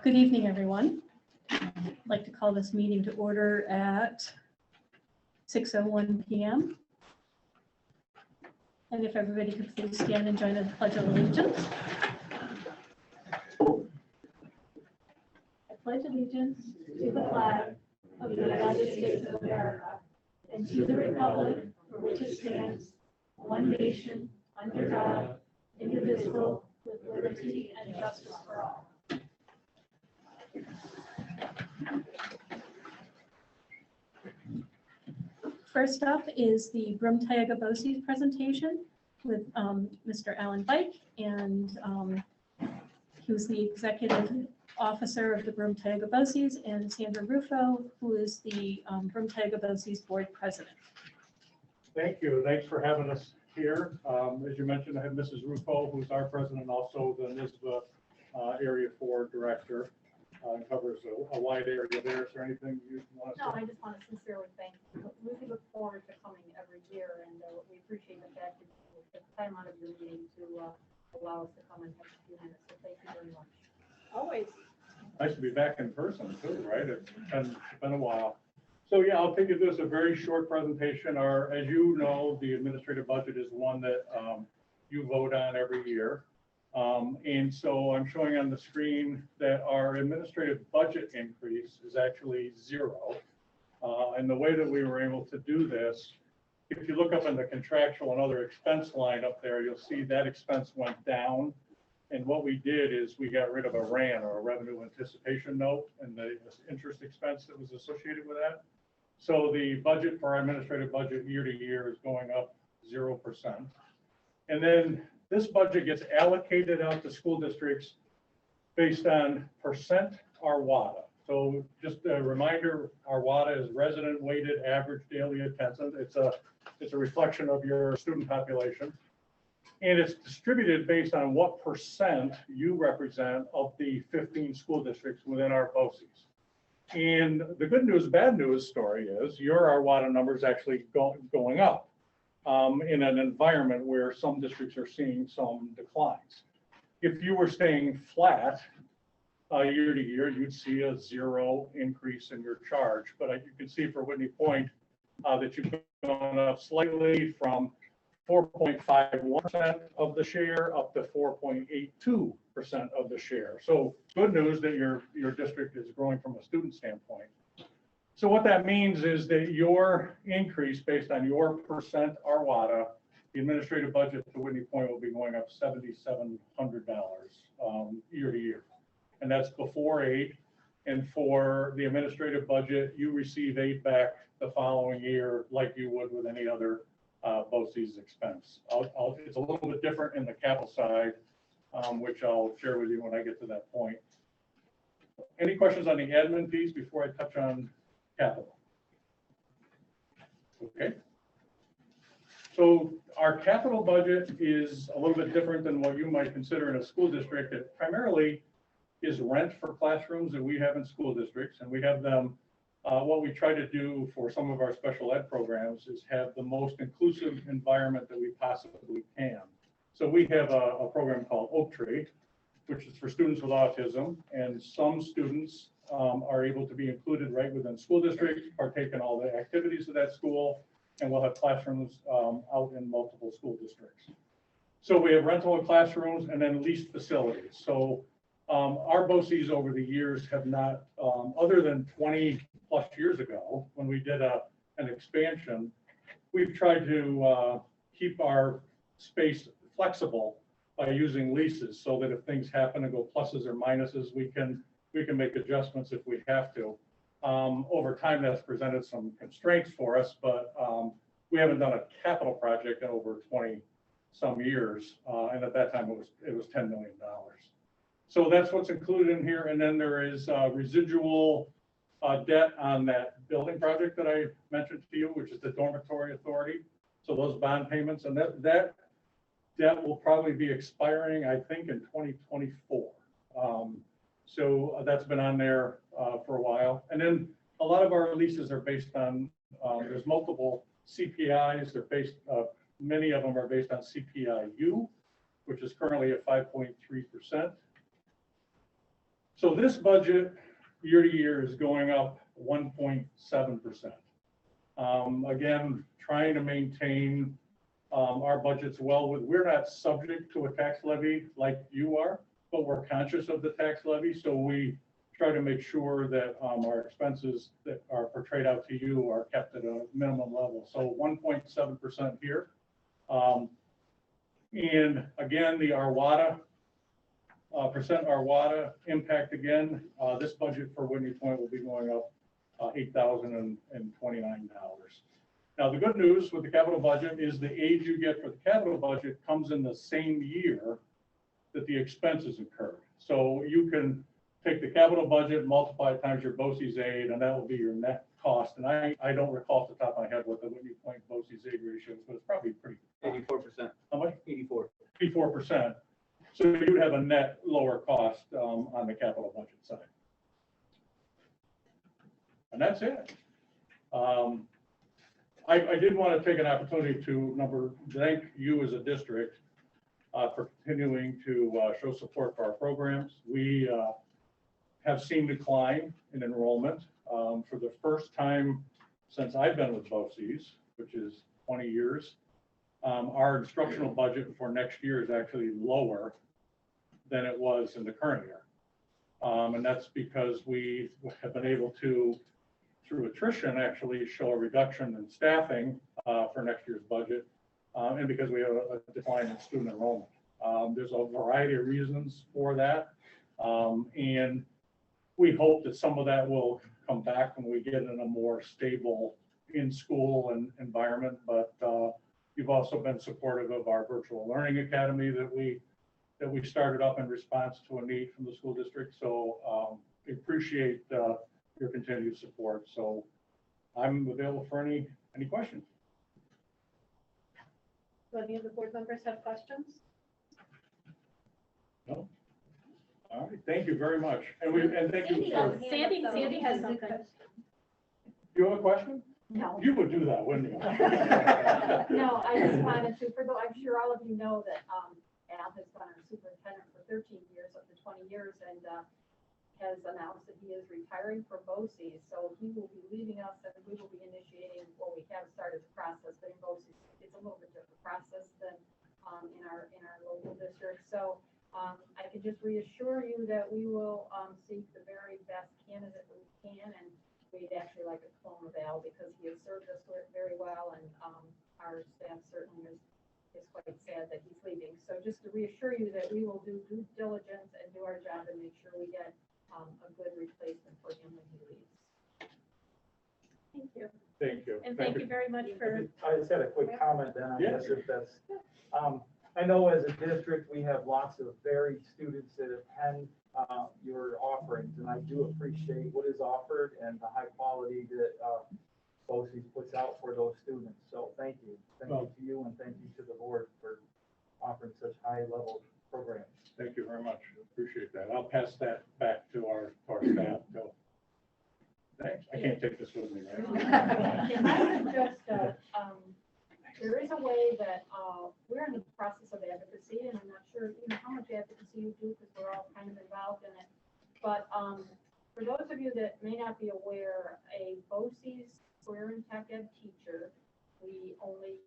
Good evening, everyone. I'd like to call this meeting to order at 6:01 p.m. And if everybody could please stand and join in the Pledge of Allegiance. I pledge allegiance to the flag of the United States of America and to the republic for which it stands, one nation, under God, indivisible, with liberty and justice for all. First up is the Broome Tioga BOCES presentation with Mr. Alan Bike, and he was the executive officer of the Broome Tioga BOCES, and Sandra Rufo, who is the Broome Tioga BOCES board president. Thank you. Thanks for having us here. As you mentioned, I have Mrs. Rufo, who's our president, also the NISBA Area 4 director. Covers a wide area there. Is there anything you want to say? No, I just want to sincerely thank you. We look forward to coming every year, and we appreciate the fact that you took time out of your meeting to allow us to come and have a few minutes. So thank you very much. Always. Nice to be back in person too, right? It's been a while. So yeah, I'll take you through this, a very short presentation. As you know, the administrative budget is one that you vote on every year. And so I'm showing on the screen that our administrative budget increase is actually 0. And the way that we were able to do this, if you look up in the contractual and other expense line up there, you'll see that expense went down. And what we did is we got rid of a RAN, or a revenue anticipation note, and the interest expense that was associated with that. So the budget for our administrative budget year to year is going up 0%. And then this budget gets allocated out to school districts based on percent Arwada. So just a reminder, Arwada is resident weighted average daily attendance. It's a reflection of your student population. And it's distributed based on what percent you represent of the 15 school districts within our BOCES. And the good news, bad news story is your Arwada number is actually going up. In an environment where some districts are seeing some declines. If you were staying flat year to year, you'd see a 0 increase in your charge. But you can see for Whitney Point that you've gone up slightly from 4.51% of the share up to 4.82% of the share. So good news that your district is growing from a student standpoint. So what that means is that your increase based on your percent Arwada, the administrative budget to Whitney Point will be going up $7,700 year to year. And that's before aid. And for the administrative budget, you receive aid back the following year like you would with any other BOCES expense. It's a little bit different in the capital side, which I'll share with you when I get to that point. Any questions on the admin piece before I touch on capital? Okay. So our capital budget is a little bit different than what you might consider in a school district. It primarily is rent for classrooms that we have in school districts, and we have them. What we try to do for some of our special ed programs is have the most inclusive environment that we possibly can. So we have a program called Oak Tree, which is for students with autism, and some students are able to be included right within school districts, partake in all the activities of that school, and we'll have classrooms out in multiple school districts. So we have rental of classrooms and then leased facilities. So our BOCES over the years have not, other than 20 plus years ago when we did an expansion, we've tried to keep our space flexible by using leases so that if things happen and go pluses or minuses, we can make adjustments if we have to. Over time, that's presented some constraints for us, but we haven't done a capital project in over 20 some years. And at that time, it was $10 million. So that's what's included in here. And then there is residual debt on that building project that I mentioned to you, which is the dormitory authority. So those bond payments, and that debt will probably be expiring, I think, in 2024. So that's been on there for a while. And then a lot of our leases are based on, there's multiple CPIs. They're based, many of them are based on CPIU, which is currently at 5.3%. So this budget year to year is going up 1.7%. Again, trying to maintain our budgets well. We're not subject to a tax levy like you are, but we're conscious of the tax levy. So we try to make sure that our expenses that are portrayed out to you are kept at a minimum level. So 1.7% here. And again, the Arwada, percent Arwada impact again, this budget for Whitney Point will be going up $8,029. Now, the good news with the capital budget is the aid you get for the capital budget comes in the same year that the expenses incurred. So you can take the capital budget, multiply it times your BOCES aid, and that will be your net cost. And I don't recall off the top of my head what the Whitney Point BOCES aid ratio is, but it's probably pretty. 84%. How much? 84. 84%. So you would have a net lower cost on the capital budget side. And that's it. I did want to take an opportunity to thank you as a district for continuing to show support for our programs. We have seen decline in enrollment for the first time since I've been with BOCES, which is 20 years. Our instructional budget for next year is actually lower than it was in the current year. And that's because we have been able to, through attrition, actually show a reduction in staffing for next year's budget, and because we have a decline in student enrollment. There's a variety of reasons for that. And we hope that some of that will come back when we get in a more stable in-school environment. But you've also been supportive of our virtual learning academy that we started up in response to a need from the school district. So we appreciate your continued support. So I'm available for any questions. Do any of the board members have questions? No? All right, thank you very much. And thank you for, Sandy has something. you have a question? No. You would do that, wouldn't you? No, I just wanted to, I'm sure all of you know that Al has been our superintendent for 13 years, up to 20 years, and has announced that he is retiring from BOCES. So he will be leaving us, and we will be initiating, well, we have started the process, but in BOCES, it's a little bit different process than in our local district. So I can just reassure you that we will seek the very best candidate that we can, and we'd actually like a clone of Al because he has served us very well, and our staff certainly is quite sad that he's leaving. So just to reassure you that we will do due diligence and do our job and make sure we get a good replacement for him when he leaves. Thank you. Thank you. And thank you very much for, I just had a quick comment then on Yes. this, if that's, I know as a district, we have lots of varied students that attend your offerings, and I do appreciate what is offered and the high quality that BOCES puts out for those students. So thank you. Thank you to you, and thank you to the board for offering such high level programs. Thank you very much. Appreciate that. I'll pass that back to our staff. So, thanks. I can't take this with me, right? If I could just, there is a way that we're in the process of advocacy, and I'm not sure how much advocacy you do because we're all kind of involved in it. But for those of you that may not be aware, a BOCES Career and Tech Ed teacher, we only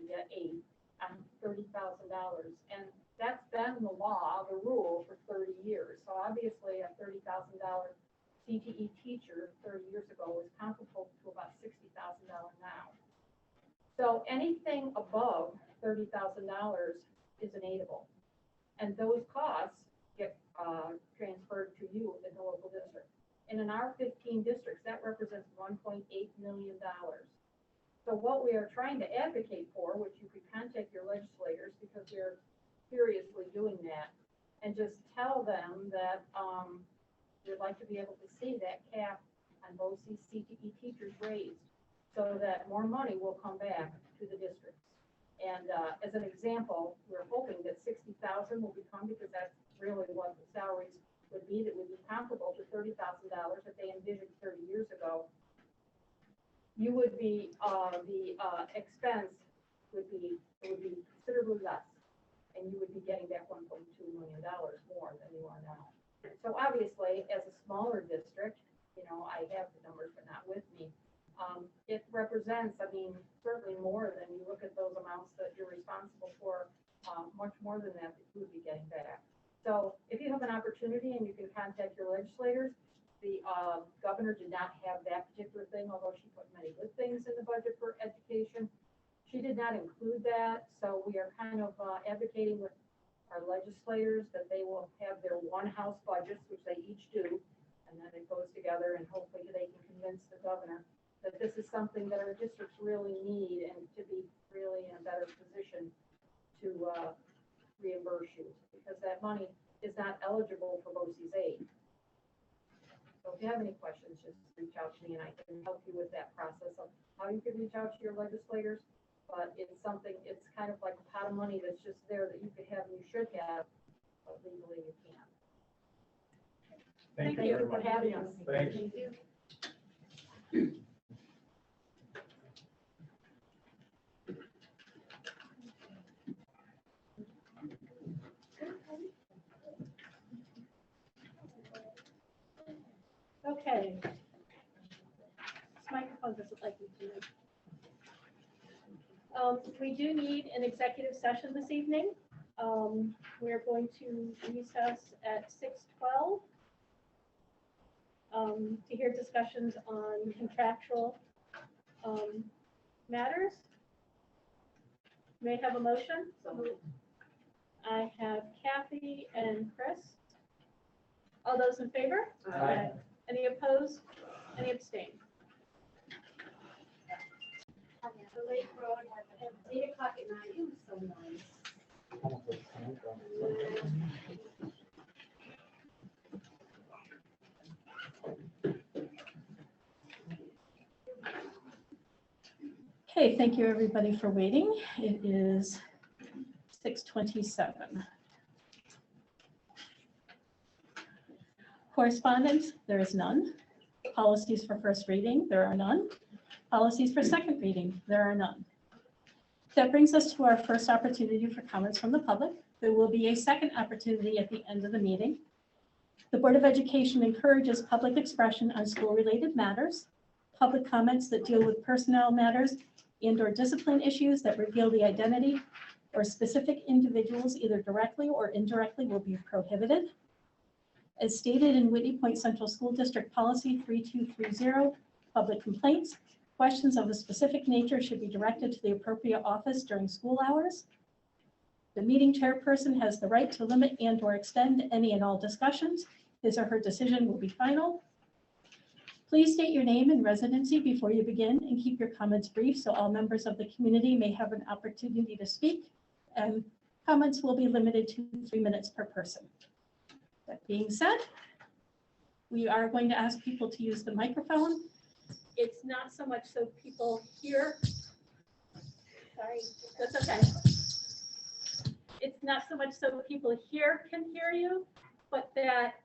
get aid on $30,000, and that's been the law, the rule for 30 years. So obviously, a $30,000 CTE teacher 30 years ago was comparable to about $60,000 now. So anything above $30,000 is aidable, and those costs get transferred to you in the local district. And in our 15 districts, that represents $1.8 million. So what we are trying to advocate for, which you could contact your legislators because they're seriously doing that, and just tell them that we'd like to be able to see that cap on BOCES CTE teachers raised, so that more money will come back to the districts. And as an example, we're hoping that $60,000 will become, because that's really what the salaries would be, that would be comparable to $30,000 that they envisioned 30 years ago. You would be, the expense would be considerably less, and you would be getting back $1.2 million more than you are now. So obviously, as a smaller district, you know, I have the numbers, but not with me. It represents, I mean, certainly more than you look at those amounts that you're responsible for, much more than that you would be getting back. So if you have an opportunity and you can contact your legislators, the governor did not have that particular thing, although she put many good things in the budget for education. She did not include that, so we are kind of advocating with our legislators that they will have their one house budgets, which they each do, and then it goes together, and hopefully they can convince the governor that this is something that our districts really need and to be really in a better position to reimburse you, because that money is not eligible for BOCES aid. So if you have any questions, just reach out to me and I can help you with that process of how you can reach out to your legislators. But it's something, it's kind of like a pot of money that's just there that you could have and you should have, but legally you can't. Thank Thank you you very for much. having us. Thanks. Thank you. Okay. This microphone doesn't like me tonight. We do need an executive session this evening. We're going to recess at 6:12 to hear discussions on contractual matters. May I have a motion? I have Kathy and Chris. All those in favor? Aye. Any opposed? Any abstain? The Lake Road at 8 o'clock at night, it was so nice. Okay, thank you everybody for waiting. It is 6:27. Correspondence, there is none. Policies for first reading, there are none. Policies for second reading, there are none. That brings us to our first opportunity for comments from the public. There will be a second opportunity at the end of the meeting. The Board of Education encourages public expression on school-related matters, public comments that deal with personnel matters and/or discipline issues that reveal the identity or specific individuals either directly or indirectly will be prohibited. As stated in Whitney Point Central School District Policy 3230, public complaints, questions of a specific nature should be directed to the appropriate office during school hours. The meeting chairperson has the right to limit and/or extend any and all discussions. His or her decision will be final. Please state your name and residency before you begin and keep your comments brief so all members of the community may have an opportunity to speak. And comments will be limited to 3 minutes per person. That being said, we are going to ask people to use the microphone. It's not so much so people hear. Sorry, that's okay. It's not so much so people here can hear you, but that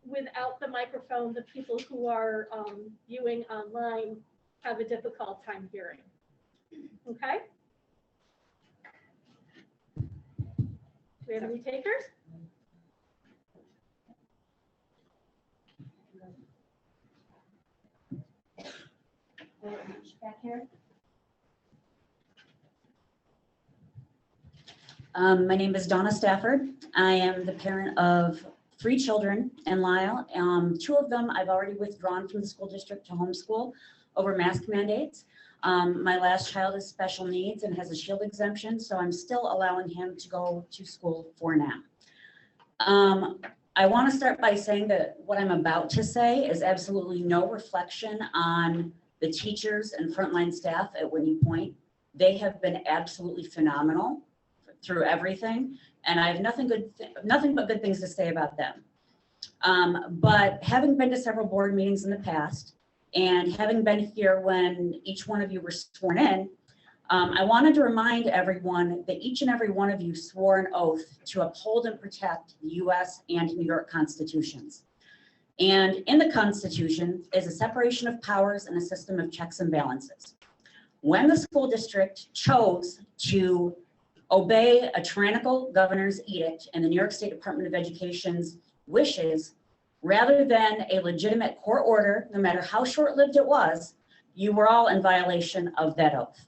without the microphone, the people who are viewing online have a difficult time hearing. Okay? Do we have any takers? Back here. My name is Donna Stafford. I am the parent of 3 children in Lisle. 2 of them I've already withdrawn from the school district to homeschool over mask mandates. My last child has special needs and has a shield exemption, so I'm still allowing him to go to school for now. I want to start by saying that what I'm about to say is absolutely no reflection on the teachers and frontline staff at Whitney Point. They have been absolutely phenomenal through everything, and I have nothing but good things to say about them. But having been to several board meetings in the past and having been here when each one of you were sworn in, I wanted to remind everyone that each and every one of you swore an oath to uphold and protect the US and New York constitutions. And in the Constitution is a separation of powers and a system of checks and balances. When the school district chose to obey a tyrannical governor's edict and the New York State Department of Education's wishes rather than a legitimate court order, no matter how short-lived it was, you were all in violation of that oath.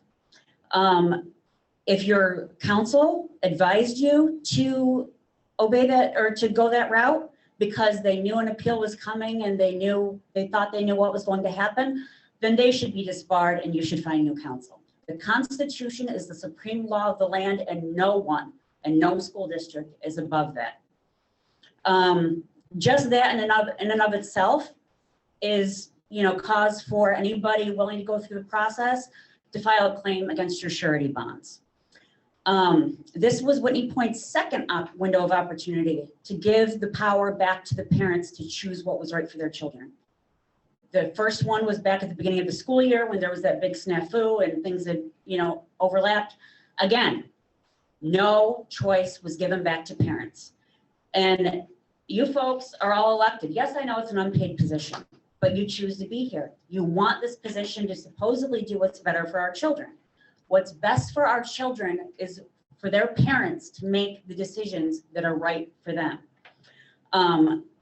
If your counsel advised you to obey that or to go that route because they knew an appeal was coming and they thought they knew what was going to happen, then they should be disbarred and you should find new counsel. The Constitution is the supreme law of the land, and no one and no school district is above that. Just that in and of itself is, cause for anybody willing to go through the process to file a claim against your surety bonds. This was Whitney Point's second window of opportunity to give the power back to the parents to choose what was right for their children. The first one was back at the beginning of the school year when there was that big snafu and things that, overlapped. Again, no choice was given back to parents. And you folks are all elected. Yes, I know it's an unpaid position, but you choose to be here. You want this position to supposedly do what's better for our children. What's best for our children is for their parents to make the decisions that are right for them.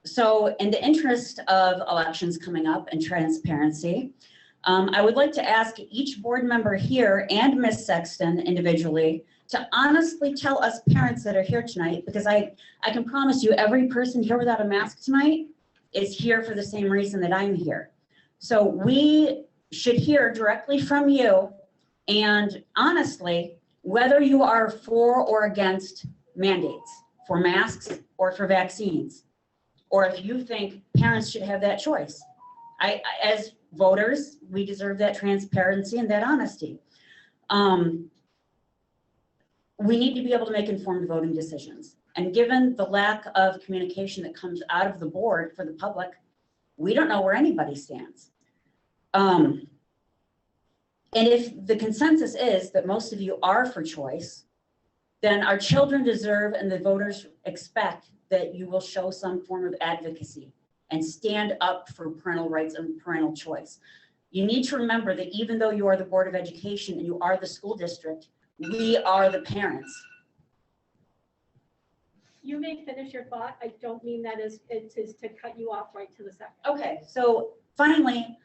So in the interest of elections coming up and transparency, I would like to ask each board member here and Ms. Sexton individually to honestly tell us parents that are here tonight, because I can promise you every person here without a mask tonight is here for the same reason that I'm here. So we should hear directly from you, and honestly, whether you are for or against mandates for masks or for vaccines, or if you think parents should have that choice. As voters, we deserve that transparency and that honesty. We need to be able to make informed voting decisions. And given the lack of communication that comes out of the board for the public, we don't know where anybody stands. And if the consensus is that most of you are for choice, then our children deserve and the voters expect that you will show some form of advocacy and stand up for parental rights and parental choice. You need to remember that even though you are the Board of Education and you are the school district, we are the parents. You may finish your thought. I don't mean that as it is to cut you off right to the second. Okay, so finally,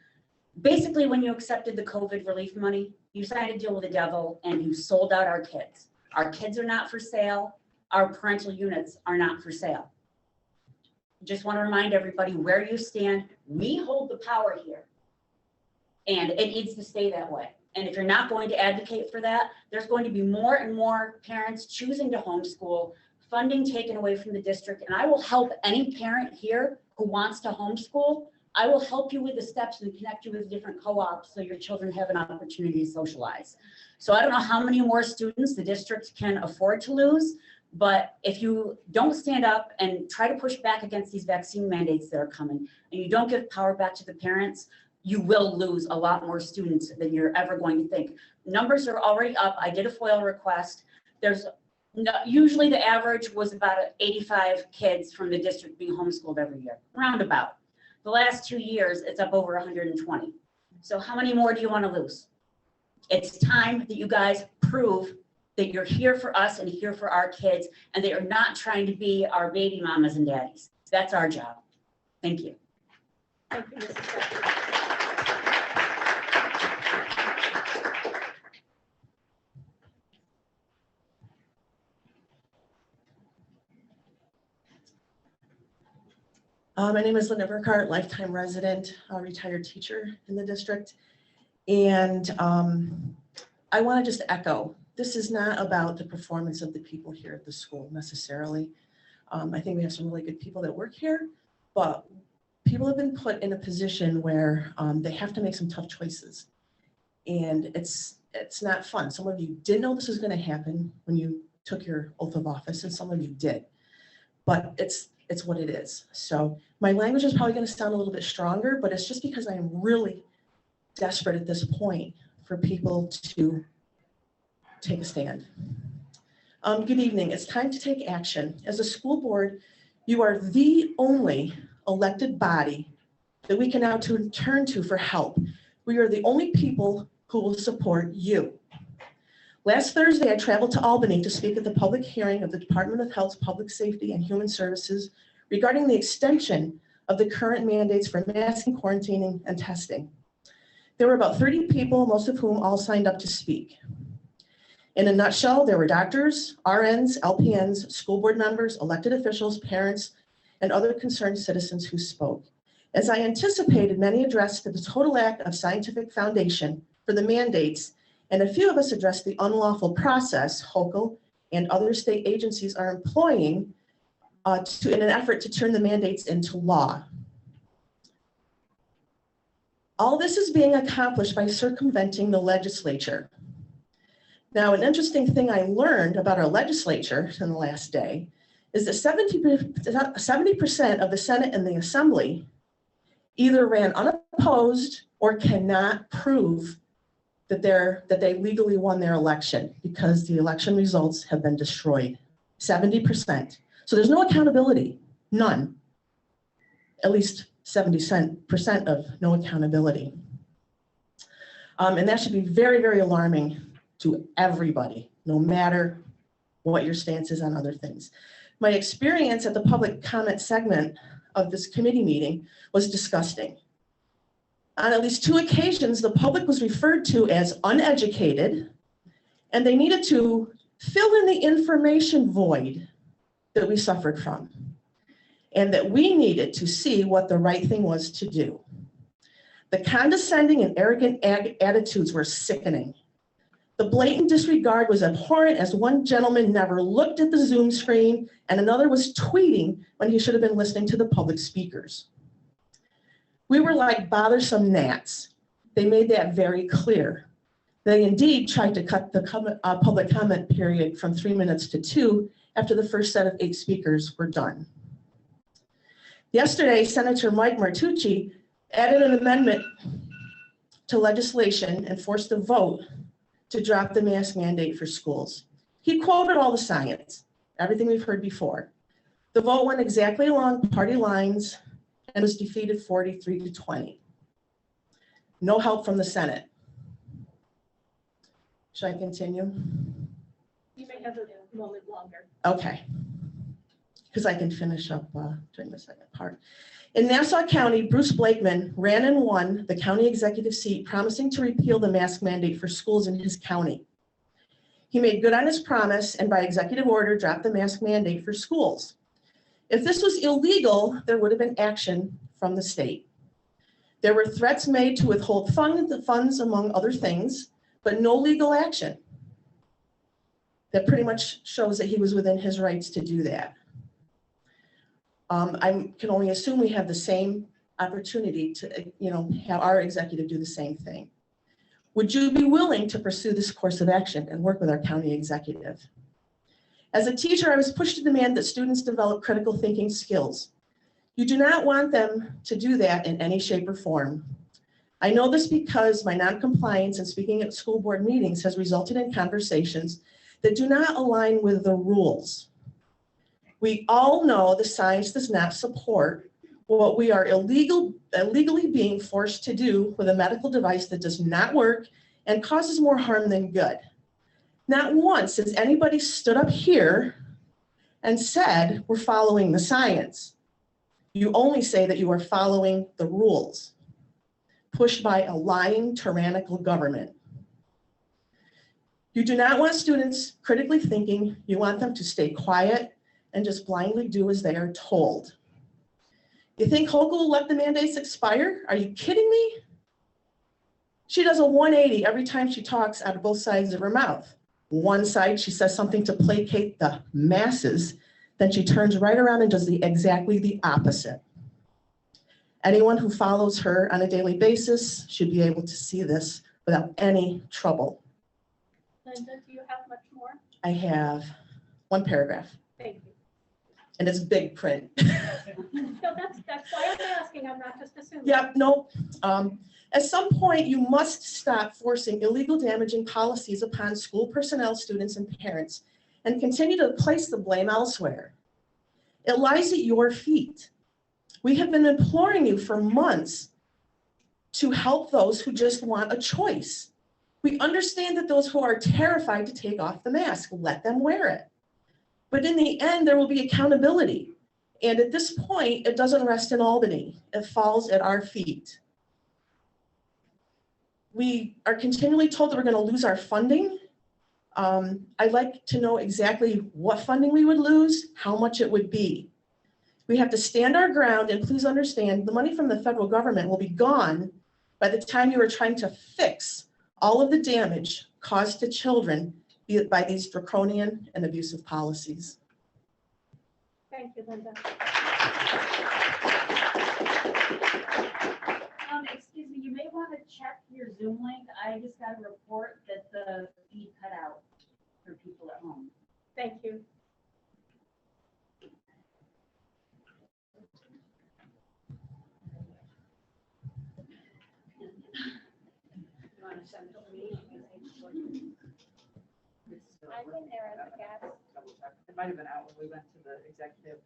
basically when you accepted the COVID relief money, you signed a deal with the devil and you sold out our kids. Our kids are not for sale. Our parental units are not for sale. Just want to remind everybody where you stand. We hold the power here, and it needs to stay that way. And if you're not going to advocate for that, there's going to be more and more parents choosing to homeschool, funding taken away from the district. And I will help any parent here who wants to homeschool. I will help you with the steps and connect you with different co-ops so your children have an opportunity to socialize. So I don't know how many more students the district can afford to lose, but if you don't stand up and try to push back against these vaccine mandates that are coming, and you don't give power back to the parents, you will lose a lot more students than you're ever going to think. Numbers are already up. I did a FOIL request. Usually the average was about 85 kids from the district being homeschooled every year, roundabout. The last 2 years, it's up over 120. So how many more do you want to lose? It's time that you guys prove that you're here for us and here for our kids, and that you're not trying to be our baby mamas and daddies. That's our job. Thank you. Thank you, Mrs. Secretary. My name is Lynn Evercart, lifetime resident, retired teacher in the district. And I want to just echo, this is not about the performance of the people here at the school necessarily. I think we have some really good people that work here, but people have been put in a position where they have to make some tough choices. And it's not fun. Some of you didn't know this was going to happen when you took your oath of office, and some of you did. But it's what it is. So my language is probably going to sound a little bit stronger, but it's just because I am really desperate at this point for people to take a stand. Good evening. It's time to take action. As a school board, you are the only elected body that we can now turn to for help. We are the only people who will support you. Last Thursday, I traveled to Albany to speak at the public hearing of the Department of Health's Public Safety and Human Services regarding the extension of the current mandates for masking, quarantining, and testing. There were about 30 people, most of whom all signed up to speak. In a nutshell, there were doctors, RNs, LPNs, school board members, elected officials, parents, and other concerned citizens who spoke. As I anticipated, many addressed the total lack of scientific foundation for the mandates, and a few of us addressed the unlawful process HOCL and other state agencies are employing in an effort to turn the mandates into law. All this is being accomplished by circumventing the legislature. Now, an interesting thing I learned about our legislature in the last day is that 70% of the Senate and the Assembly either ran unopposed or cannot prove that they legally won their election because the election results have been destroyed. 70%. So there's no accountability, none. At least 70% of no accountability. And that should be very, very alarming to everybody, no matter what your stance is on other things. My experience at the public comment segment of this committee meeting was disgusting. On at least 2 occasions, the public was referred to as uneducated, and they needed to fill in the information void that we suffered from, and that we needed to see what the right thing was to do. The condescending and arrogant attitudes were sickening. The blatant disregard was abhorrent, as one gentleman never looked at the Zoom screen and another was tweeting when he should have been listening to the public speakers. We were like bothersome gnats. They made that very clear. They indeed tried to cut the public comment period from 3 minutes to 2 after the first set of 8 speakers were done. Yesterday, Senator Mike Martucci added an amendment to legislation and forced a vote to drop the mask mandate for schools. He quoted all the science, everything we've heard before. The vote went exactly along party lines and was defeated 43-20. No help from the Senate. Should I continue? You may have a moment longer. Okay, because I can finish up during the second part. In Nassau County, Bruce Blakeman ran and won the county executive seat, promising to repeal the mask mandate for schools in his county. He made good on his promise and by executive order dropped the mask mandate for schools. If this was illegal, there would have been action from the state. There were threats made to withhold funds, among other things, but no legal action. That pretty much shows that he was within his rights to do that. I can only assume we have the same opportunity to, have our executive do the same thing. Would you be willing to pursue this course of action and work with our county executive? As a teacher, I was pushed to demand that students develop critical thinking skills. You do not want them to do that in any shape or form. I know this because my non-compliance and speaking at school board meetings has resulted in conversations that do not align with the rules. We all know the science does not support what we are illegally being forced to do with a medical device that does not work and causes more harm than good. Not once has anybody stood up here and said, we're following the science. You only say that you are following the rules, pushed by a lying, tyrannical government. You do not want students critically thinking. You want them to stay quiet and just blindly do as they are told. You think Hochul will let the mandates expire? Are you kidding me? She does a 180 every time she talks out of both sides of her mouth. One side, she says something to placate the masses, then she turns right around and does exactly the opposite. Anyone who follows her on a daily basis should be able to see this without any trouble. Linda, do you have much more? I have 1 paragraph. Thank you. And it's big print. No, that's why I'm asking. I'm not just assuming. Yep, no. At some point, you must stop forcing illegal damaging policies upon school personnel, students, and parents, and continue to place the blame elsewhere. It lies at your feet. We have been imploring you for months to help those who just want a choice. We understand that those who are terrified to take off the mask, let them wear it. But in the end, there will be accountability. And at this point, it doesn't rest in Albany. It falls at our feet. We are continually told that we're going to lose our funding. I'd like to know exactly what funding we would lose, how much it would be. We have to stand our ground, and please understand, the money from the federal government will be gone by the time you are trying to fix all of the damage caused to children by these draconian and abusive policies. Thank you, Linda. Excuse me, you may want to check your Zoom link. I just got a report that the feed cut out for people at home. Thank you. You want to send it to me? I've been there as a guest. It might have been out when we went to the executive.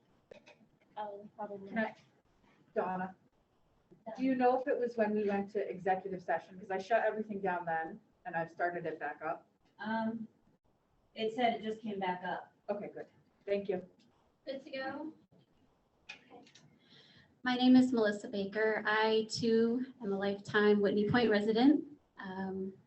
Oh, probably. Can I- Donna, do you know if it was when we went to executive session? Because I shut everything down then and I've started it back up. It said it just came back up. Okay, good. Thank you. Good to go? My name is Melissa Baker. I too am a lifetime Whitney Point resident.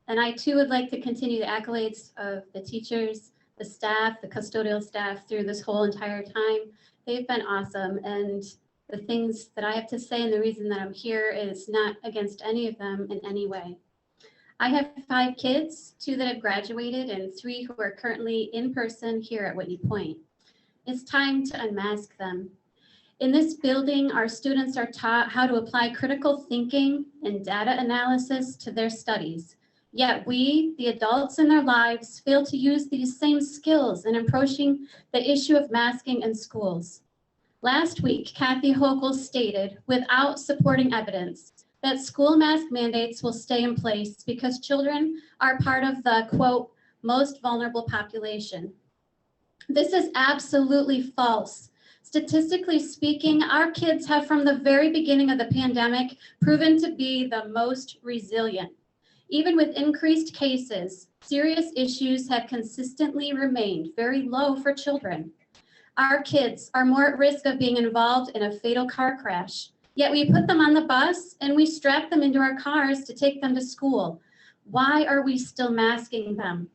And I too would like to continue the accolades of the teachers, the staff, the custodial staff through this whole entire time. They've been awesome. And the things that I have to say and the reason that I'm here is not against any of them in any way. I have 5 kids, 2 that have graduated and 3 who are currently in person here at Whitney Point. It's time to unmask them. In this building, our students are taught how to apply critical thinking and data analysis to their studies. Yet we, the adults in their lives, fail to use these same skills in approaching the issue of masking in schools. Last week, Kathy Hochul stated, without supporting evidence, that school mask mandates will stay in place because children are part of the, quote, most vulnerable population. This is absolutely false. Statistically speaking, our kids have from the very beginning of the pandemic proven to be the most resilient. Even with increased cases, serious issues have consistently remained very low for children. Our kids are more at risk of being involved in a fatal car crash, yet we put them on the bus and we strap them into our cars to take them to school. Why are we still masking them?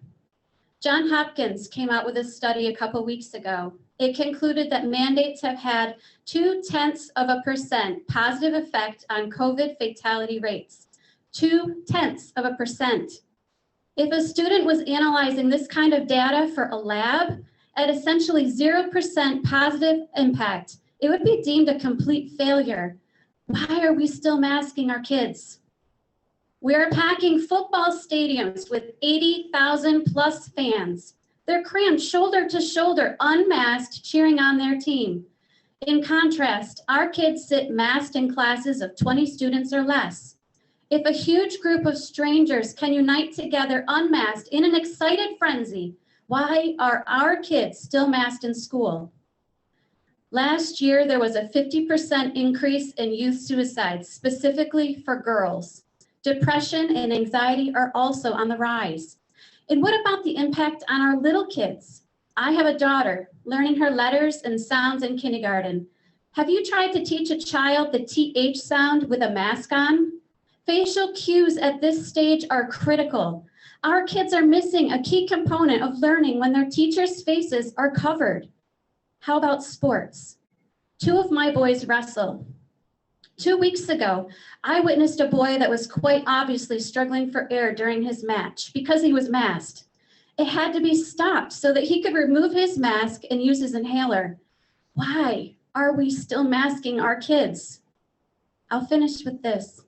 Johns Hopkins came out with a study a couple weeks ago. It concluded that mandates have had 0.2% positive effect on COVID fatality rates. 0.2%. If a student was analyzing this kind of data for a lab at essentially 0% positive impact, it would be deemed a complete failure. Why are we still masking our kids? We are packing football stadiums with 80,000 plus fans. They're crammed shoulder to shoulder, unmasked, cheering on their team. In contrast, our kids sit masked in classes of 20 students or less. If a huge group of strangers can unite together unmasked in an excited frenzy, why are our kids still masked in school? Last year, there was a 50% increase in youth suicides, specifically for girls. Depression and anxiety are also on the rise. And what about the impact on our little kids? I have a daughter learning her letters and sounds in kindergarten. Have you tried to teach a child the TH sound with a mask on? Facial cues at this stage are critical. Our kids are missing a key component of learning when their teachers' faces are covered. How about sports? 2 of my boys wrestle. 2 weeks ago, I witnessed a boy that was quite obviously struggling for air during his match because he was masked. It had to be stopped so that he could remove his mask and use his inhaler. Why are we still masking our kids? I'll finish with this.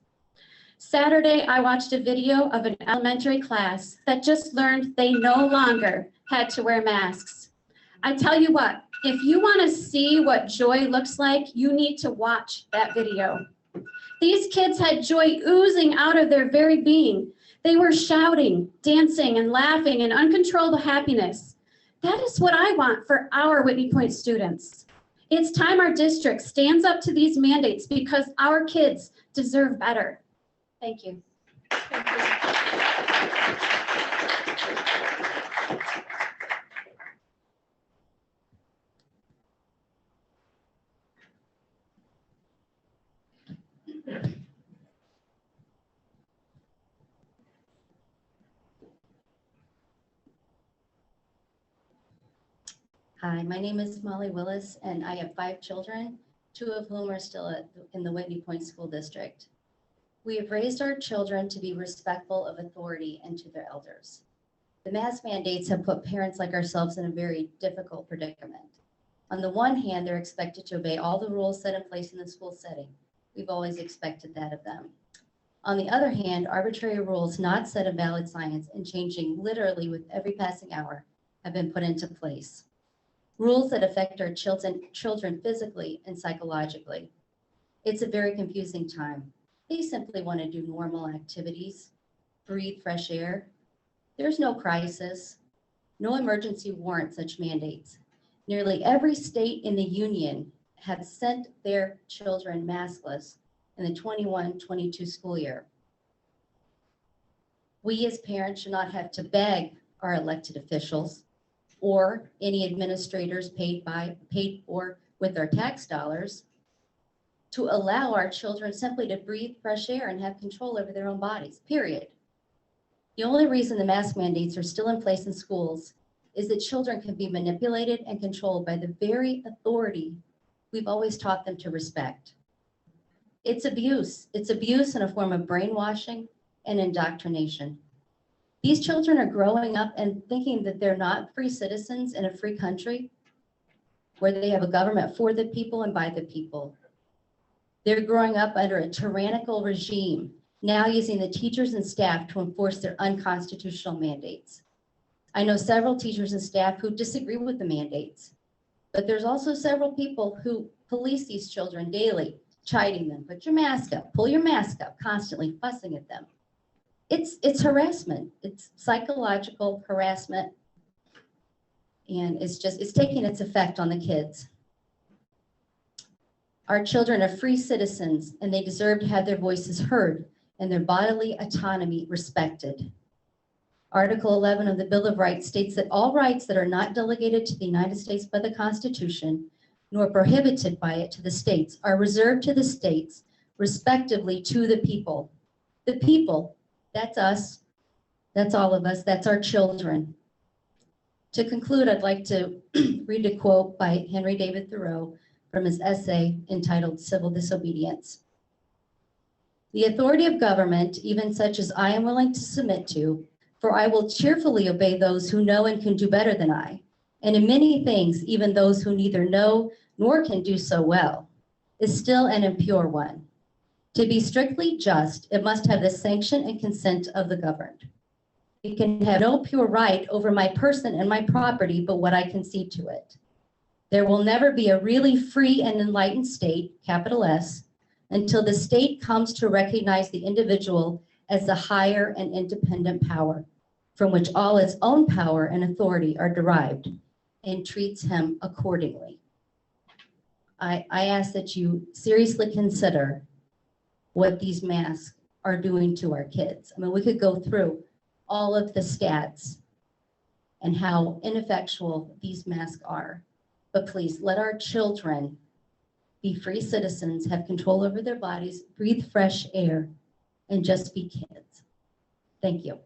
Saturday, I watched a video of an elementary class that just learned they no longer had to wear masks. I tell you what, if you want to see what joy looks like, you need to watch that video. These kids had joy oozing out of their very being. They were shouting, dancing, and laughing in uncontrollable happiness. That is what I want for our Whitney Point students. It's time our district stands up to these mandates because our kids deserve better. Thank you. Thank you. Hi, my name is Molly Willis, and I have 5 children, 2 of whom are still in the Whitney Point School District. We have raised our children to be respectful of authority and to their elders. The mask mandates have put parents like ourselves in a very difficult predicament. On the one hand, they're expected to obey all the rules set in place in the school setting. We've always expected that of them. On the other hand, arbitrary rules not set in valid science and changing literally with every passing hour have been put into place. Rules that affect our children physically and psychologically. It's a very confusing time. They simply want to do normal activities, breathe fresh air. There's no crisis. No emergency warrants such mandates. Nearly every state in the union have sent their children maskless in the 21-22 school year. We as parents should not have to beg our elected officials or any administrators paid for with our tax dollars to allow our children simply to breathe fresh air and have control over their own bodies, period. The only reason the mask mandates are still in place in schools is that children can be manipulated and controlled by the very authority we've always taught them to respect. It's abuse. It's abuse in a form of brainwashing and indoctrination. These children are growing up and thinking that they're not free citizens in a free country where they have a government for the people and by the people. They're growing up under a tyrannical regime, now using the teachers and staff to enforce their unconstitutional mandates. I know several teachers and staff who disagree with the mandates, but there's also several people who police these children daily, chiding them, put your mask up, pull your mask up, constantly fussing at them. It's harassment. It's psychological harassment. And it's taking its effect on the kids. Our children are free citizens and they deserve to have their voices heard and their bodily autonomy respected. Article 11 of the Bill of Rights states that all rights that are not delegated to the United States by the Constitution, nor prohibited by it to the states, are reserved to the states, respectively to the people. The people, that's us, that's all of us, that's our children. To conclude, I'd like to read a quote by Henry David Thoreau from his essay entitled Civil Disobedience. The authority of government, even such as I am willing to submit to, for I will cheerfully obey those who know and can do better than I, and in many things, even those who neither know nor can do so well, is still an impure one. To be strictly just, it must have the sanction and consent of the governed. It can have no pure right over my person and my property, but what I concede to it. There will never be a really free and enlightened state, capital S, until the state comes to recognize the individual as the higher and independent power, from which all its own power and authority are derived, and treats him accordingly. I ask that you seriously consider what these masks are doing to our kids. I mean, we could go through all of the stats and how ineffectual these masks are. But please let our children be free citizens, have control over their bodies, breathe fresh air, and just be kids. Thank you.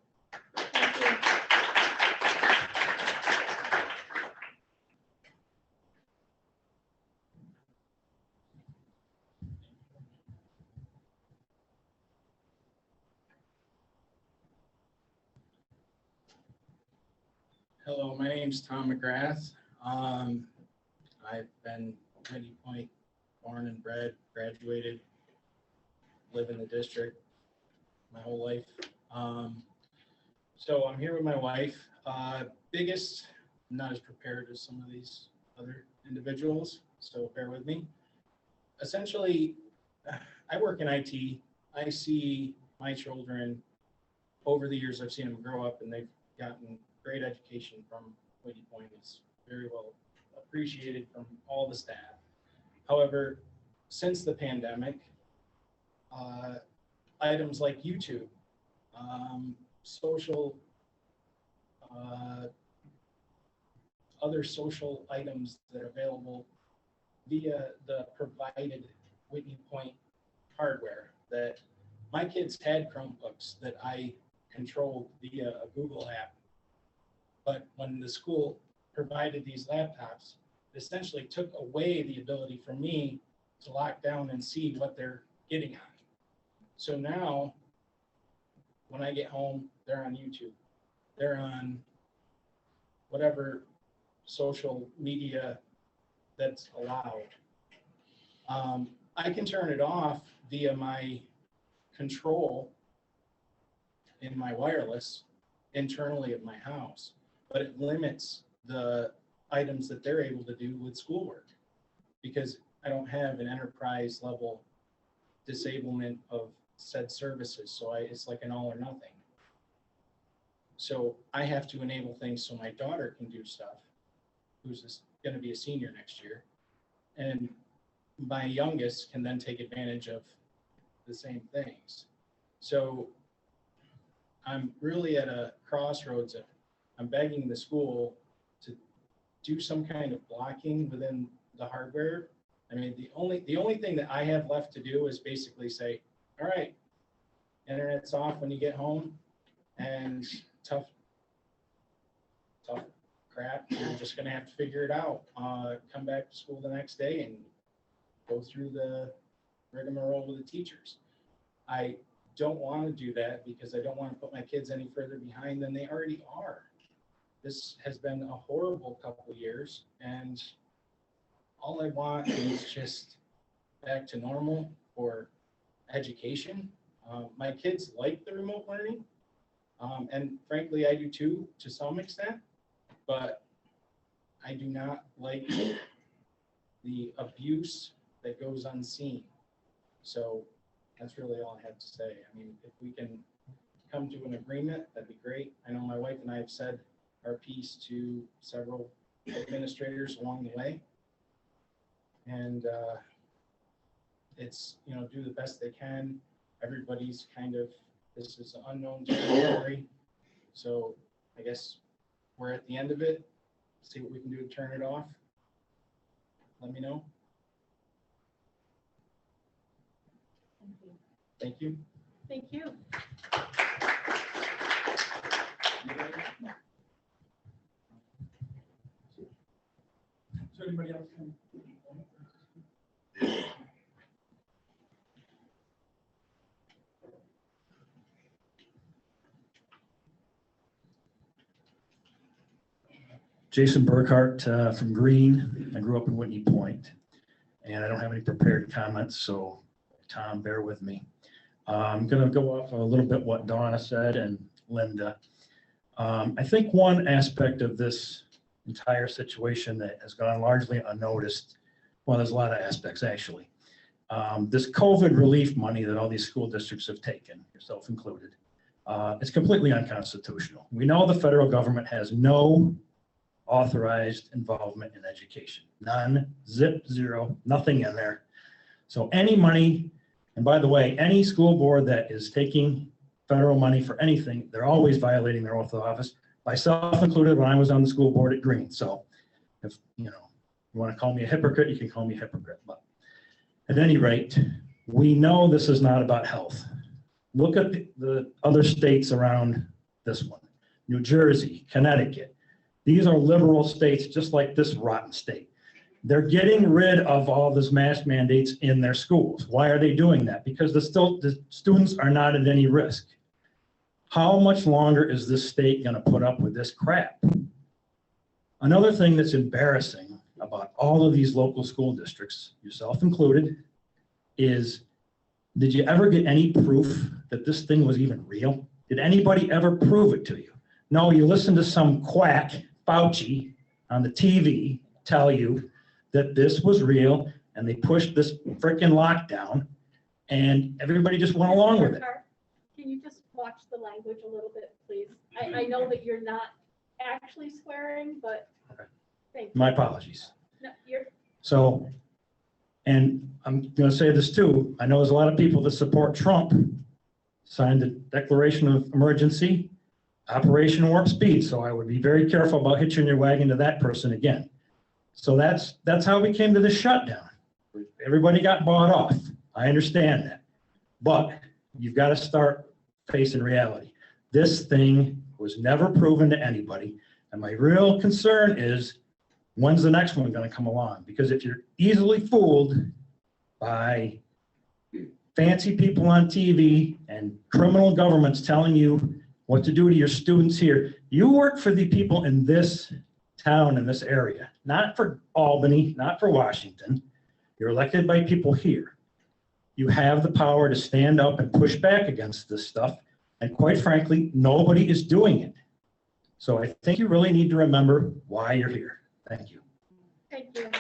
Hello, my name's Tom Mcgrath. I've been Whitney Point, born and bred, graduated, live in the district my whole life. So I'm here with my wife. I'm not as prepared as some of these other individuals, so bear with me. Essentially, I work in IT. I see my children, over the years, I've seen them grow up and they've gotten great education from Whitney Point. It's very well appreciated from all the staff. However, since the pandemic, items like YouTube, other social items that are available via the provided Whitney Point hardware, that my kids had Chromebooks that I controlled via a Google app. But when the school provided these laptops, essentially took away the ability for me to lock down and see what they're getting on. So now, when I get home, they're on YouTube. They're on whatever social media that's allowed. I can turn it off via my control in my wireless internally at my house, but it limits the items that they're able to do with schoolwork because I don't have an enterprise level disablement of said services. So it's like an all or nothing. So I have to enable things so my daughter can do stuff, who's going to be a senior next year. And my youngest can then take advantage of the same things. So I'm really at a crossroads of, I'm begging the school to do some kind of blocking within the hardware. I mean, the only thing that I have left to do is basically say, all right, internet's off when you get home, and tough crap, you're just gonna have to figure it out. Come back to school the next day and go through the rigmarole with the teachers. I don't want to do that because I don't want to put my kids any further behind than they already are. This has been a horrible couple of years, and all I want is just back to normal for education. My kids like the remote learning, and frankly, I do too, to some extent, but I do not like the abuse that goes unseen. So that's really all I have to say. I mean, if we can come to an agreement, that'd be great. I know my wife and I have said our piece to several administrators along the way. And it's, do the best they can. Everybody's this is unknown territory. So I guess we're at the end of it. See what we can do to turn it off. Let me know. Thank you. Thank you. Is there anybody else? Jason Burkhart from Green. I grew up in Whitney Point, and I don't have any prepared comments, so Tom, bear with me. I'm going to go off a little bit what Donna said and Linda. I think one aspect of this entire situation that has gone largely unnoticed, well, there's a lot of aspects actually. This COVID relief money that all these school districts have taken, yourself included, it's completely unconstitutional. We know the federal government has no authorized involvement in education. None, zip, zero, nothing in there. So any money, and by the way, any school board that is taking federal money for anything, they're always violating their oath of office, myself included when I was on the school board at Green. So if you want to call me a hypocrite, you can call me a hypocrite. But at any rate, we know this is not about health. Look at the other states around this one. New Jersey, Connecticut. These are liberal states just like this rotten state. They're getting rid of all this mask mandates in their schools. Why are they doing that? Because the students are not at any risk. How much longer is this state going to put up with this crap? Another thing that's embarrassing about all of these local school districts, yourself included, is did you ever get any proof that this thing was even real? Did anybody ever prove it to you? No, you listen to some quack, Fauci, on the TV tell you that this was real and they pushed this freaking lockdown and everybody just went along with it. Can you just watch the language a little bit, please? I know that you're not actually swearing, but thank you. My apologies. No, you're. So, and I'm going to say this too. I know there's a lot of people that support Trump signed the Declaration of Emergency, Operation Warp Speed. So I would be very careful about hitching your wagon to that person again. So that's how we came to this shutdown. Everybody got bought off. I understand that. But you've got to start facing reality. This thing was never proven to anybody. And my real concern is, when's the next one going to come along? Because if you're easily fooled by fancy people on TV and criminal governments telling you what to do to your students here, you work for the people in this town, in this area, not for Albany, not for Washington. You're elected by people here. You have the power to stand up and push back against this stuff. And quite frankly, nobody is doing it. So I think you really need to remember why you're here. Thank you. Thank you.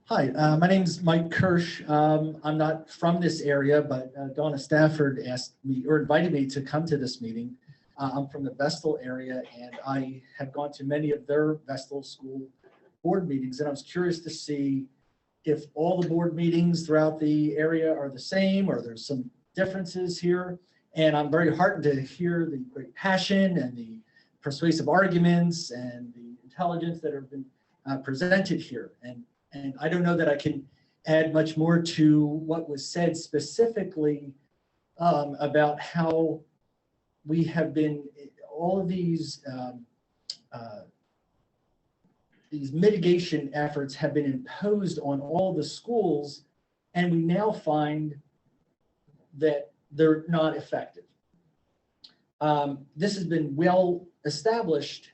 Hi, my name's Mike Kirsch. I'm not from this area, but Donna Stafford asked me or invited me to come to this meeting. I'm from the Vestal area, and I have gone to many of their Vestal school board meetings, and I was curious to see if all the board meetings throughout the area are the same or there's some differences here. And I'm very heartened to hear the great passion and the persuasive arguments and the intelligence that have been presented here. And I don't know that I can add much more to what was said specifically about how we have been, all of these mitigation efforts have been imposed on all the schools, and we now find that they're not effective. This has been well established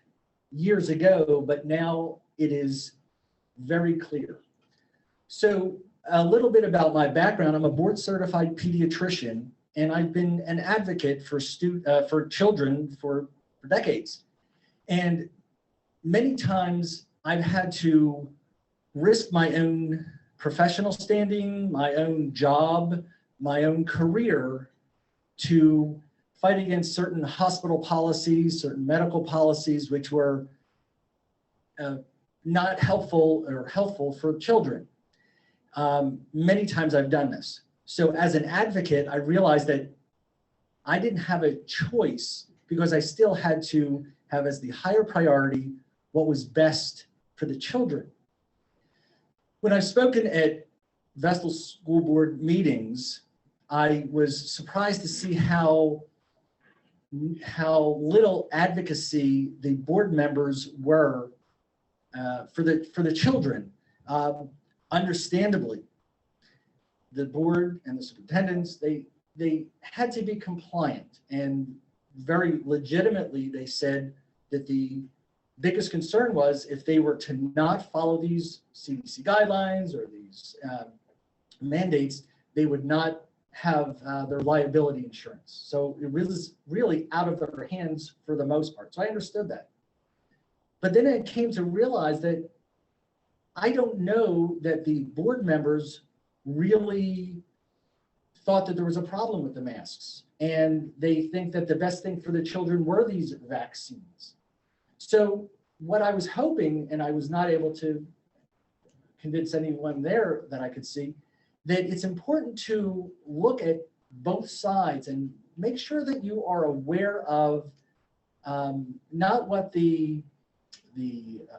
years ago, but now it is very clear. So a little bit about my background. I'm a board certified pediatrician, and I've been an advocate for children for decades. And many times I've had to risk my own professional standing, my own job, my own career to fight against certain hospital policies, certain medical policies, which were not helpful or helpful for children. Many times I've done this. So as an advocate, I realized that I didn't have a choice because I still had to have as the higher priority what was best for the children. When I've spoken at Vestal School Board meetings, I was surprised to see how little advocacy the board members were for the children. Understandably, the board and the superintendents, they had to be compliant, and very legitimately they said that the biggest concern was if they were to not follow these CDC guidelines or these mandates, they would not have their liability insurance. So it was really out of their hands for the most part. So I understood that. But then it came to realize that I don't know that the board members really thought that there was a problem with the masks. And they think that the best thing for the children were these vaccines. So what I was hoping, and I was not able to convince anyone there that I could see, that it's important to look at both sides and make sure that you are aware of not what the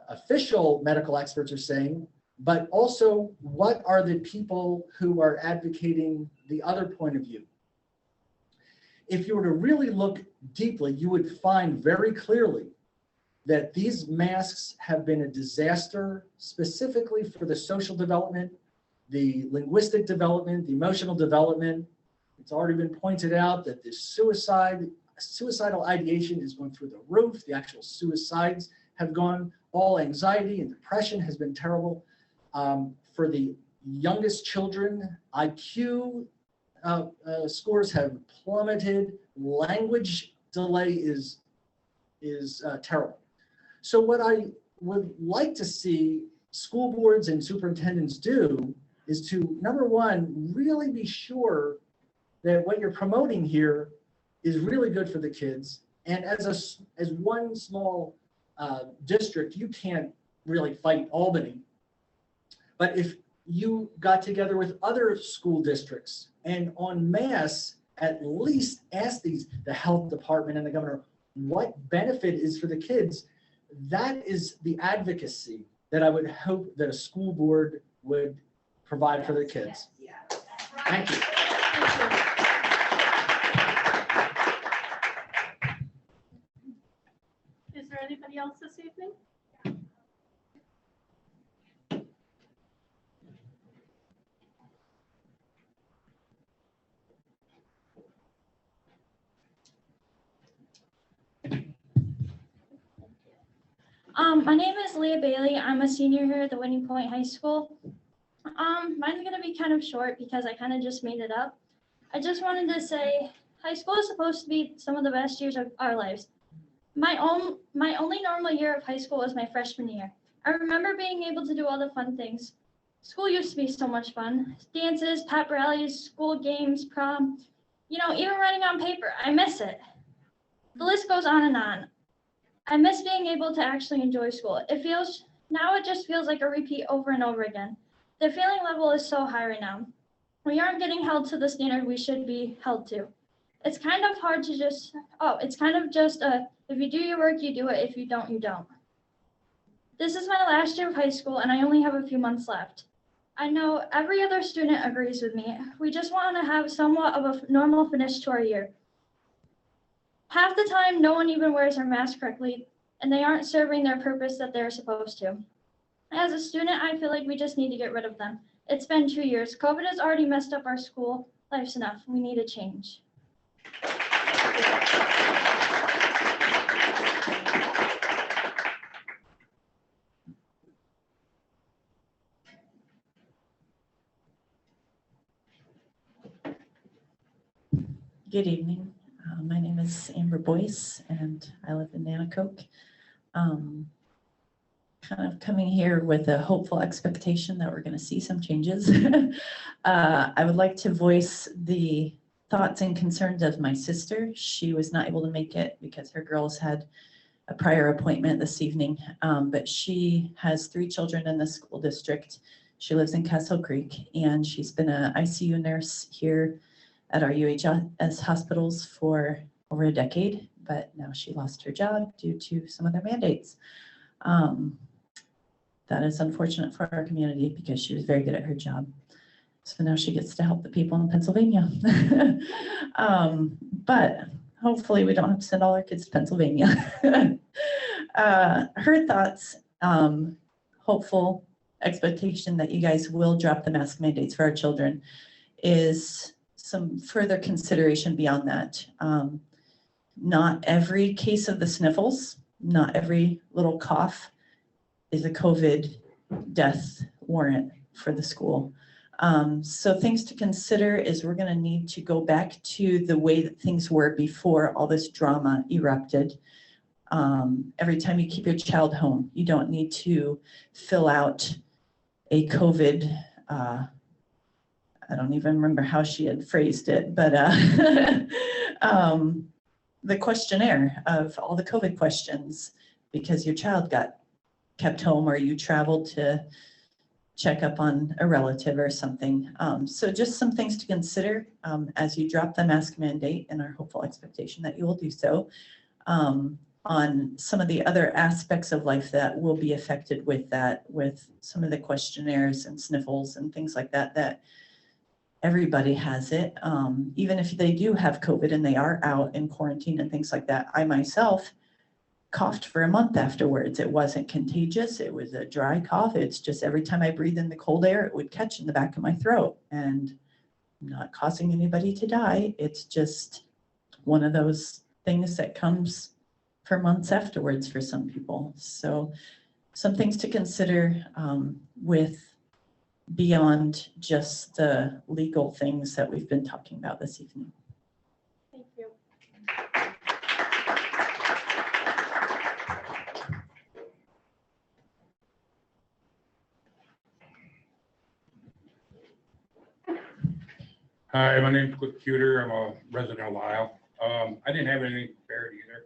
official medical experts are saying, but also what are the people who are advocating the other point of view. If you were to really look deeply, you would find very clearly that these masks have been a disaster specifically for the social development, the linguistic development, the emotional development. It's already been pointed out that the suicidal ideation is going through the roof. The actual suicides have gone. All anxiety and depression has been terrible. For the youngest children, IQ scores have plummeted. Language delay is terrible. So what I would like to see school boards and superintendents do is to, number one, really be sure that what you're promoting here is really good for the kids. And as one small district, you can't really fight Albany. But if you got together with other school districts and en masse, at least ask the health department and the governor what benefit is for the kids, that is the advocacy that I would hope that a school board would provide for their kids. Thank you. Is there anybody else this evening? My name is Leah Bailey. I'm a senior here at the Whitney Point High School. Mine's gonna be kind of short because I kind of just made it up. I just wanted to say high school is supposed to be some of the best years of our lives. My only normal year of high school was my freshman year. I remember being able to do all the fun things. School used to be so much fun. Dances, pep rallies, school games, prom, even writing on paper. I miss it. The list goes on and on. I miss being able to actually enjoy school. Now it just feels like a repeat over and over again. The feeling level is so high right now. We aren't getting held to the standard we should be held to. It's kind of hard to if you do your work, you do it. If you don't, you don't. This is my last year of high school and I only have a few months left. I know every other student agrees with me. We just want to have somewhat of a normal finish to our year. Half the time, no one even wears their mask correctly, and they aren't serving their purpose that they're supposed to. As a student, I feel like we just need to get rid of them. It's been 2 years. COVID has already messed up our school lives enough. We need a change. Good evening. My name is Amber Boyce and I live in Nanacoke. Kind of coming here with a hopeful expectation that we're going to see some changes. I would like to voice the thoughts and concerns of my sister. She was not able to make it because her girls had a prior appointment this evening, but she has 3 children in the school district. She lives in Castle Creek and she's been an ICU nurse here at our UHS hospitals for over a decade, but now she lost her job due to some of their mandates. That is unfortunate for our community because she was very good at her job. So now she gets to help the people in Pennsylvania. But hopefully we don't have to send all our kids to Pennsylvania. Her thoughts, hopeful expectation that you guys will drop the mask mandates for our children is some further consideration beyond that. Not every case of the sniffles, not every little cough is a COVID death warrant for the school. So things to consider is we're going to need to go back to the way that things were before all this drama erupted. Every time you keep your child home, you don't need to fill out a COVID I don't even remember how she had phrased it, but the questionnaire of all the COVID questions because your child got kept home or you traveled to check up on a relative or something. So just some things to consider as you drop the mask mandate and our hopeful expectation that you will do so on some of the other aspects of life that will be affected with that, with some of the questionnaires and sniffles and things like that, that everybody has it. Even if they do have COVID and they are out in quarantine and things like that. I myself coughed for a month afterwards. It wasn't contagious. It was a dry cough. It's just every time I breathe in the cold air, it would catch in the back of my throat and not causing anybody to die. It's just one of those things that comes for months afterwards for some people. So some things to consider with beyond just the legal things that we've been talking about this evening. Thank you. Hi, my name's Cliff Cuter. I'm a resident of Lisle. I didn't have anything prepared either.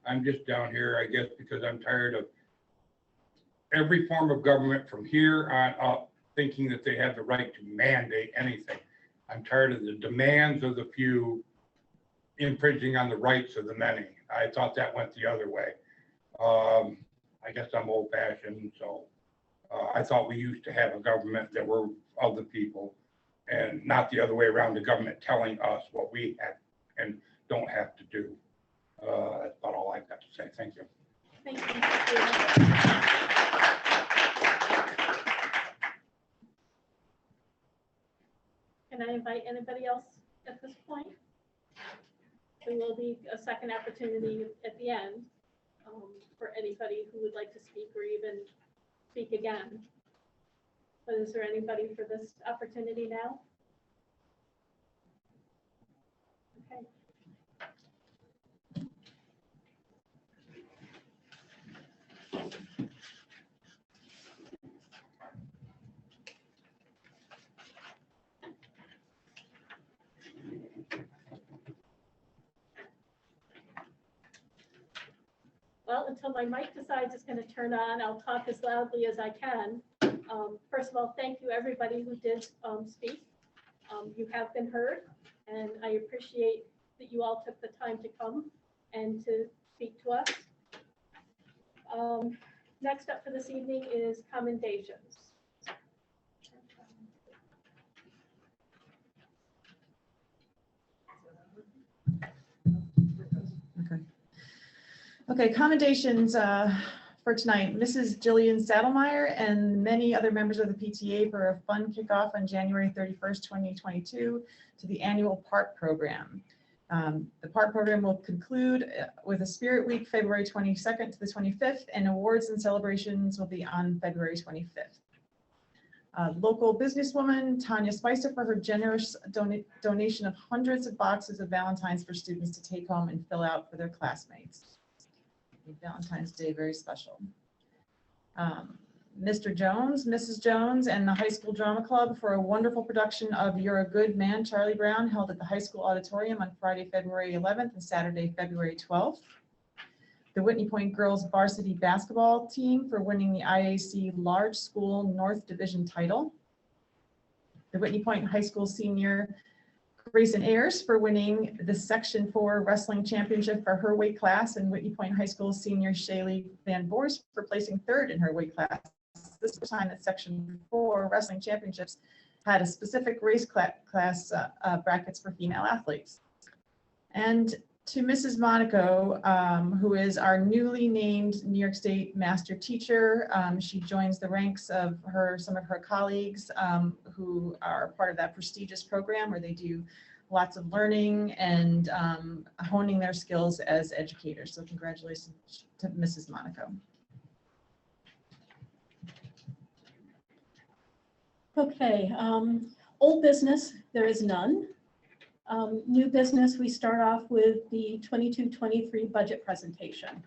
I'm just down here, I guess, because I'm tired of every form of government from here on up thinking that they have the right to mandate anything. I'm tired of the demands of the few infringing on the rights of the many. I thought that went the other way. I guess I'm old fashioned, so I thought we used to have a government that were of the people and not the other way around, the government telling us what we have and don't have to do. That's about all I've got to say. Thank you. Thank you. Can I invite anybody else at this point? There will be a second opportunity at the end for anybody who would like to speak or even speak again. But is there anybody for this opportunity now? Okay. Well, until my mic decides it's going to turn on, I'll talk as loudly as I can. First of all, thank you everybody who did speak. You have been heard, and I appreciate that you all took the time to come and to speak to us. Next up for this evening is commendations. Okay, commendations for tonight. Mrs. Jillian Saddlemeyer and many other members of the PTA for a fun kickoff on January 31st, 2022 to the annual PART program. The PART program will conclude with a Spirit Week, February 22nd to the 25th, and awards and celebrations will be on February 25th. Local businesswoman Tanya Spicer for her generous donation of hundreds of boxes of Valentines for students to take home and fill out for their classmates. Valentine's Day very special. Mr. Jones, Mrs. Jones, and the High School Drama Club for a wonderful production of You're a Good Man, Charlie Brown, held at the high school auditorium on Friday, February 11th and Saturday, February 12th. The Whitney Point Girls Varsity Basketball Team for winning the IAC Large School North Division title. The Whitney Point High School Senior Grayson Ayers for winning the Section 4 Wrestling Championship for her weight class, and Whitney Point High School Senior Shaylee Van Boers for placing third in her weight class. This is the time that Section 4 Wrestling Championships had a specific race class brackets for female athletes. And to Mrs. Monaco, who is our newly named New York State Master Teacher. She joins the ranks of some of her colleagues who are part of that prestigious program where they do lots of learning and honing their skills as educators. So congratulations to Mrs. Monaco. Okay, old business, there is none. New business, we start off with the 22-23 budget presentation.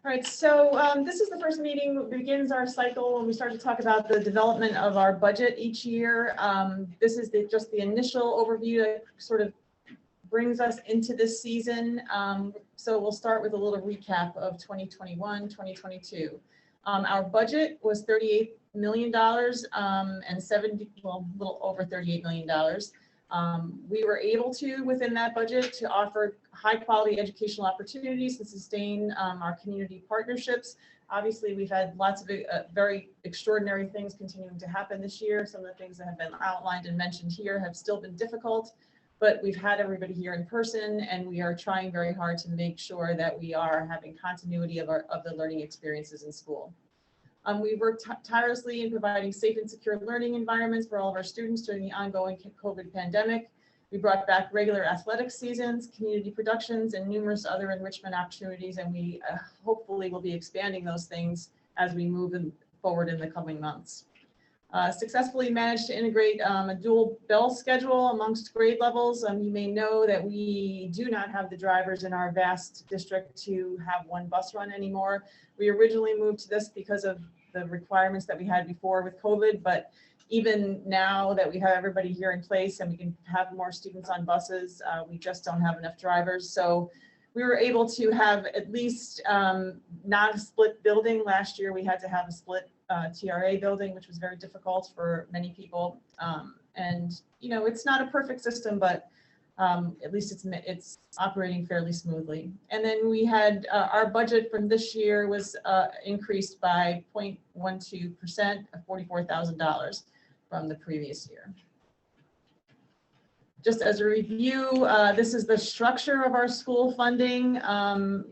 All right, so this is the first meeting that begins our cycle when we start to talk about the development of our budget each year. This is just the initial overview that sort of brings us into this season. So we'll start with a little recap of 2021, 2022. Our budget was $38 million and a little over $38 million. We were able to, within that budget, to offer high quality educational opportunities and sustain our community partnerships. Obviously, we've had lots of very extraordinary things continuing to happen this year. Some of the things that have been outlined and mentioned here have still been difficult, but we've had everybody here in person, and we are trying very hard to make sure that we are having continuity of the learning experiences in school. We worked tirelessly in providing safe and secure learning environments for all of our students during the ongoing COVID pandemic. We brought back regular athletic seasons, community productions, and numerous other enrichment opportunities, and we hopefully will be expanding those things as we move forward in the coming months. Successfully managed to integrate a dual bell schedule amongst grade levels. You may know that we do not have the drivers in our vast district to have one bus run anymore. We originally moved to this because of the requirements that we had before with COVID, but even now that we have everybody here in place and we can have more students on buses, we just don't have enough drivers. So we were able to have at least not a split building. Last year we had to have a split TRA building, which was very difficult for many people. And, you know, it's not a perfect system, but at least it's operating fairly smoothly. And then we had our budget from this year was increased by 0.12%, $44,000 from the previous year. Just as a review, this is the structure of our school funding.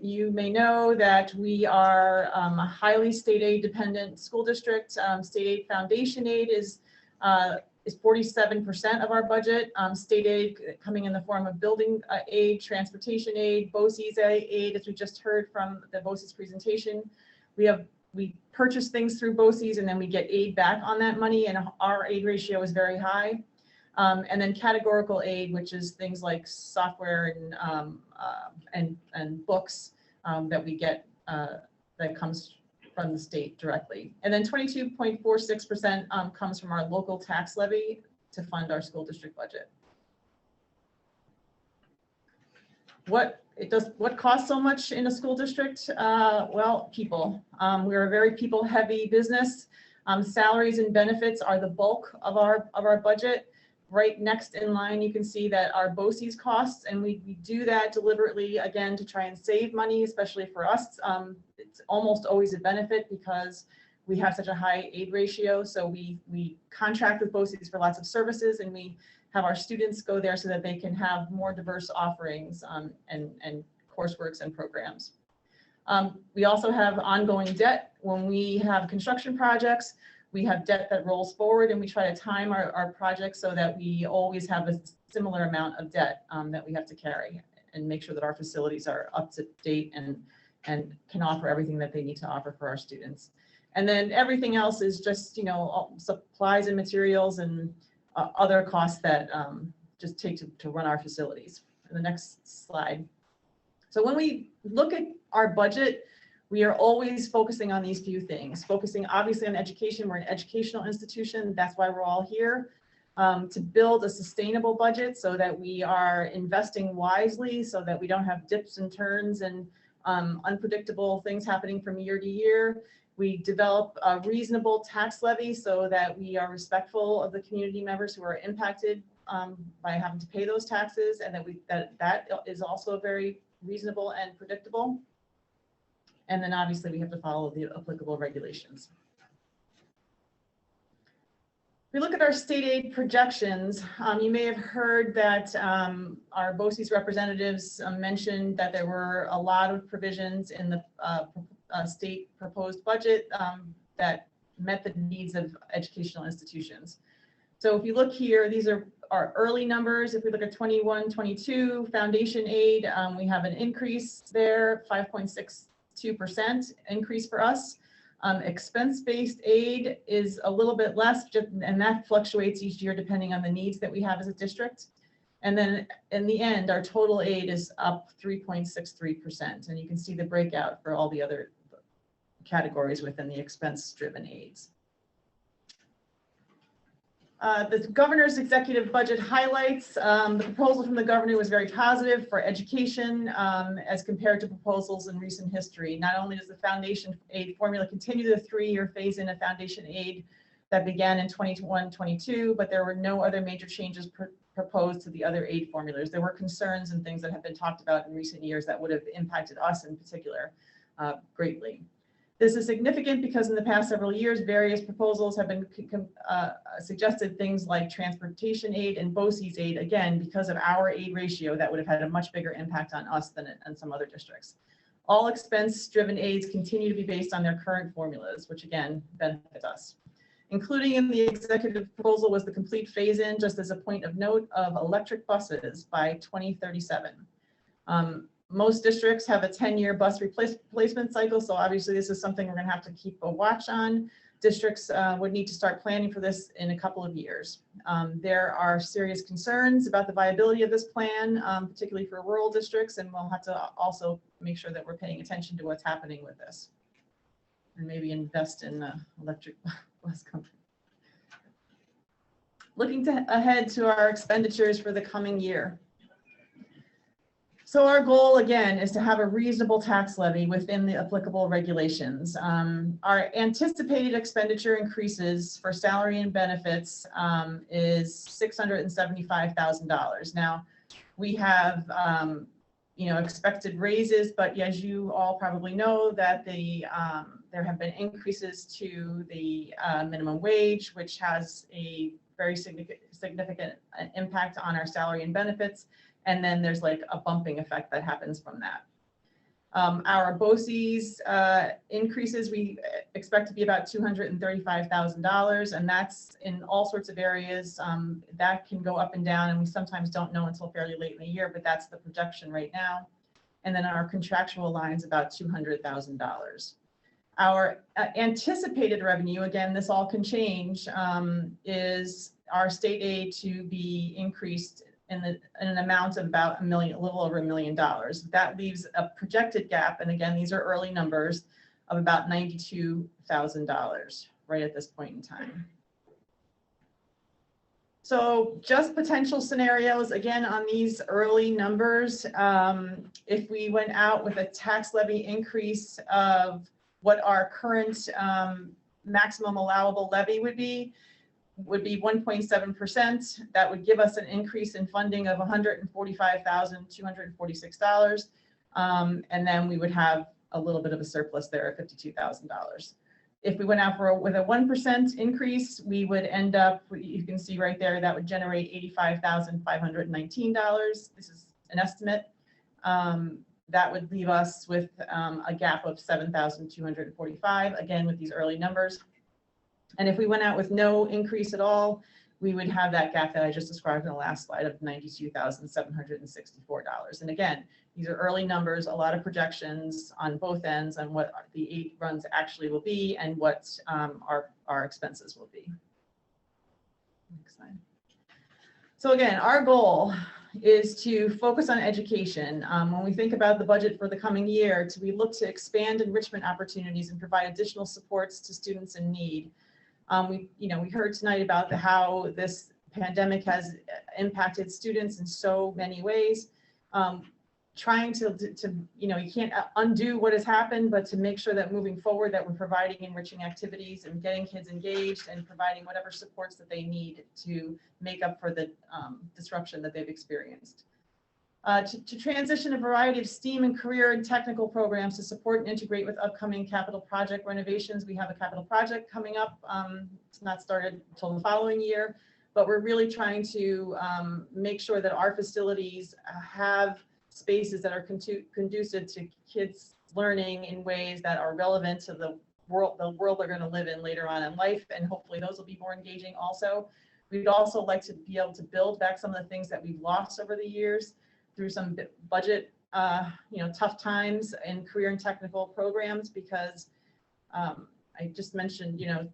You may know that we are a highly state aid dependent school district. State aid foundation aid is 47% of our budget. State aid coming in the form of building aid, transportation aid, BOCES aid, as we just heard from the BOCES presentation. We purchase things through BOCES and then we get aid back on that money, and our aid ratio is very high. And then categorical aid, which is things like software and books that we get that comes from the state directly. And then 22.46% comes from our local tax levy to fund our school district budget. What costs so much in a school district? Well, people. We're a very people-heavy business. Salaries and benefits are the bulk of our budget. Right next in line, you can see that our BOCES costs, and we do that deliberately, again, to try and save money, especially for us. It's almost always a benefit because we have such a high aid ratio. So we contract with BOCES for lots of services, and we have our students go there so that they can have more diverse offerings and courseworks and programs. We also have ongoing debt. When we have construction projects, we have debt that rolls forward, and we try to time our projects so that we always have a similar amount of debt that we have to carry, and make sure that our facilities are up to date and can offer everything that they need to offer for our students. And then everything else is just, you know, supplies and materials and other costs that just take to run our facilities. The next slide. So when we look at our budget, we are always focusing on these few things, focusing obviously on education. We're an educational institution. That's why we're all here, to build a sustainable budget so that we are investing wisely, so that we don't have dips and turns and unpredictable things happening from year to year. We develop a reasonable tax levy so that we are respectful of the community members who are impacted by having to pay those taxes, and that is also very reasonable and predictable. And then obviously we have to follow the applicable regulations. If we look at our state aid projections, you may have heard that our BOCES representatives mentioned that there were a lot of provisions in the state proposed budget that met the needs of educational institutions. So if you look here, these are our early numbers. If we look at 21-22 foundation aid, we have an increase there, 5.62% increase for us. Expense-based aid is a little bit less, and that fluctuates each year depending on the needs that we have as a district. And then in the end, our total aid is up 3.63%. And you can see the breakout for all the other categories within the expense-driven aids. The governor's executive budget highlights, the proposal from the governor was very positive for education as compared to proposals in recent history. Not only does the foundation aid formula continue the 3-year phase-in of foundation aid that began in 21-22, but there were no other major changes proposed to the other aid formulas. There were concerns and things that have been talked about in recent years that would have impacted us in particular greatly. This is significant because in the past several years, various proposals have been suggested things like transportation aid and BOCES aid, again, because of our aid ratio that would have had a much bigger impact on us than in some other districts. All expense-driven aids continue to be based on their current formulas, which again, benefits us. Including in the executive proposal was the complete phase-in, just as a point of note, of electric buses by 2037. Most districts have a 10-year bus replacement cycle, so obviously this is something we're going to have to keep a watch on. Districts would need to start planning for this in a couple of years. There are serious concerns about the viability of this plan, particularly for rural districts, and we'll have to also make sure that we're paying attention to what's happening with this, and maybe invest in electric bus company. Looking ahead to our expenditures for the coming year. So our goal, again, is to have a reasonable tax levy within the applicable regulations. Our anticipated expenditure increases for salary and benefits is $675,000. Now, we have, expected raises, but as you all probably know, that there have been increases to the minimum wage, which has a very significant impact on our salary and benefits. And then there's like a bumping effect that happens from that. Our BOCES increases, we expect to be about $235,000, and that's in all sorts of areas. That can go up and down, and we sometimes don't know until fairly late in the year, but that's the projection right now. And then our contractual line's about $200,000. Our anticipated revenue, again, this all can change, is our state aid to be increased in an amount of about a little over $1 million. That leaves a projected gap, and again, these are early numbers, of about $92,000 right at this point in time. So just potential scenarios, again, on these early numbers, if we went out with a tax levy increase of what our current maximum allowable levy would be 1.7%. That would give us an increase in funding of $145,246. And then we would have a little bit of a surplus there of $52,000. If we went out with a 1% increase, we would end up, you can see right there, that would generate $85,519. This is an estimate. That would leave us with a gap of $7,245, again, with these early numbers. And if we went out with no increase at all, we would have that gap that I just described in the last slide of $92,764. And again, these are early numbers, a lot of projections on both ends on what the 8 runs actually will be and what our expenses will be. Next slide. So again, our goal is to focus on education. When we think about the budget for the coming year, we look to expand enrichment opportunities and provide additional supports to students in need. We heard tonight about how this pandemic has impacted students in so many ways. Trying to you can't undo what has happened, but to make sure that moving forward that we're providing enriching activities and getting kids engaged and providing whatever supports that they need to make up for the disruption that they've experienced. To transition a variety of STEAM and career and technical programs to support and integrate with upcoming capital project renovations. We have a capital project coming up. It's not started until the following year, but we're really trying to make sure that our facilities have spaces that are conducive to kids learning in ways that are relevant to the world they're going to live in later on in life, and hopefully those will be more engaging also. We'd also like to be able to build back some of the things that we've lost over the years through some budget, tough times in career and technical programs, because I just mentioned, a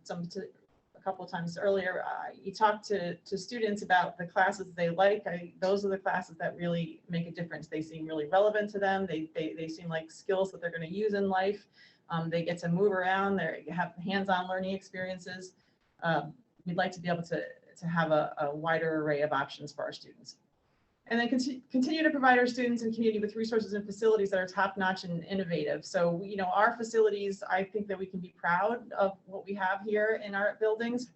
couple of times earlier, you talk to students about the classes they like. Those are the classes that really make a difference. They seem really relevant to them. They seem like skills that they're going to use in life. They get to move around. They have hands-on learning experiences. We'd like to be able to have a wider array of options for our students. And then continue to provide our students and community with resources and facilities that are top-notch and innovative. So, our facilities, I think that we can be proud of what we have here in our buildings,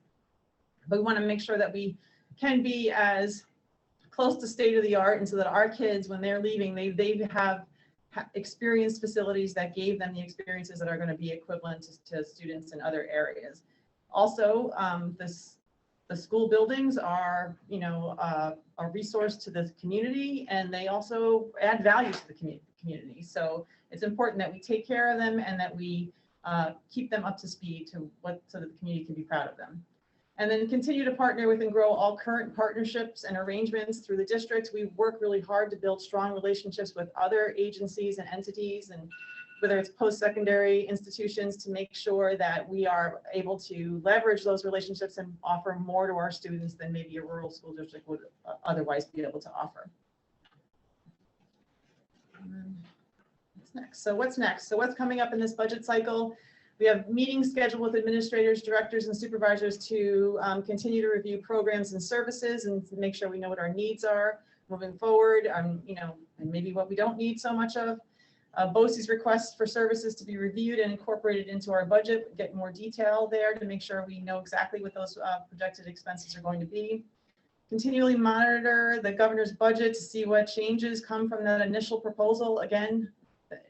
but we want to make sure that we can be as close to state of the art, and so that our kids, when they're leaving, they have experienced facilities that gave them the experiences that are going to be equivalent to students in other areas. Also, the school buildings are, a resource to the community, and they also add value to the community. So it's important that we take care of them and that we keep them up to speed so that the community can be proud of them. And then continue to partner with and grow all current partnerships and arrangements through the district. We work really hard to build strong relationships with other agencies and entities, and whether it's post-secondary institutions, to make sure that we are able to leverage those relationships and offer more to our students than maybe a rural school district would otherwise be able to offer. What's next? So what's next? So what's coming up in this budget cycle? We have meetings scheduled with administrators, directors, and supervisors to continue to review programs and services and to make sure we know what our needs are moving forward. and maybe what we don't need so much of. BOCES requests for services to be reviewed and incorporated into our budget, get more detail there to make sure we know exactly what those projected expenses are going to be. Continually monitor the governor's budget to see what changes come from that initial proposal. Again,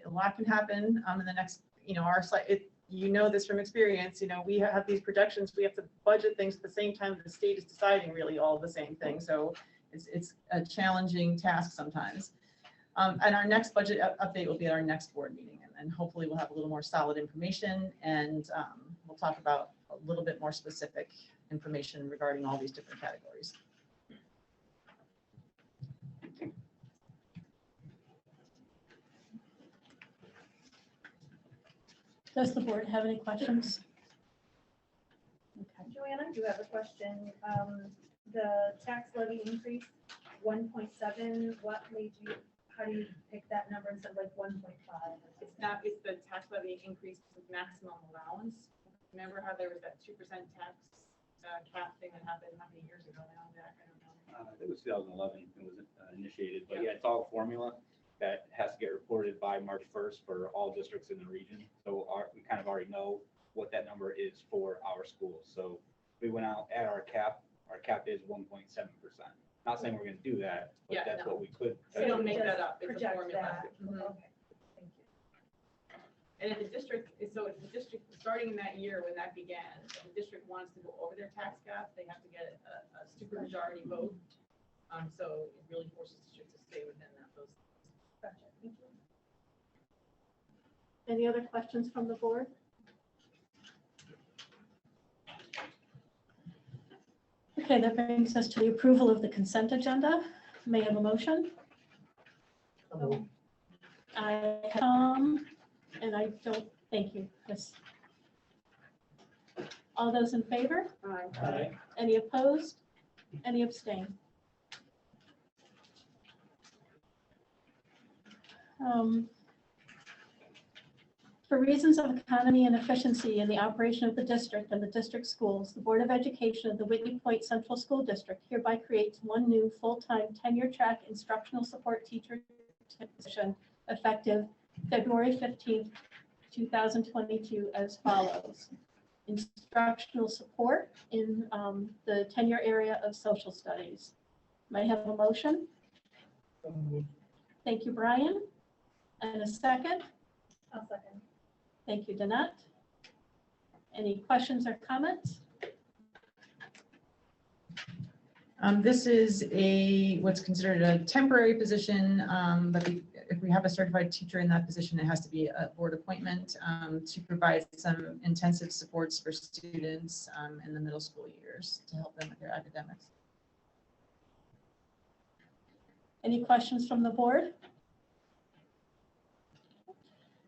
a lot can happen in the next, our site, you know this from experience, we have these projections, we have to budget things at the same time that the state is deciding really all the same thing. So it's a challenging task sometimes. And our next budget update will be at our next board meeting. And hopefully we'll have a little more solid information, and we'll talk about a little bit more specific information regarding all these different categories. Does the board have any questions? Okay. Joanne, I do have a question. The tax levy increase, 1.7, what made you, how do you pick that number instead of like 1.5? It's the tax levy increase with maximum allowance. Remember how there was that 2% tax cap thing that happened how many years ago now? Jack? I don't know. I think it was 2011 it was initiated, but yeah, it's all a formula that has to get reported by March 1st for all districts in the region. So we kind of already know what that number is for our schools. So we went out at our cap is 1.7%. Not saying we're going to do that, but that's what we could. So you don't make that up, it's a project formula. that. Mhm. Okay, thank you. And if the district, so if the district, starting in that year when that began, if the district wants to go over their tax cap, they have to get a super majority vote. So it really forces districts to stay within those. Gotcha. Thank you. Any other questions from the board? Okay, that brings us to the approval of the consent agenda. May I have a motion? I and I don't, thank you, Chris. All those in favor? Aye. Any opposed? Any abstain? For reasons of economy and efficiency in the operation of the district and the district schools, the Board of Education of the Whitney Point Central School District hereby creates one new full-time tenure-track instructional support teacher position effective February 15th, 2022 as follows. Instructional support in the tenure area of social studies. May I have a motion? Thank you, Brian. And a second? I'll second. Thank you, Danette. Any questions or comments? This is what's considered a temporary position, but if we have a certified teacher in that position, it has to be a board appointment to provide some intensive supports for students in the middle school years to help them with their academics. Any questions from the board?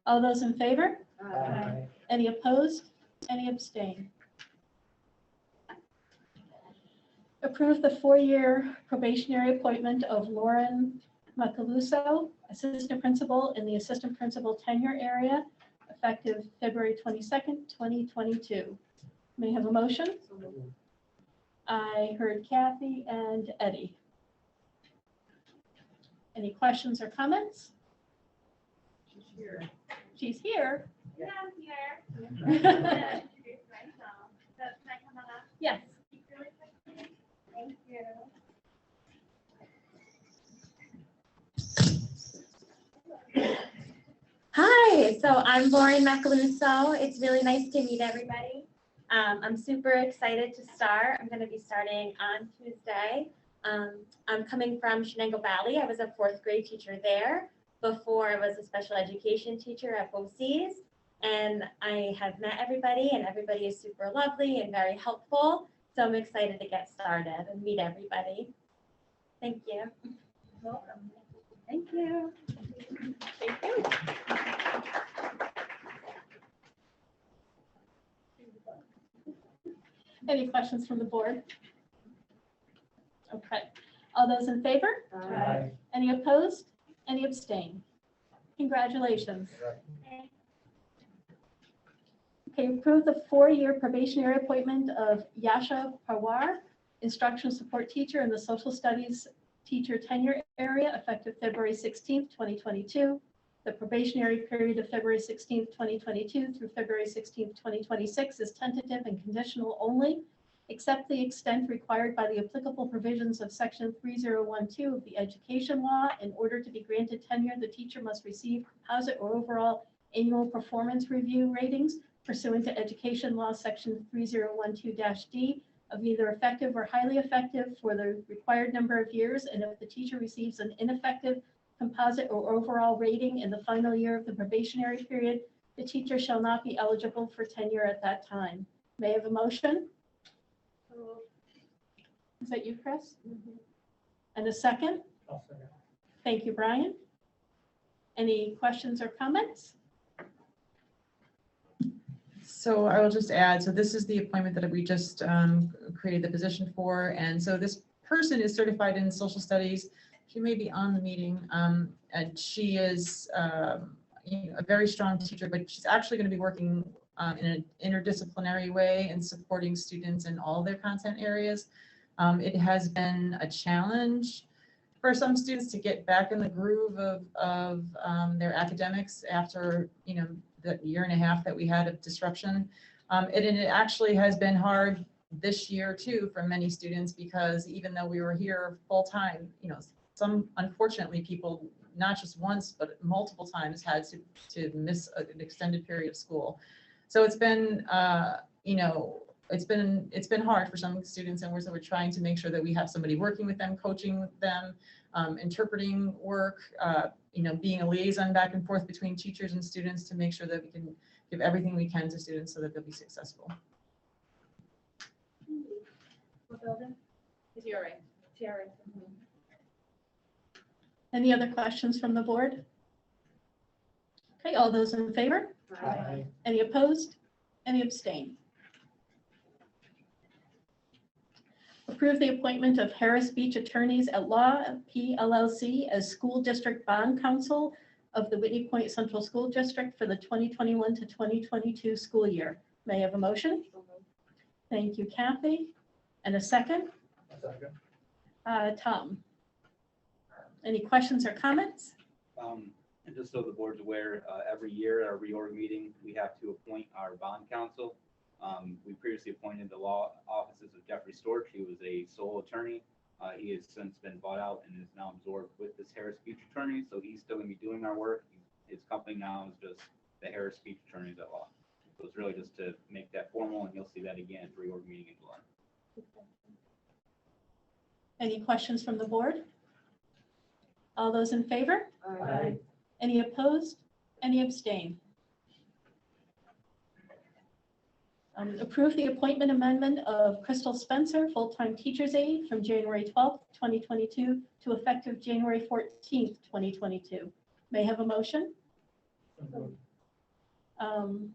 All those in favor? Aye. Any opposed? Any abstain? Approve the 4-year probationary appointment of Lauren Macaluso, assistant principal in the assistant principal tenure area, effective February 22nd, 2022. May I have a motion? I heard Kathy and Eddie. Any questions or comments? She's here. She's here. Yeah, I'm here. Yes. Introduce myself. So can I come on up? Yes. Speak really quickly? Thank you. Hi, so I'm Lauren Macaluso. It's really nice to meet everybody. I'm super excited to start. I'm going to be starting on Tuesday. I'm coming from Shenango Valley. I was a 4th grade teacher there before I was a special education teacher at BOCES. And I have met everybody, and everybody is super lovely and very helpful. So I'm excited to get started and meet everybody. Thank you. Welcome. Thank you. Thank you. Any questions from the board? Okay. All those in favor? Aye. Any opposed? Any abstain? Congratulations. Okay, approve the 4-year probationary appointment of Yasha Pawar, instructional support teacher in the social studies teacher tenure area effective February 16th, 2022. The probationary period of February 16th, 2022 through February 16th, 2026 is tentative and conditional only, except the extent required by the applicable provisions of section 3012 of the education law. In order to be granted tenure, the teacher must receive composite or overall annual performance review ratings pursuant to education law section 3012-D of either effective or highly effective for the required number of years. And if the teacher receives an ineffective composite or overall rating in the final year of the probationary period, the teacher shall not be eligible for tenure at that time. May I have a motion? Is that you, Chris? And a second? I'll second. Thank you, Brian. Any questions or comments? So I will just add, so this is the appointment that we just created the position for. And so this person is certified in social studies. She may be on the meeting, and she is a very strong teacher, but she's actually going to be working in an interdisciplinary way and supporting students in all their content areas. It has been a challenge for some students to get back in the groove of their academics after, the year and a half that we had of disruption. And it actually has been hard this year too for many students, because even though we were here full time, some unfortunately people, not just once, but multiple times had to miss an extended period of school. So it's been, it's been hard for some students, and we're trying to make sure that we have somebody working with them, coaching them, interpreting work, being a liaison back and forth between teachers and students to make sure that we can give everything we can to students so that they'll be successful. What building? TRA. TRA. Any other questions from the board? Okay, all those in favor? Aye. Any opposed? Any abstain? Approve the appointment of Harris Beach Attorneys at Law, PLLC, as School District Bond Counsel of the Whitney Point Central School District for the 2021 to 2022 school year. May I have a motion? Thank you, Kathy. And a second? Second. Tom. Any questions or comments? And just so the board's aware, every year at our reorg meeting, we have to appoint our bond counsel. We previously appointed the law offices of Jeffrey Storch. He was a sole attorney. He has since been bought out and is now absorbed with this Harris Beach Attorney. So he's still going to be doing our work. His company now is just the Harris Beach Attorneys at Law. So it's really just to make that formal, and you'll see that again at the reorg meeting in July. Any questions from the board? All those in favor? Aye. Any opposed? Any abstain? Approve the appointment amendment of Crystal Spencer, full-time teacher's aide from January 12th, 2022 to effective January 14th, 2022. May I have a motion?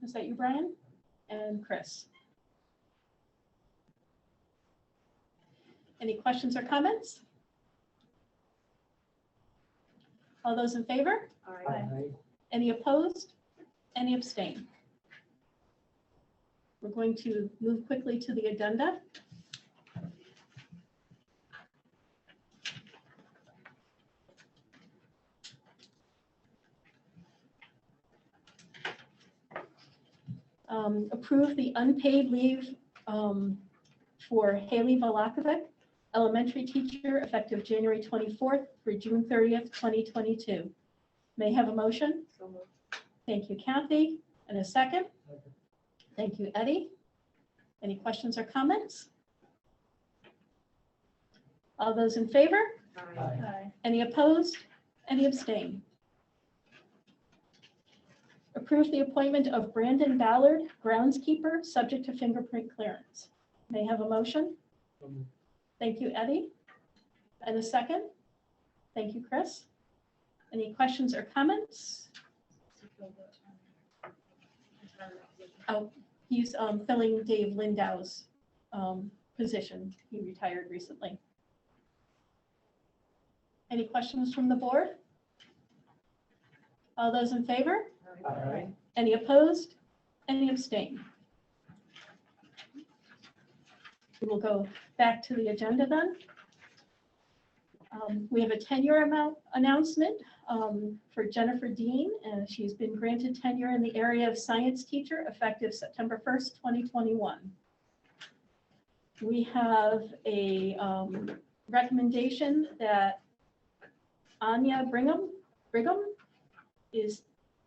Is that you, Brian? And Chris? Any questions or comments? All those in favor? Aye. Any opposed? Any abstain? We're going to move quickly to the addenda. Approve the unpaid leave for Haley Valakovic, elementary teacher, effective January 24th through June 30th, 2022. May I have a motion? So moved. Thank you, Kathy. And a second? Thank you, Eddie. Any questions or comments? All those in favor? Aye. Any opposed? Any abstain? Approve the appointment of Brandon Ballard, groundskeeper, subject to fingerprint clearance. May I have a motion? Thank you, Eddie. And a second? Thank you, Chris. Any questions or comments? Oh, he's filling Dave Lindau's position. He retired recently. Any questions from the board? All those in favor? Aye. Any opposed? Any abstain? We will go back to the agenda then. We have a tenure announcement for Jennifer Dean, and she's been granted tenure in the area of science teacher effective September 1st, 2021. We have a recommendation that Anya Brigham is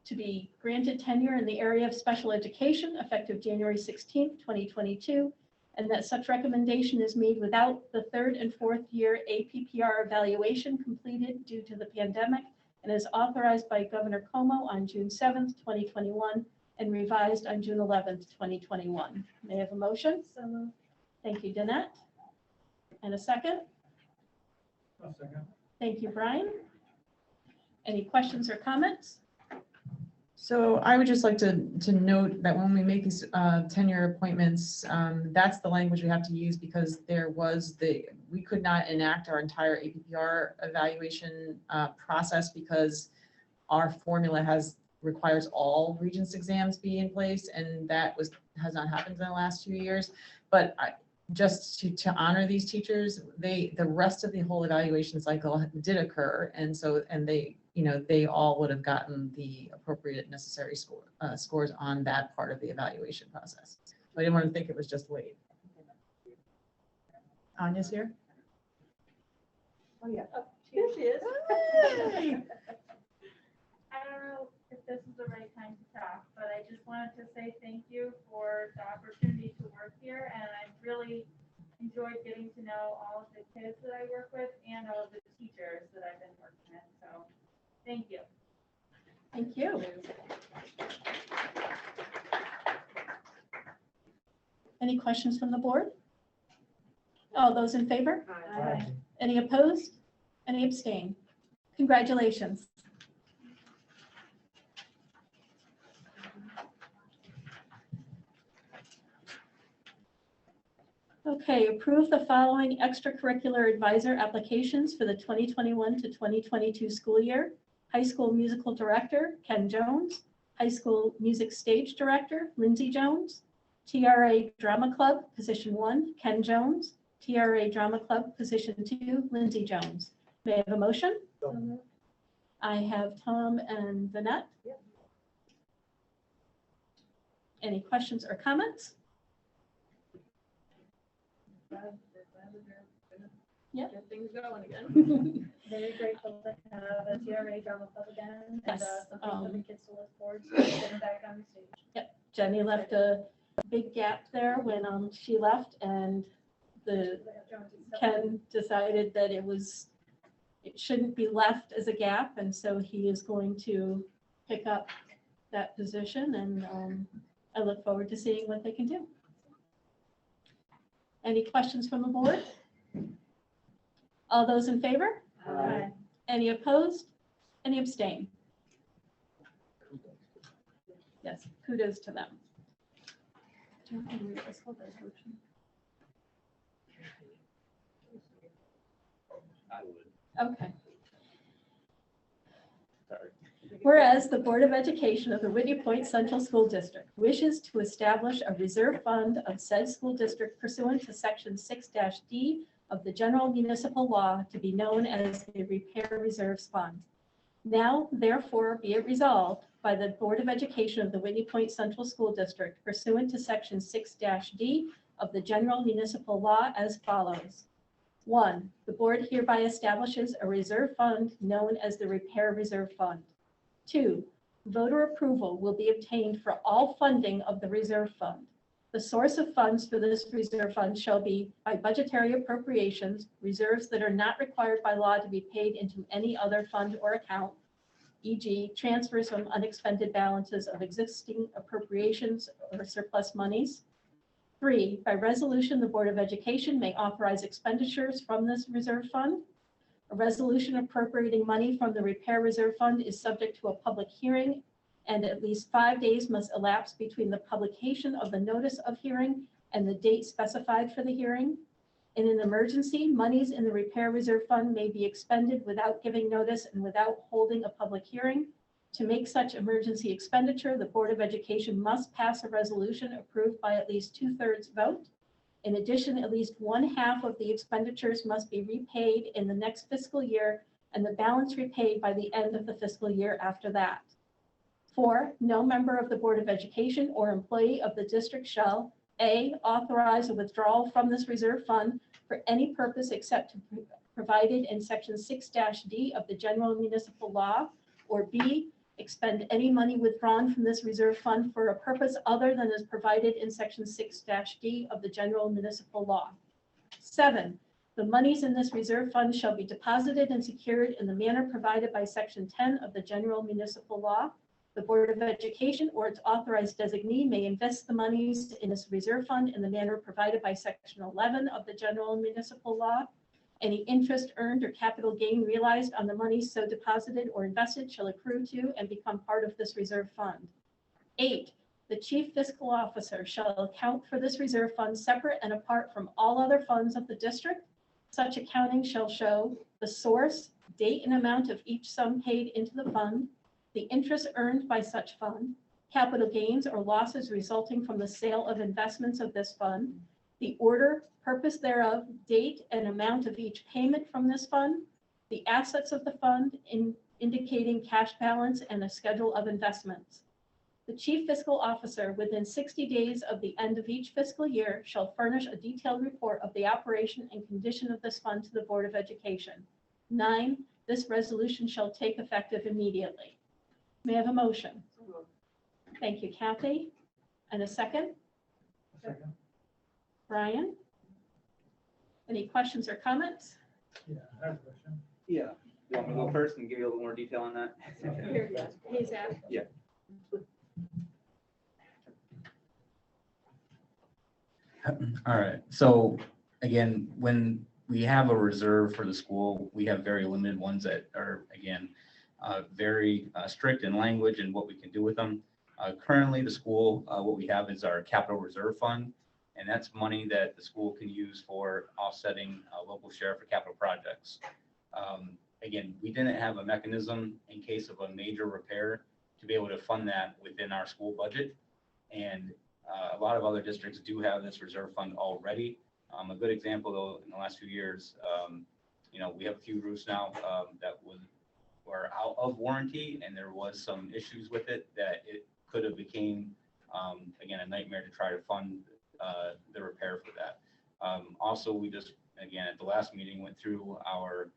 to be granted tenure in the area of special education effective January 16th, 2022, and that such recommendation is made without the third and fourth year APPR evaluation completed due to the pandemic and is authorized by Governor Cuomo on June 7th, 2021, and revised on June 11th, 2021. May I have a motion? So moved. Thank you, Danette. And a second? A second. Thank you, Brian. Any questions or comments? So I would just like to note that when we make these tenure appointments, that's the language we have to use because we could not enact our entire APPR evaluation process because our formula requires all Regents exams be in place, and that has not happened in the last few years. But just to honor these teachers, the rest of the whole evaluation cycle did occur, and they all would have gotten the appropriate necessary scores on that part of the evaluation process. I didn't want to think it was just Wade. Anya's here. Oh, yeah. Oh, here she is. I don't know if this is the right time to talk, but I just wanted to say thank you for the opportunity to work here, and I've really enjoyed getting to know all of the kids that I work with and all of the teachers that I've been working with, so thank you. Thank you. Any questions from the board? All those in favor? Aye. Any opposed? Any abstain? Congratulations. Okay, approve the following extracurricular advisor applications for the 2021 to 2022 school year. High school musical director, Ken Jones. High school music stage director, Lindsay Jones. TRA Drama Club, position 1, Ken Jones. TRA Drama Club, position 2, Lindsay Jones. May I have a motion? I have Tom and Vanette. Yep. Any questions or comments? Yep. Get things going again. Very grateful to have a TRA drama club again and Yes, something for the kids to look forward to getting back on the stage. Yep, Jenny left a big gap there when she left, and Ken decided that it shouldn't be left as a gap, and so he is going to pick up that position, and I look forward to seeing what they can do. Any questions from the board? All those in favor? Aye. Any opposed? Any abstain? Yes, kudos to them. Do you want me to read this whole resolution? I would. Okay. Sorry. Whereas the Board of Education of the Whitney Point Central School District wishes to establish a reserve fund of said school district pursuant to Section 6-D of the General Municipal Law to be known as the Repair Reserves Fund. Now, therefore, be it resolved by the Board of Education of the Whitney Point Central School District pursuant to Section 6-D of the General Municipal Law as follows. 1, the board hereby establishes a reserve fund known as the Repair Reserve Fund. 2, voter approval will be obtained for all funding of the reserve fund. The source of funds for this reserve fund shall be by budgetary appropriations, reserves that are not required by law to be paid into any other fund or account, e.g. transfers from unexpended balances of existing appropriations or surplus monies. 3, by resolution, the Board of Education may authorize expenditures from this reserve fund. A resolution appropriating money from the Repair Reserve Fund is subject to a public hearing, and at least 5 days must elapse between the publication of the notice of hearing and the date specified for the hearing. In an emergency, monies in the Repair Reserve Fund may be expended without giving notice and without holding a public hearing. To make such emergency expenditure, the Board of Education must pass a resolution approved by at least 2/3 vote. In addition, at least 1/2 of the expenditures must be repaid in the next fiscal year and the balance repaid by the end of the fiscal year after that. 4, no member of the Board of Education or employee of the district shall A, authorize a withdrawal from this reserve fund for any purpose except provided in section 6-D of the general municipal law, or B, expend any money withdrawn from this reserve fund for a purpose other than is provided in section 6-D of the general municipal law. 7, the monies in this reserve fund shall be deposited and secured in the manner provided by section 10 of the general municipal law. The Board of Education or its authorized designee may invest the monies in this reserve fund in the manner provided by section 11 of the general municipal law. Any interest earned or capital gain realized on the monies so deposited or invested shall accrue to and become part of this reserve fund. 8, the chief fiscal officer shall account for this reserve fund separate and apart from all other funds of the district. Such accounting shall show the source, date, and amount of each sum paid into the fund, the interest earned by such fund, capital gains or losses resulting from the sale of investments of this fund, the order, purpose thereof, date, and amount of each payment from this fund, the assets of the fund indicating cash balance, and a schedule of investments. The chief fiscal officer, within 60 days of the end of each fiscal year, shall furnish a detailed report of the operation and condition of this fund to the Board of Education. 9, this resolution shall take effect immediately. May I have a motion? Thank you, Kathy. And a second? Second. Brian? Any questions or comments? Yeah, I have a question. Yeah. You want me to go first and give you a little more detail on that? He's asking. Yeah. All right. So again, when we have a reserve for the school, we have very limited ones that are, again, very strict in language and what we can do with them. Currently, the school, what we have is our capital reserve fund, and that's money that the school can use for offsetting local share for capital projects. Again, we didn't have a mechanism in case of a major repair to be able to fund that within our school budget. And a lot of other districts do have this reserve fund already. A good example, though, in the last few years, we have a few roofs now that were out of warranty, and there was some issues with it that it could have became, again, a nightmare to try to fund the repair for that. Also, we just, again, at the last meeting, went through our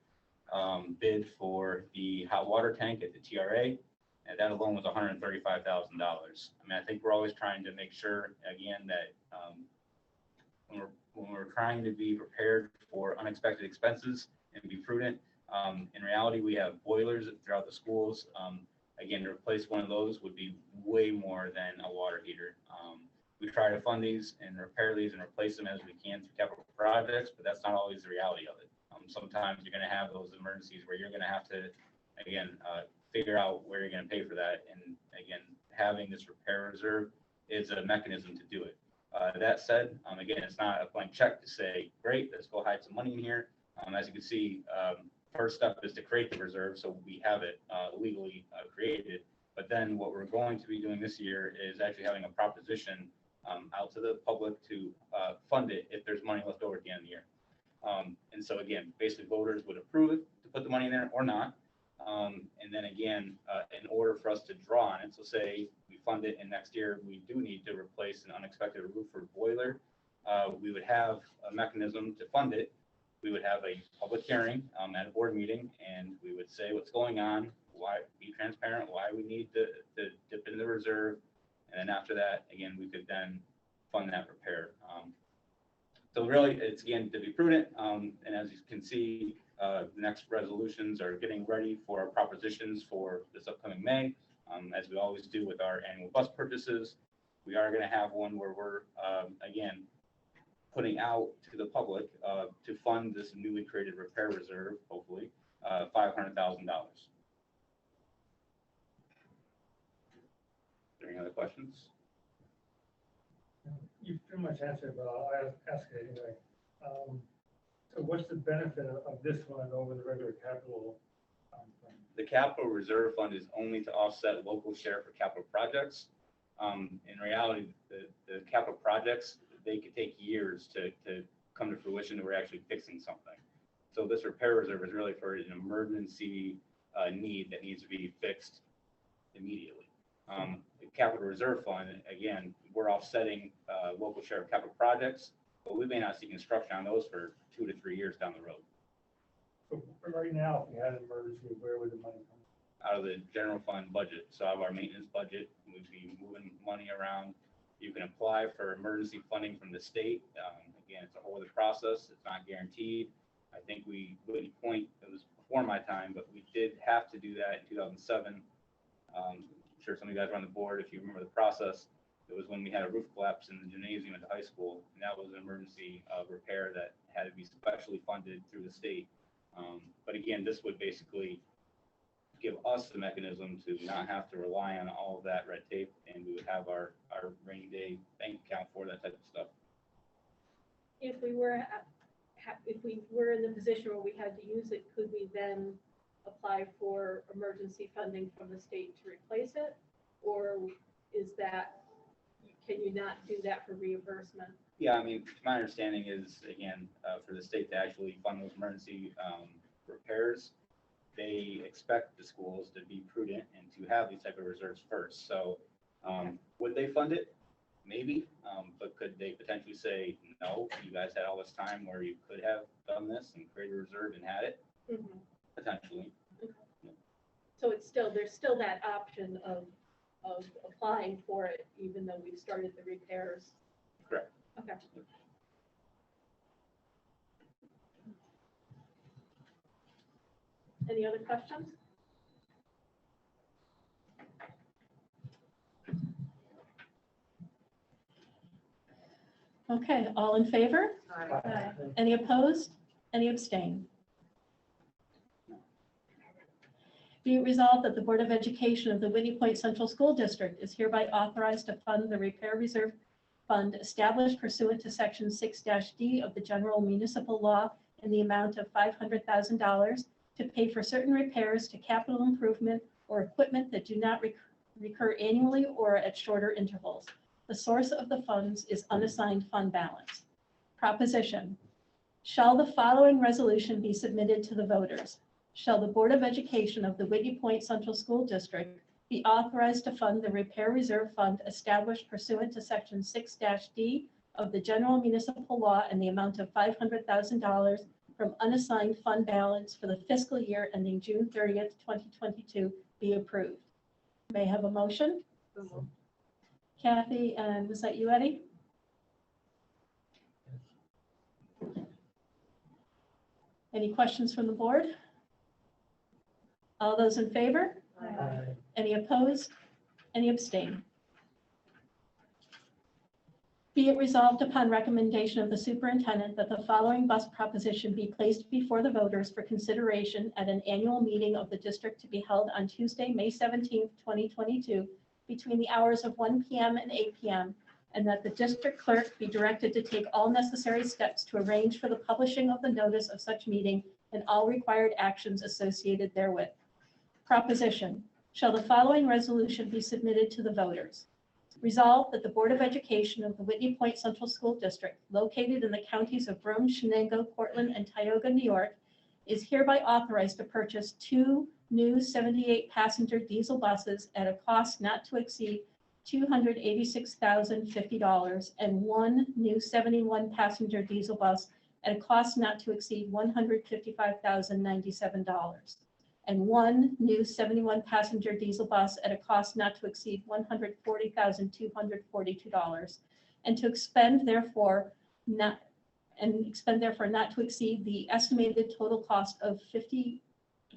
bid for the hot water tank at the TRA, and that alone was $135,000. I mean, I think we're always trying to make sure, again, that when we're trying to be prepared for unexpected expenses and be prudent, in reality, we have boilers throughout the schools. Again, to replace one of those would be way more than a water heater. We try to fund these and repair these and replace them as we can through capital projects, but that's not always the reality of it. Sometimes you're going to have those emergencies where you're going to have to, again, figure out where you're going to pay for that. And again, having this repair reserve is a mechanism to do it. That said, again, it's not a blank check to say, great, let's go hide some money in here. As you can see, first step is to create the reserve so we have it legally created. But then what we're going to be doing this year is actually having a proposition out to the public to fund it if there's money left over at the end of the year. And so again, basically voters would approve it to put the money in there or not. And then again, in order for us to draw on it, so say we fund it and next year we do need to replace an unexpected roof or boiler, we would have a mechanism to fund it. We would have a public hearing at a board meeting, and we would say what's going on, why, be transparent, why we need to dip into the reserve. And then after that, again, we could then fund that repair. So really, it's again to be prudent. And as you can see, the next resolutions are getting ready for our propositions for this upcoming May. As we always do with our annual bus purchases, we are going to have one where we're, again, putting out to the public to fund this newly created repair reserve, hopefully, $500,000. Any other questions? You pretty much answered, but I'll ask it anyway. So what's the benefit of this one over the regular capital fund? The capital reserve fund is only to offset local share for capital projects. In reality, the capital projects, they could take years to come to fruition, that we're actually fixing something. So this repair reserve is really for an emergency need that needs to be fixed immediately. The capital reserve fund, again, we're offsetting local share of capital projects, but we may not see construction on those for 2 to 3 years down the road. So right now, if we had an emergency, where would the money come Out of the general fund budget, so out of our maintenance budget, we'd be moving money around. You can apply for emergency funding from the state. Again, it's a whole other process. It's not guaranteed. I think Whitney Point, it was before my time, but we did have to do that in 2007. I'm sure some of you guys were on the board, if you remember the process. It was when we had a roof collapse in the gymnasium at the high school, and that was an emergency repair that had to be specially funded through the state. But again, this would basically give us the mechanism to not have to rely on all of that red tape, and we would have our rainy day bank account for that type of stuff. If we were in the position where we had to use it, could we then apply for emergency funding from the state to replace it? Or can you not do that for reimbursement? Yeah, I mean, my understanding is, again, for the state to actually fund those emergency repairs, they expect the schools to be prudent and to have these type of reserves first. So would they fund it? Maybe, but could they potentially say, no, you guys had all this time where you could have done this and created a reserve and had it? Potentially. So there's still that option of applying for it, even though we've started the repairs. Correct. Okay. Any other questions? Okay, all in favor? Aye. Any opposed? Any abstain? Be it resolved that the Board of Education of the Whitney Point Central School District is hereby authorized to fund the Repair Reserve Fund established pursuant to Section 6-D of the General Municipal Law in the amount of $500,000 to pay for certain repairs to capital improvement or equipment that do not recur annually or at shorter intervals. The source of the funds is unassigned fund balance. Proposition: shall the following resolution be submitted to the voters? Shall the Board of Education of the Whitney Point Central School District be authorized to fund the Repair Reserve Fund established pursuant to Section 6-D of the General Municipal Law in the amount of $500,000 from unassigned fund balance for the fiscal year ending June 30th, 2022 be approved? May I have a motion? Kathy, and was that you, Eddie? Any questions from the board? All those in favor? Aye. Any opposed? Any abstain? Be it resolved upon recommendation of the superintendent that the following bus proposition be placed before the voters for consideration at an annual meeting of the district to be held on Tuesday, May 17th, 2022, between the hours of 1 p.m. and 8 p.m., and that the district clerk be directed to take all necessary steps to arrange for the publishing of the notice of such meeting and all required actions associated therewith. Proposition: shall the following resolution be submitted to the voters? Resolved that the Board of Education of the Whitney Point Central School District, located in the counties of Broome, Shenango, Portland, and Tioga, New York, is hereby authorized to purchase 2 new 78-passenger diesel buses at a cost not to exceed $286,050 and 1 new 71-passenger diesel bus at a cost not to exceed $155,097, and 1 new 71-passenger diesel bus at a cost not to exceed $140,242, and expend therefore not to exceed the estimated total cost of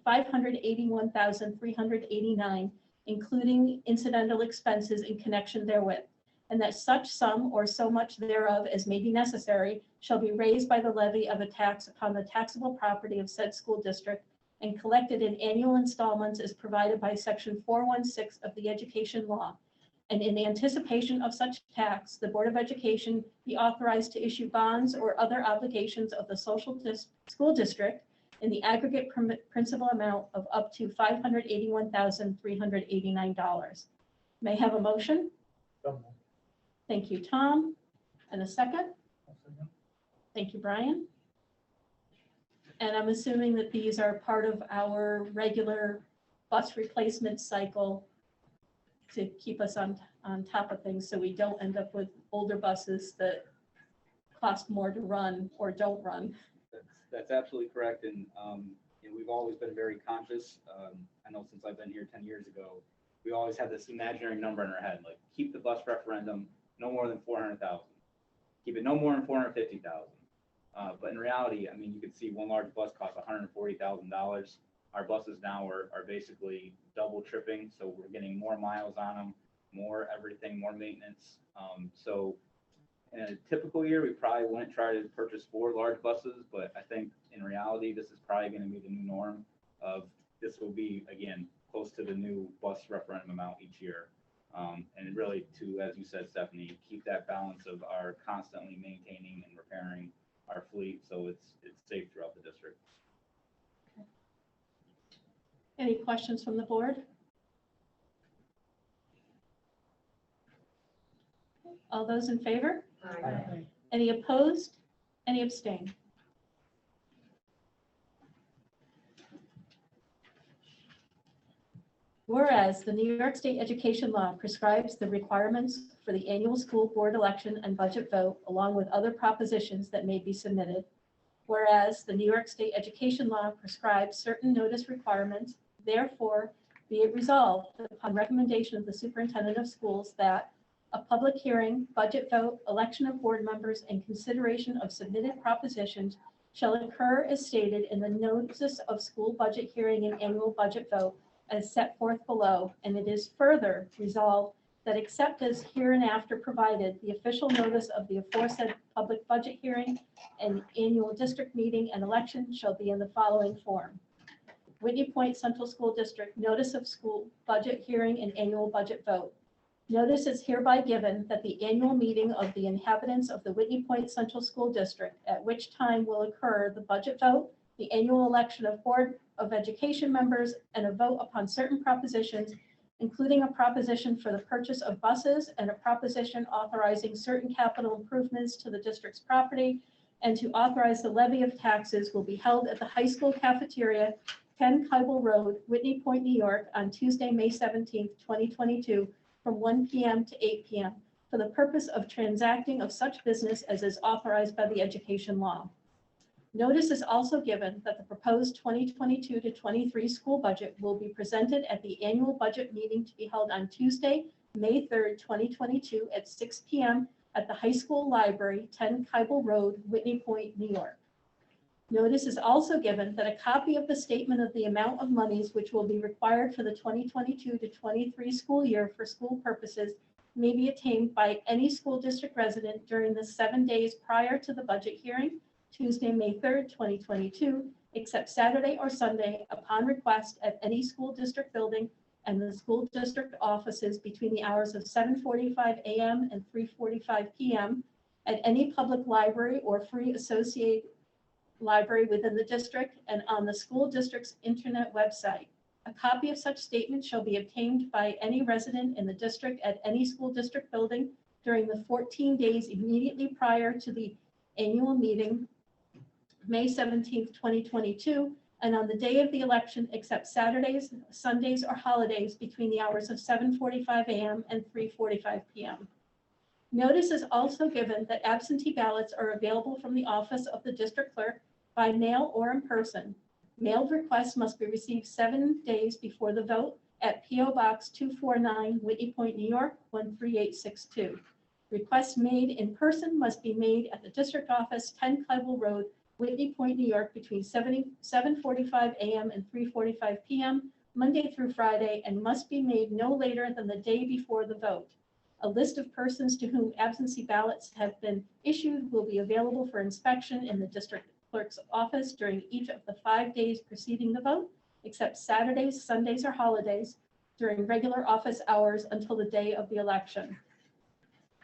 $581,389, including incidental expenses in connection therewith, and that such sum or so much thereof as may be necessary shall be raised by the levy of a tax upon the taxable property of said school district and collected in annual installments as provided by Section 416 of the Education Law. And in anticipation of such tax, the Board of Education be authorized to issue bonds or other obligations of the school district in the aggregate principal amount of up to $581,389. May I have a motion? Thank you, Tom. And a second? Thank you, Brian. And I'm assuming that these are part of our regular bus replacement cycle to keep us on top of things so we don't end up with older buses that cost more to run or don't run. That's absolutely correct. And we've always been very conscious. I know since I've been here 10 years ago, we always had this imaginary number in our head, like keep the bus referendum no more than 400,000. Keep it no more than 450,000. But in reality, I mean, you can see one large bus costs $140,000. Our buses now are basically double tripping. So we're getting more miles on them, more everything, more maintenance. So in a typical year, we probably wouldn't try to purchase 4 large buses, but I think in reality, this is probably going to be the new norm of this will be, again, close to the new bus referendum amount each year. And really to, as you said, Stephanie, keep that balance of our constantly maintaining and repairing our fleet so it's safe throughout the district. Any questions from the board? All those in favor? Aye. Any opposed? Any abstain? Whereas the New York State education law prescribes the requirements for the annual school board election and budget vote, along with other propositions that may be submitted. Whereas the New York State education law prescribes certain notice requirements, therefore be it resolved upon recommendation of the superintendent of schools that a public hearing, budget vote, election of board members, and consideration of submitted propositions shall occur as stated in the notice of school budget hearing and annual budget vote as set forth below, and it is further resolved that except as hereinafter provided, the official notice of the aforesaid public budget hearing and annual district meeting and election shall be in the following form. Whitney Point Central School District Notice of School Budget Hearing and Annual Budget Vote. Notice is hereby given that the annual meeting of the inhabitants of the Whitney Point Central School District, at which time will occur the budget vote, the annual election of Board of Education members, and a vote upon certain propositions, including a proposition for the purchase of buses and a proposition authorizing certain capital improvements to the district's property, and to authorize the levy of taxes, will be held at the high school cafeteria, 10 Kybel Road, Whitney Point, New York, on Tuesday, May 17th, 2022, from 1 p.m. to 8 p.m. for the purpose of transacting of such business as is authorized by the education law. Notice is also given that the proposed 2022 to 23 school budget will be presented at the annual budget meeting to be held on Tuesday, May 3rd, 2022 at 6 p.m. at the high school library, 10 Kybel Road, Whitney Point, New York. Notice is also given that a copy of the statement of the amount of monies which will be required for the 2022 to 23 school year for school purposes may be obtained by any school district resident during the 7 days prior to the budget hearing, Tuesday, May 3rd, 2022, except Saturday or Sunday upon request at any school district building and the school district offices between the hours of 7:45 a.m. and 3:45 p.m. at any public library or free associated library within the district and on the school district's internet website. A copy of such statement shall be obtained by any resident in the district at any school district building during the 14 days immediately prior to the annual meeting, May 17th, 2022, and on the day of the election, except Saturdays, Sundays, or holidays between the hours of 7:45 a.m. and 3:45 p.m. Notice is also given that absentee ballots are available from the office of the district clerk by mail or in person. Mailed requests must be received 7 days before the vote at P.O. Box 249, Whitney Point, New York, 13862. Requests made in person must be made at the district office, 10 Kybel Road, Whitney Point, New York, between 7:45 a.m. and 3:45 p.m., Monday through Friday, and must be made no later than the day before the vote. A list of persons to whom absentee ballots have been issued will be available for inspection in the district clerk's office during each of the 5 days preceding the vote, except Saturdays, Sundays, or holidays during regular office hours until the day of the election.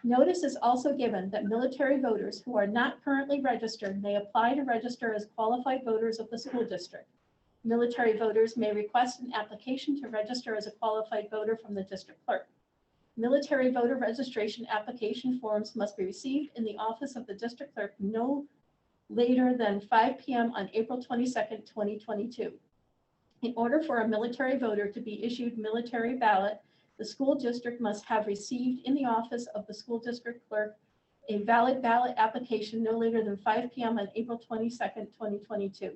Notice is also given that military voters who are not currently registered may apply to register as qualified voters of the school district. Military voters may request an application to register as a qualified voter from the district clerk. Military voter registration application forms must be received in the office of the district clerk no later than 5 p.m. on April 22nd, 2022. In order for a military voter to be issued military ballot, the school district must have received in the office of the school district clerk a valid ballot application no later than 5 p.m. on April 22nd, 2022.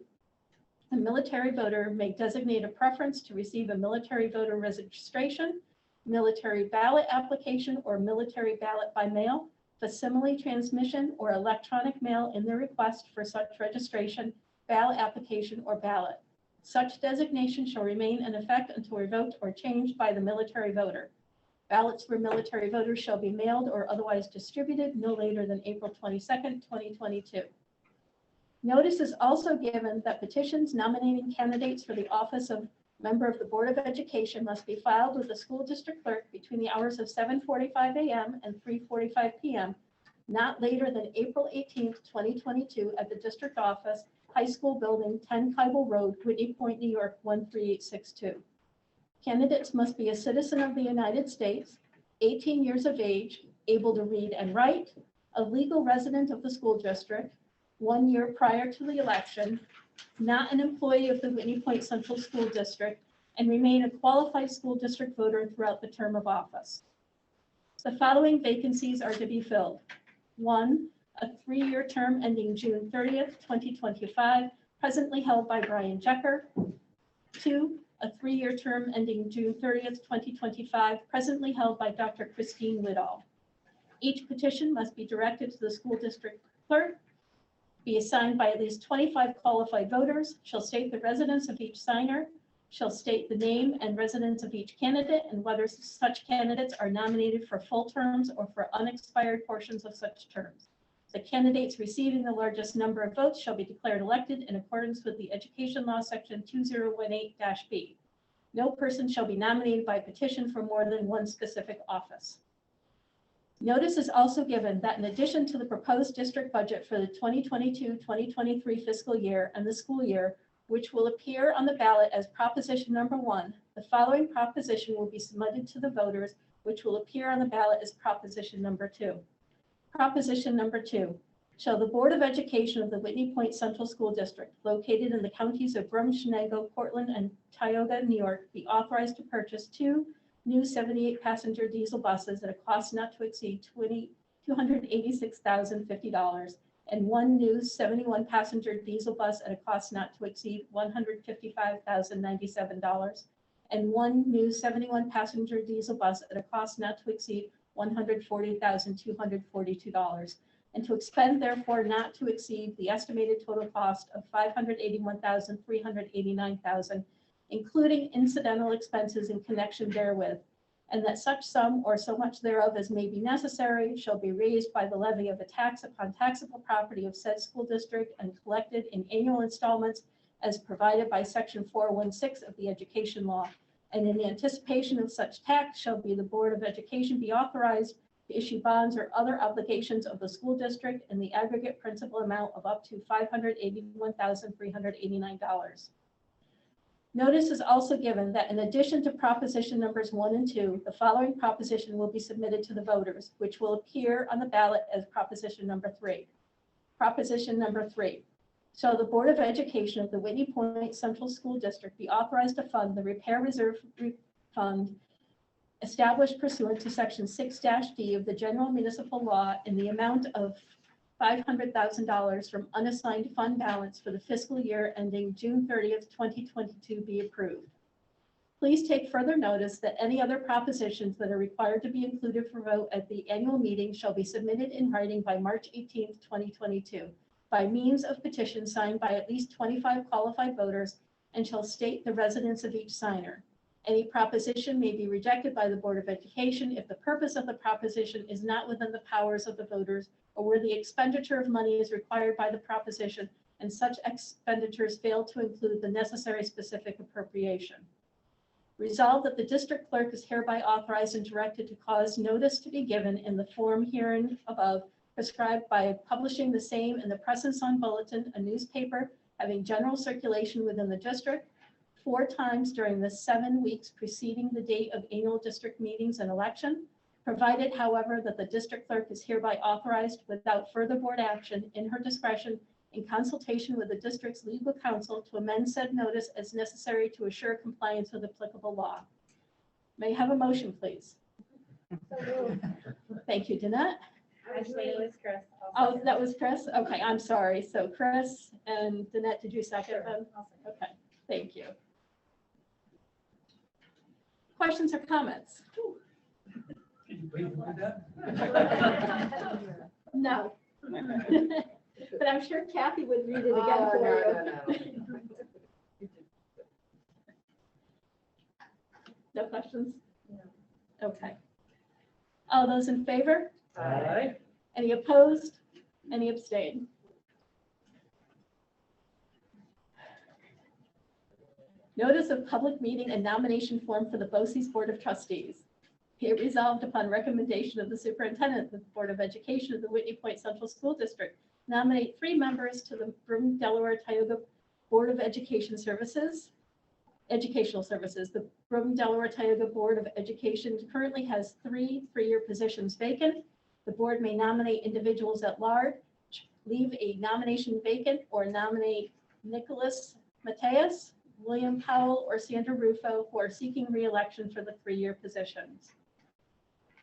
The military voter may designate a preference to receive a military voter registration, military ballot application, or military ballot by mail, facsimile transmission, or electronic mail in their request for such registration, ballot application, or ballot. Such designation shall remain in effect until revoked or changed by the military voter. Ballots for military voters shall be mailed or otherwise distributed no later than April 22nd, 2022. Notice is also given that petitions nominating candidates for the office of member of the Board of Education must be filed with the school district clerk between the hours of 7:45 a.m. and 3:45 p.m., not later than April 18th, 2022 at the district office, High School Building, 10 Kybel Road, Whitney Point, New York, 13862. Candidates must be a citizen of the United States, 18 years of age, able to read and write, a legal resident of the school district, 1 year prior to the election, not an employee of the Whitney Point Central School District, and remain a qualified school district voter throughout the term of office. The following vacancies are to be filled. 1, a 3-year term ending June 30th, 2025, presently held by Brian Jecker. 2, a 3-year term ending June 30th, 2025, presently held by Dr. Christine Whittall. Each petition must be directed to the school district clerk, be assigned by at least 25 qualified voters, shall state the residence of each signer, shall state the name and residence of each candidate and whether such candidates are nominated for full terms or for unexpired portions of such terms. The candidates receiving the largest number of votes shall be declared elected in accordance with the Education Law Section 2018-B. No person shall be nominated by petition for more than one specific office. Notice is also given that in addition to the proposed district budget for the 2022-2023 fiscal year and the school year, which will appear on the ballot as proposition number 1, the following proposition will be submitted to the voters, which will appear on the ballot as proposition number 2. Proposition number 2, shall the Board of Education of the Whitney Point Central School District, located in the counties of Brum, Shenango, Portland, and Tioga, New York, be authorized to purchase 2 new 78-passenger diesel buses at a cost not to exceed $286,050 and 1 new 71-passenger diesel bus at a cost not to exceed $155,097 and 1 new 71-passenger diesel bus at a cost not to exceed $140,242, and to expend therefore not to exceed the estimated total cost of $581,389, including incidental expenses in connection therewith, and that such sum or so much thereof as may be necessary shall be raised by the levy of a tax upon taxable property of said school district and collected in annual installments as provided by Section 416 of the Education Law. And in anticipation of such tax shall be the Board of Education be authorized to issue bonds or other obligations of the school district in the aggregate principal amount of up to $581,389. Notice is also given that in addition to proposition numbers 1 and 2, the following proposition will be submitted to the voters, which will appear on the ballot as proposition number 3. Proposition number 3. Shall the Board of Education of the Whitney Point Central School District be authorized to fund the repair reserve fund established pursuant to Section 6-D of the General Municipal Law in the amount of $500,000 from unassigned fund balance for the fiscal year ending June 30th, 2022 be approved. Please take further notice that any other propositions that are required to be included for vote at the annual meeting shall be submitted in writing by March 18th, 2022, by means of petition signed by at least 25 qualified voters and shall state the residence of each signer. Any proposition may be rejected by the Board of Education if the purpose of the proposition is not within the powers of the voters or where the expenditure of money is required by the proposition and such expenditures fail to include the necessary specific appropriation. Resolved that the district clerk is hereby authorized and directed to cause notice to be given in the form herein above prescribed by publishing the same in the Press and Sun Bulletin, a newspaper having general circulation within the district, 4 times during the 7 weeks preceding the date of annual district meetings and election, Provided, however, that the district clerk is hereby authorized without further board action in her discretion in consultation with the district's legal counsel to amend said notice as necessary to assure compliance with applicable law. May I have a motion, please? Thank you, Danette. Actually, it was Chris. Oh, that was Chris? Okay, I'm sorry. So Chris and Danette, did you second them? Okay, thank you. Questions or comments? Can you please do that? No. But I'm sure Kathy would read it again for you. No questions? No. Okay. All those in favor? Aye. Any opposed? Any abstain? Notice of public meeting and nomination form for the BOCES Board of Trustees. Be it resolved upon recommendation of the superintendent, the Board of Education of the Whitney Point Central School District nominate 3 members to the Broome, Delaware, Tioga Board of Educational Services. The Broome, Delaware, Tioga Board of Education currently has 3 three-year positions vacant. The board may nominate individuals at large, leave a nomination vacant, or nominate Nicholas Mateus, William Powell, or Sandra Rufo who are seeking re-election for the 3-year positions.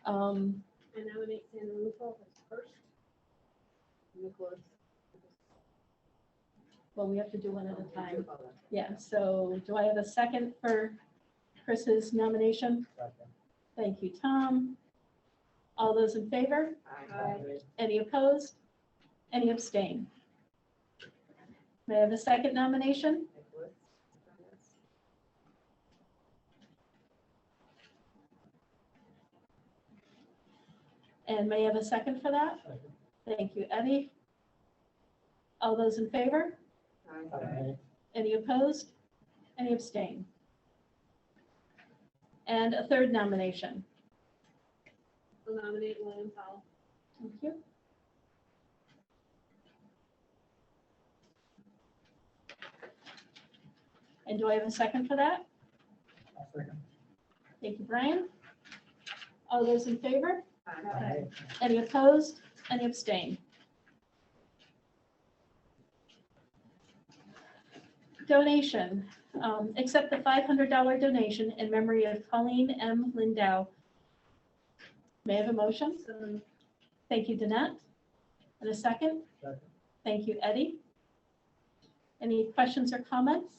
I nominate Sandra Rufo first. Nicholas. Well, we have to do one at a time. Yeah, so do I have a second for Chris's nomination? Thank you, Tom. All those in favor? Aye. Any opposed? Any abstain? May I have a second nomination? And may I have a second for that? Thank you, Eddie. All those in favor? Aye. Any opposed? Any abstain? And a third nomination. I'll nominate William Powell. Thank you. And do I have a second for that? I'll second. Thank you, Brian. All those in favor? Aye. Any opposed? Any abstain? Donation. Accept the $500 donation in memory of Colleen M. Lindow. May I have a motion? Thank you, Danette. And a second? Second. Thank you, Eddie. Any questions or comments?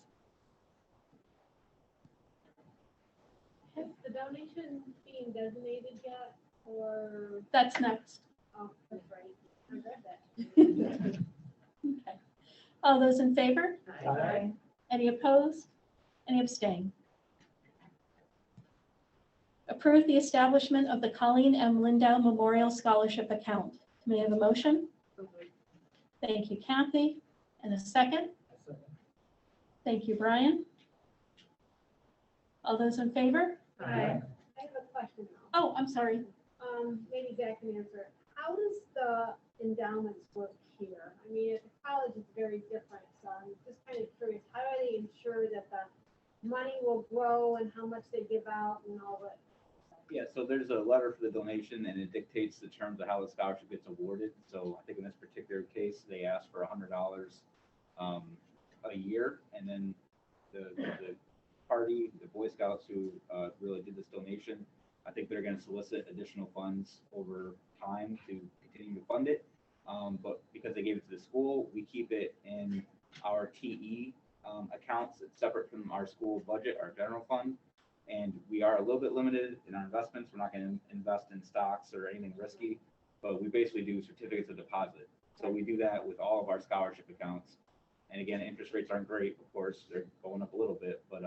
Is the donation being designated yet, or? That's next. Oh, that's right. I read that. Okay. All those in favor? Aye. Any opposed? Any abstain? Approve the establishment of the Colleen M. Lindow Memorial Scholarship Account. May I have a motion? Thank you, Kathy. And a second? Thank you, Brian. All those in favor? Aye. I have a question though. Oh, I'm sorry. Maybe Zach can answer it. How does the endowments work here? I mean, at the college, it's very different, so I'm just kind of curious, how do they ensure that the money will grow and how much they give out and all that? Yeah, so there's a letter for the donation and it dictates the terms of how the scholarship gets awarded. So I think in this particular case, they asked for $100 a year. And then the party, the Boy Scouts who really did this donation, I think they're going to solicit additional funds over time to continue to fund it. But because they gave it to the school, we keep it in our TE accounts. It's separate from our school budget, our general fund. And we are a little bit limited in our investments. We're not going to invest in stocks or anything risky, but we basically do certificates of deposit. So we do that with all of our scholarship accounts. And again, interest rates aren't great, of course, they're going up a little bit, but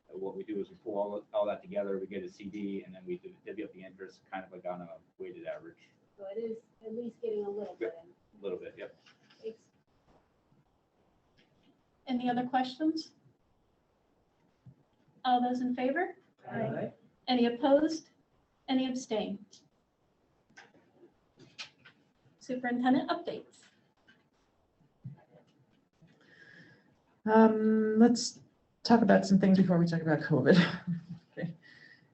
what we do is we pull all that together, we get a CD, and then we divvy up the interest kind of like on a weighted average. So it is at least getting a little bit in. A little bit, yep. Thanks. Any other questions? All those in favor? Aye. Any opposed? Any abstain? Superintendent updates. Let's talk about some things before we talk about COVID. Okay.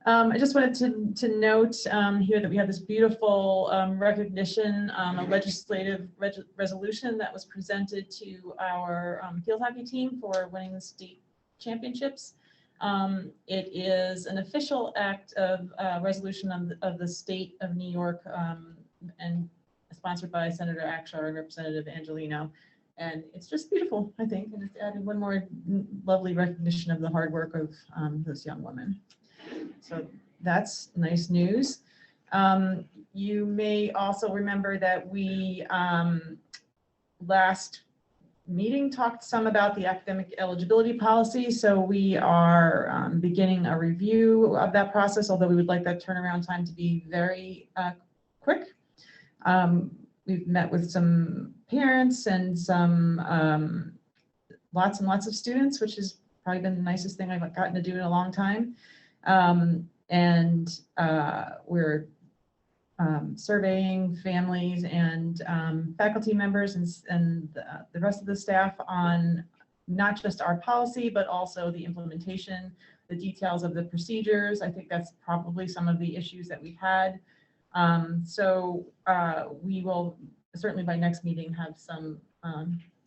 I just wanted to note here that we have this beautiful recognition, a legislative resolution that was presented to our field hockey team for winning the state championships. It is an official act of resolution of the state of New York and sponsored by Senator Akshar and Representative Angelino. And it's just beautiful, I think, and it's added one more lovely recognition of the hard work of those young women. So that's nice news. You may also remember that we last meeting talked some about the academic eligibility policy. So we are beginning a review of that process, although we would like that turnaround time to be very quick. We've met with some parents and some lots and lots of students, which has probably been the nicest thing I've gotten to do in a long time. We're surveying families and faculty members and the rest of the staff on not just our policy, but also the implementation, the details of the procedures. I think that's probably some of the issues that we've had. We will certainly by next meeting have some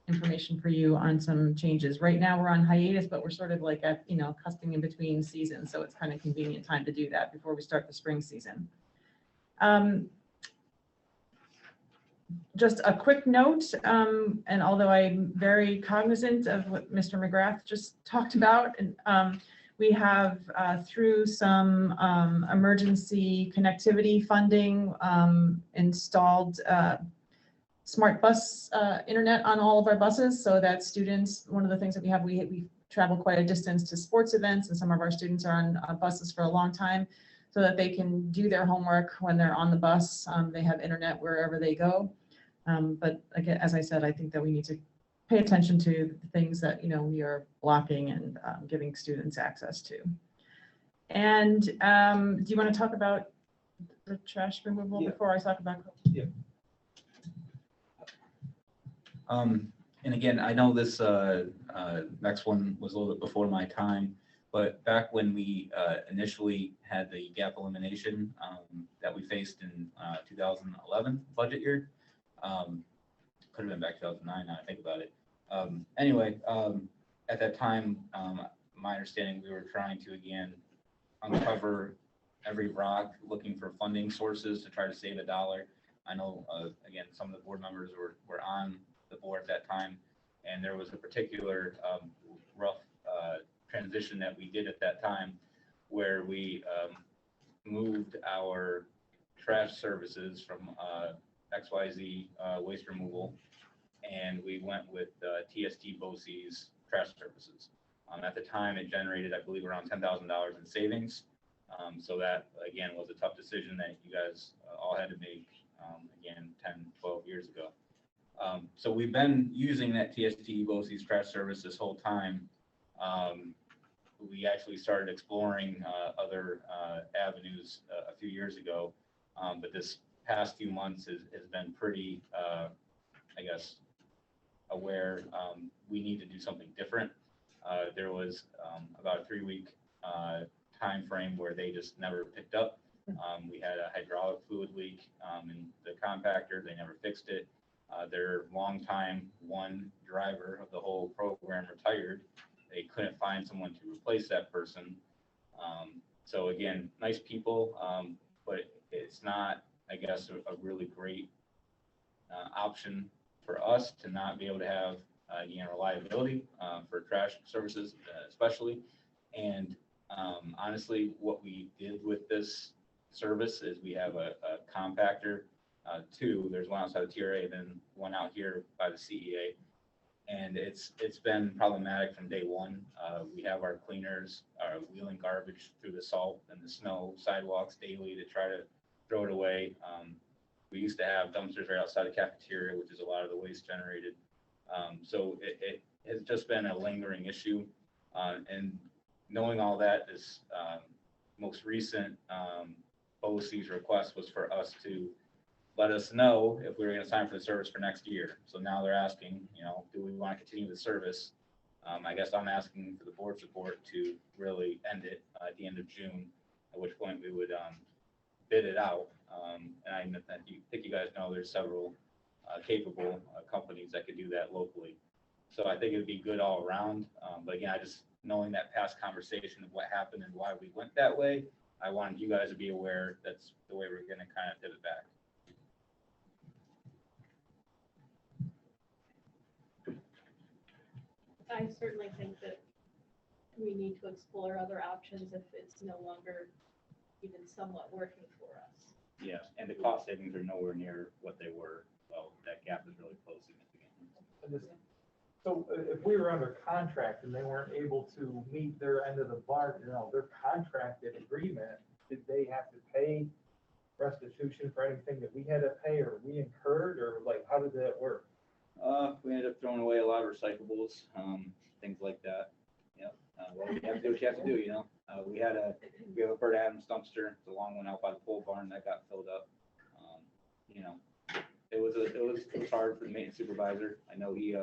information for you on some changes. Right now we're on hiatus, but we're sort of like at, custing in between seasons. So it's kind of convenient time to do that before we start the spring season. Just a quick note, and although I'm very cognizant of what Mr. Mcgrath just talked about, and we have through some emergency connectivity funding installed smart bus internet on all of our buses, so that students, one of the things that we have, we travel quite a distance to sports events, and some of our students are on buses for a long time, so that they can do their homework when they're on the bus. They have internet wherever they go. But again, as I said, I think that we need to pay attention to the things that we are blocking and giving students access to. And do you want to talk about the trash removal before I talk about? Yeah. And again, I know this next one was a little bit before my time, but back when we initially had the gap elimination that we faced in 2011 budget year, could have been back 2009 now I think about it. Anyway, at that time, my understanding, we were trying to again uncover every rock, looking for funding sources to try to save $1. I know, again, some of the board members were on the board at that time, and there was a particular rough transition that we did at that time where we moved our trash services from XYZ waste removal, and we went with TST BOCES trash services. At the time, it generated, I believe, around $10,000 in savings. So that, again, was a tough decision that you guys all had to make, again, 10, 12 years ago. So we've been using that TST BOCES trash service this whole time. We actually started exploring other avenues a few years ago, but this past few months has been pretty, I guess, aware we need to do something different. There was about a 3-week time frame where they just never picked up. We had a hydraulic fluid leak in the compactor. They never fixed it. Their longtime one driver of the whole program retired. They couldn't find someone to replace that person. So again, nice people, but it's not, I guess, a really great option for us to not be able to have, again, reliability for trash services, especially. And honestly, what we did with this service is we have a compactor. There's one outside the TRA, then one out here by the CEA. And it's been problematic from day one. We have our cleaners wheeling garbage through the salt and the snow sidewalks daily to try to throw it away. We used to have dumpsters right outside the cafeteria, which is a lot of the waste generated. So it has just been a lingering issue. And knowing all that, this most recent BOCES request was for us to let us know if we were going to sign for the service for next year. So now they're asking, do we want to continue the service? I guess I'm asking for the board support to really end it at the end of June. at which point we would bid it out. And I think you guys know there's several capable companies that could do that locally. So I think it would be good all around. But again, I just knowing that past conversation of what happened and why we went that way, I wanted you guys to be aware that's the way we're going to kind of pivot back. I certainly think that we need to explore other options if it's no longer even somewhat working for us. Yeah, and the cost savings are nowhere near what they were. Well, that gap is really close significantly. So if we were under contract and they weren't able to meet their end of the bargain, their contracted agreement, did they have to pay restitution for anything that we had to pay or we incurred, or like, how did that work? We ended up throwing away a lot of recyclables, things like that. Yeah, well, you have to do what you have to do, we have a Bert Adams dumpster, it's a long one out by the pole barn that got filled up. It was hard for the maintenance supervisor. I know he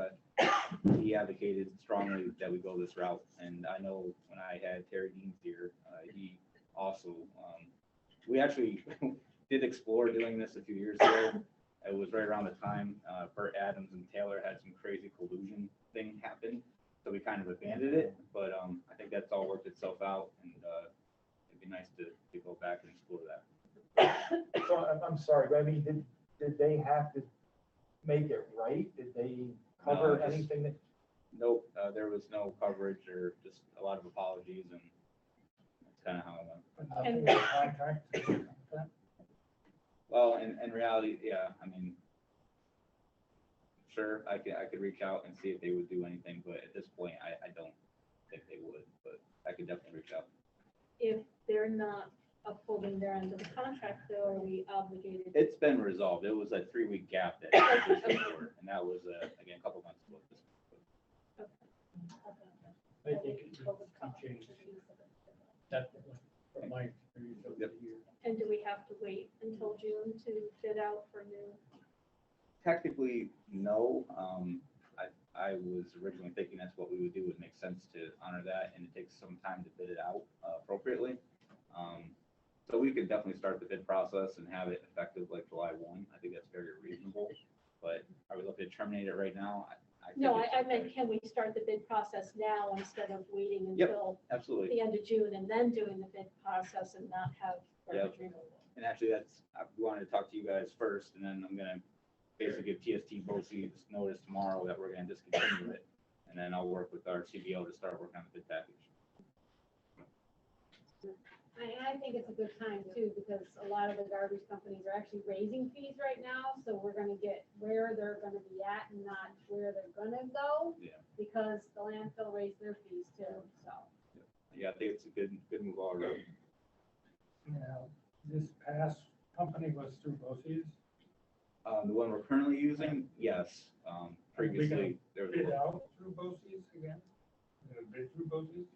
advocated strongly that we go this route, and I know when I had Terry Deans here, he also, we actually did explore doing this a few years ago. It was right around the time Bert Adams and Taylor had some crazy collusion thing happen, so we kind of abandoned it. But I think that's all worked itself out, and it'd be nice to go back and explore that. So I'm sorry, but I mean, did they have to make it right? Did they cover anything that? Nope, there was no coverage or just a lot of apologies, and that's kind of how it went. And Well, in reality, yeah, I mean, sure, I could reach out and see if they would do anything, but at this point, I don't think they would, but I could definitely reach out. If they're not upholding their end of the contract, though, are we obligated? It's been resolved. It was a 3-week gap that existed before, and that was, again, a couple months ago. I think it's changed. That's from my experience over the years. And do we have to wait until June to bid out for new? Technically, no. I was originally thinking that's what we would do. It makes sense to honor that, and it takes some time to bid it out appropriately. So we could definitely start the bid process and have it effective like July 1. I think that's very reasonable. But are we looking to terminate it right now? No, I meant, can we start the bid process now instead of waiting until absolutely. the end of June and then doing the bid process and not have garbage removal? And actually, I wanted to talk to you guys first, and then I'm going to basically give TST BOCES notice tomorrow that we're going to discontinue it. And then I'll work with our CBO to start working on the bid package. I think it's a good time too, because a lot of the garbage companies are actually raising fees right now, so we're gonna get where they're gonna be at and not where they're gonna go. Yeah. Because the landfill raised their fees too, so. Yeah, I think it's a good move all around. Now, this past company was through BOCES. The one we're currently using, yes. Previously, there was. Bid out through BOCES again? Bid through BOCES?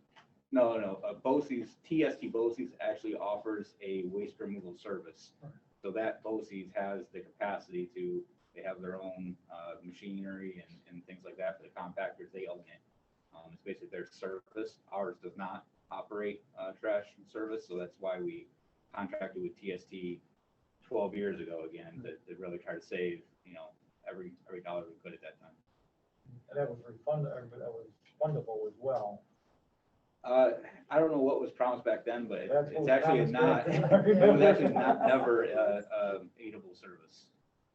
No. BOCES, TST BOCES actually offers a waste removal service. So that BOCES has the capacity to, they have their own machinery and things like that for the compactors, they own it. It's basically their service. Ours does not operate trash service, so that's why we contracted with TST 12 years ago again, to really try to save, every dollar we could at that time. And that was refundable, but that was fundable as well. I don't know what was promised back then, but That's it's what actually was not, promised it back then. was actually never aidable service,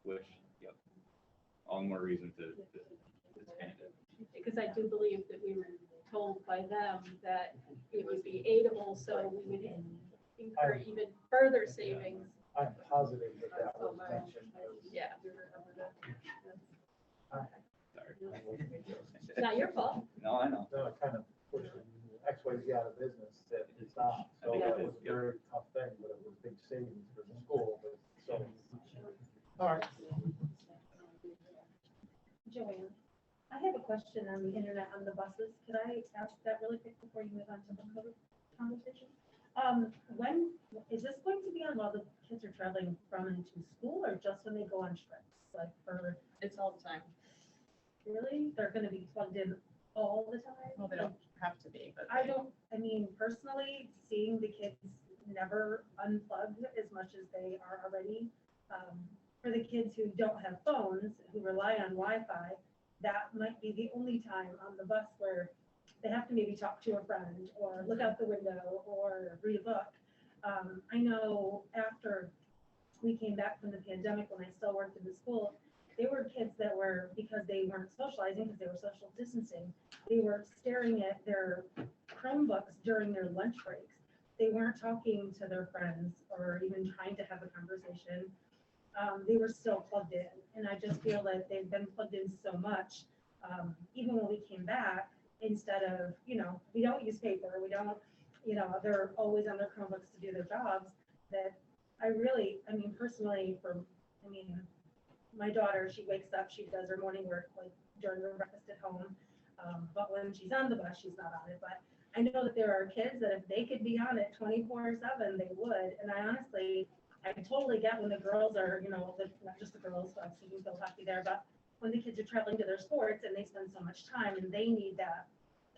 which, all the more reason to expand it. Because I do believe that we were told by them that it would be aidable, so we would incur even further savings. I'm positive that was mentioned. Yeah. Sorry. It's not your fault. No, I know. No, it kind of pushed X-Ways out of business, that it's not. So it was a very tough thing, but it was big savings for the school, but so. All right. Joanne, I have a question on the internet on the buses. Could I ask that really quick before you move on to the COVID conversation? When is this going to be on while the kids are traveling from and to school, or just when they go on trips? Like for It's all the time. really, they're going to be plugged in all the time? Well, they don't have to be, but. I mean, personally, seeing the kids never unplugged as much as they are already. For the kids who don't have phones, who rely on Wi-Fi, that might be the only time on the bus where they have to maybe talk to a friend or look out the window or read a book. I know after we came back from the pandemic, when I still worked in the school, there were kids that were, because they weren't socializing, because they were social distancing, they were staring at their Chromebooks during their lunch breaks. They weren't talking to their friends or even trying to have a conversation. They were still plugged in. And I just feel that they've been plugged in so much. Even when we came back, instead of, we don't use paper, we don't, they're always on their Chromebooks to do their jobs, that personally, my daughter, she wakes up, she does her morning work like during her breakfast at home. But when she's on the bus, she's not on it. But I know that there are kids that if they could be on it 24/7, they would. And I totally get when the girls are, not just the girls, but obviously you feel happy there, but when the kids are traveling to their sports and they spend so much time and they need that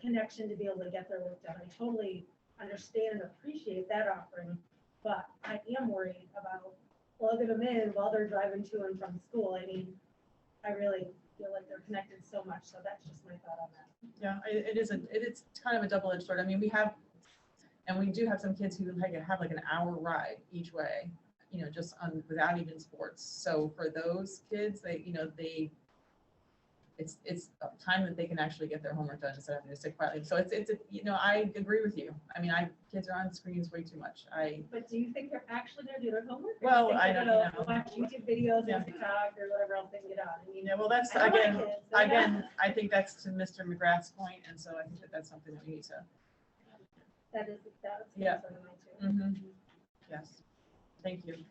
connection to be able to get their work done. I totally understand and appreciate that offering, but I am worried about plugging them in while they're driving to and from school. I really feel like they're connected so much, so that's just my thought on that. Yeah, it is kind of a double-edged sword. We do have some kids who have like an hour ride each way, just without even sports. So for those kids, it's time that they can actually get their homework done instead of having to sit quietly. So I agree with you. Kids are on screens way too much. But do you think they're actually going to do their homework? Well, I don't know. Watch YouTube videos and TikTok or whatever else they can get on. Well, that's I know my again, kids, I think that's to Mr. McGrath's point, and so I think that's something that we need to. That's Yeah. concern of mine too. Yes. Thank you.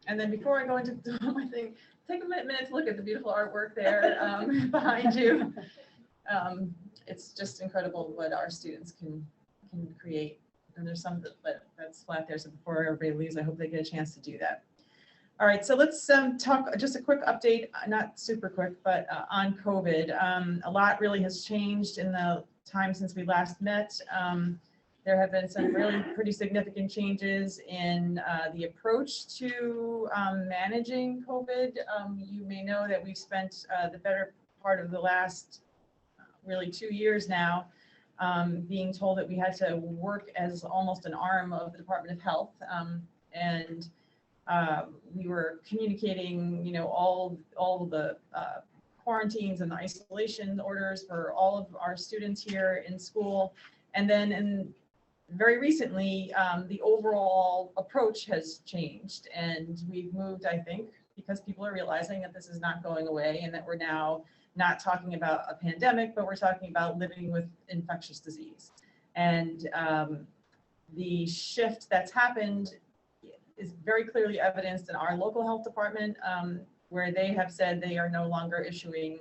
And then before I go into my thing, take a minute to look at the beautiful artwork there behind you. It's just incredible what our students can create. And there's some that's flat there. So before everybody leaves, I hope they get a chance to do that. All right, so let's talk just a quick update, not super quick, but on COVID. A lot really has changed in the time since we last met. There have been some really pretty significant changes in the approach to managing COVID. You may know that we've spent the better part of the last really 2 years now being told that we had to work as almost an arm of the Department of Health. We were communicating, all the quarantines and the isolation orders for all of our students here in school. And then very recently, the overall approach has changed, and we've moved, I think, because people are realizing that this is not going away and that we're now not talking about a pandemic, but we're talking about living with infectious disease. And the shift that's happened is very clearly evidenced in our local health department, where they have said they are no longer issuing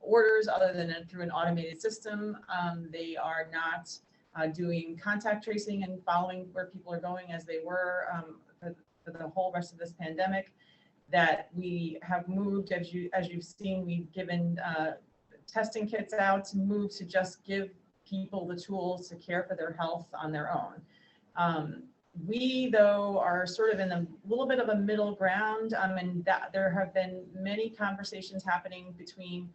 orders other than through an automated system. They are not doing contact tracing and following where people are going as they were for the whole rest of this pandemic. That we have moved, as you've seen, we've given testing kits out to move to just give people the tools to care for their health on their own. We, though, are sort of in a little bit of a middle ground, and that there have been many conversations happening between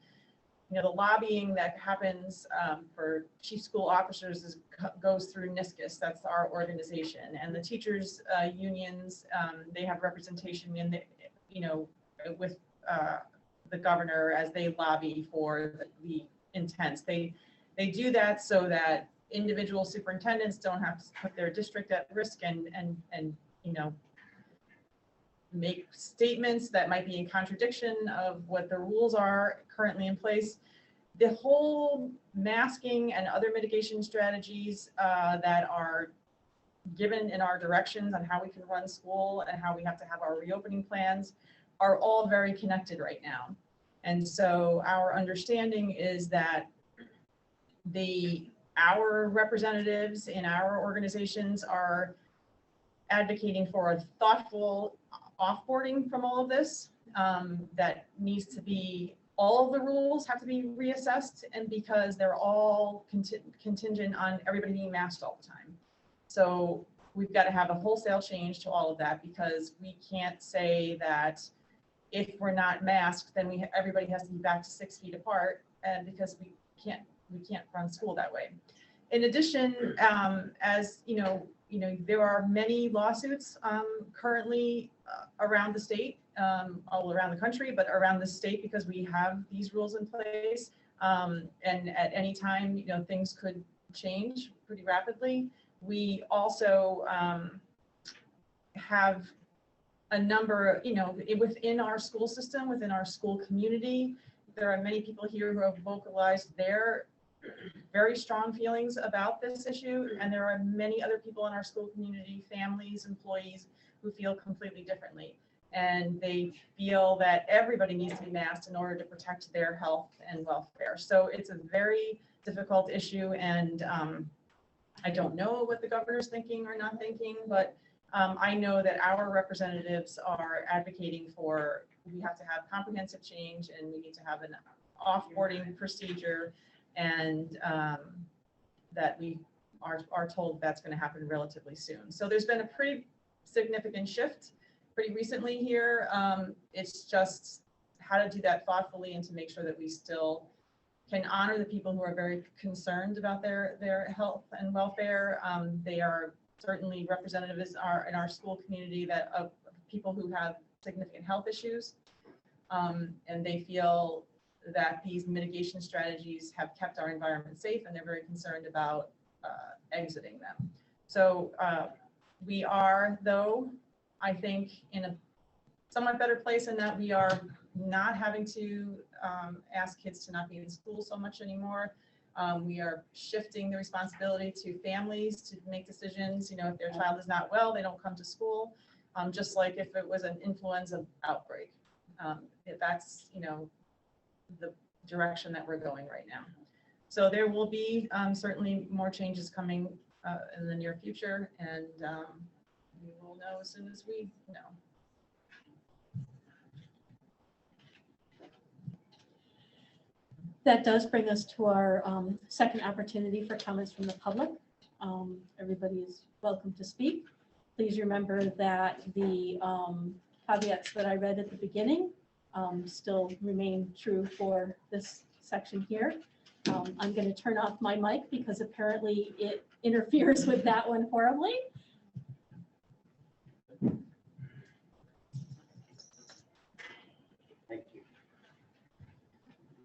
the lobbying that happens for chief school officers goes through NISCUS, that's our organization, and the teachers unions, they have representation in with the governor as they lobby for the intents. They do that so that individual superintendents don't have to put their district at risk and make statements that might be in contradiction of what the rules are currently in place. The whole masking and other mitigation strategies that are given in our directions on how we can run school and how we have to have our reopening plans are all very connected right now. And so our understanding is that our representatives in our organizations are advocating for a thoughtful offboarding from all of this that needs to be all of the rules have to be reassessed, and because they're all contingent on everybody being masked all the time. So we've got to have a wholesale change to all of that, because we can't say that if we're not masked, then everybody has to be back to 6 feet apart, and because we can't run school that way. In addition, as you know, there are many lawsuits currently around the state, all around the country, but around the state, because we have these rules in place. And at any time, things could change pretty rapidly. We also have a number, within our school system, within our school community, there are many people here who have vocalized their very strong feelings about this issue, and there are many other people in our school community, families, employees, who feel completely differently, and they feel that everybody needs to be masked in order to protect their health and welfare. So it's a very difficult issue, and I don't know what the governor's thinking or not thinking, but I know that our representatives are advocating for, we have to have comprehensive change, and we need to have an off-boarding procedure, and that we are told that's going to happen relatively soon. So there's been a pretty significant shift pretty recently here. It's just how to do that thoughtfully and to make sure that we still can honor the people who are very concerned about their health and welfare. They are certainly representatives in our school community of people who have significant health issues, and they feel that these mitigation strategies have kept our environment safe, and they're very concerned about exiting them. So we are, though, I think, in a somewhat better place in that we are not having to ask kids to not be in school so much anymore. We are shifting the responsibility to families to make decisions. If their child is not well, they don't come to school. Just like if it was an influenza outbreak. That's, the direction that we're going right now. So there will be certainly more changes coming in the near future, and we will know as soon as we know. That does bring us to our second opportunity for comments from the public. Everybody is welcome to speak. Please remember that the caveats that I read at the beginning still remain true for this section here. I'm going to turn off my mic because apparently it interferes with that one horribly. Thank you.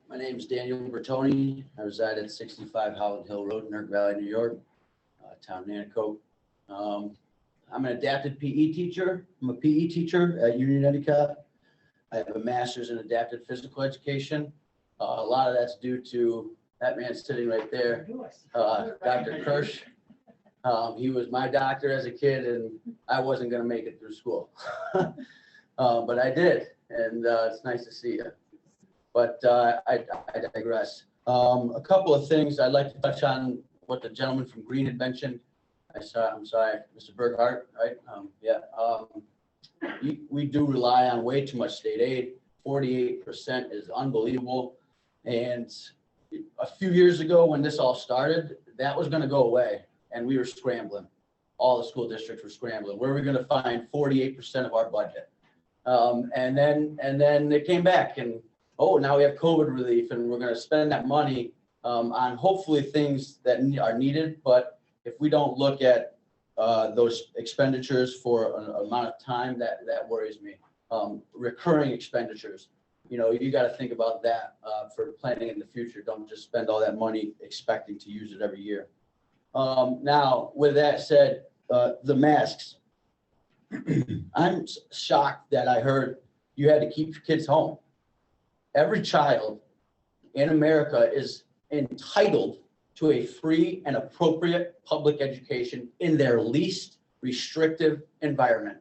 My name is Daniel Lubertoni. I reside at 65 Howland Hill Road, Newark Valley, New York, town Nanticoke. I'm an adapted PE teacher. I'm a PE teacher at Union Endicott. I have a master's in adapted physical education. A lot of that's due to that man sitting right there, Dr. Kirsch. He was my doctor as a kid, and I wasn't going to make it through school. But I did, and it's nice to see you. But I digress. A couple of things I'd like to touch on what the gentleman from Green had mentioned. I'm sorry, Mr. Berghart, right? We do rely on way too much state aid. 48% is unbelievable. And a few years ago when this all started, that was going to go away. And we were scrambling. All the school districts were scrambling. Where are we going to find 48% of our budget? And then it came back, and now we have COVID relief, and we're going to spend that money on hopefully things that are needed. But if we don't look at those expenditures for an amount of time, that worries me. Recurring expenditures, you got to think about that for planning in the future. Don't just spend all that money expecting to use it every year. Now, with that said, the masks. I'm shocked that I heard you had to keep your kids home. Every child in America is entitled to a free and appropriate public education in their least restrictive environment.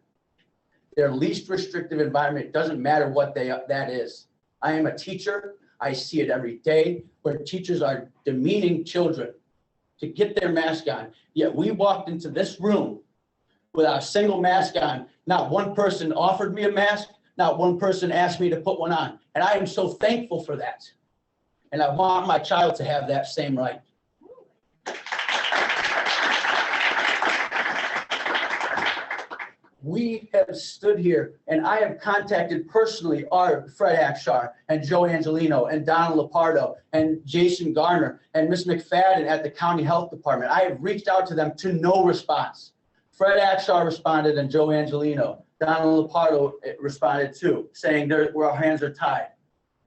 Their least restrictive environment, it doesn't matter what that is. I am a teacher. I see it every day where teachers are demeaning children to get their mask on. Yet we walked into this room without a single mask on. Not one person offered me a mask. not one person asked me to put one on. And I am so thankful for that. And I want my child to have that same right. We have stood here and I have contacted personally our Fred Akshar and Joe Angelino and Donald Lepardo and Jason Garner and Ms. McFadden at the County Health Department. I have reached out to them to no response. Fred Akshar responded and Joe Angelino. Donald Lepardo responded too, saying our hands are tied.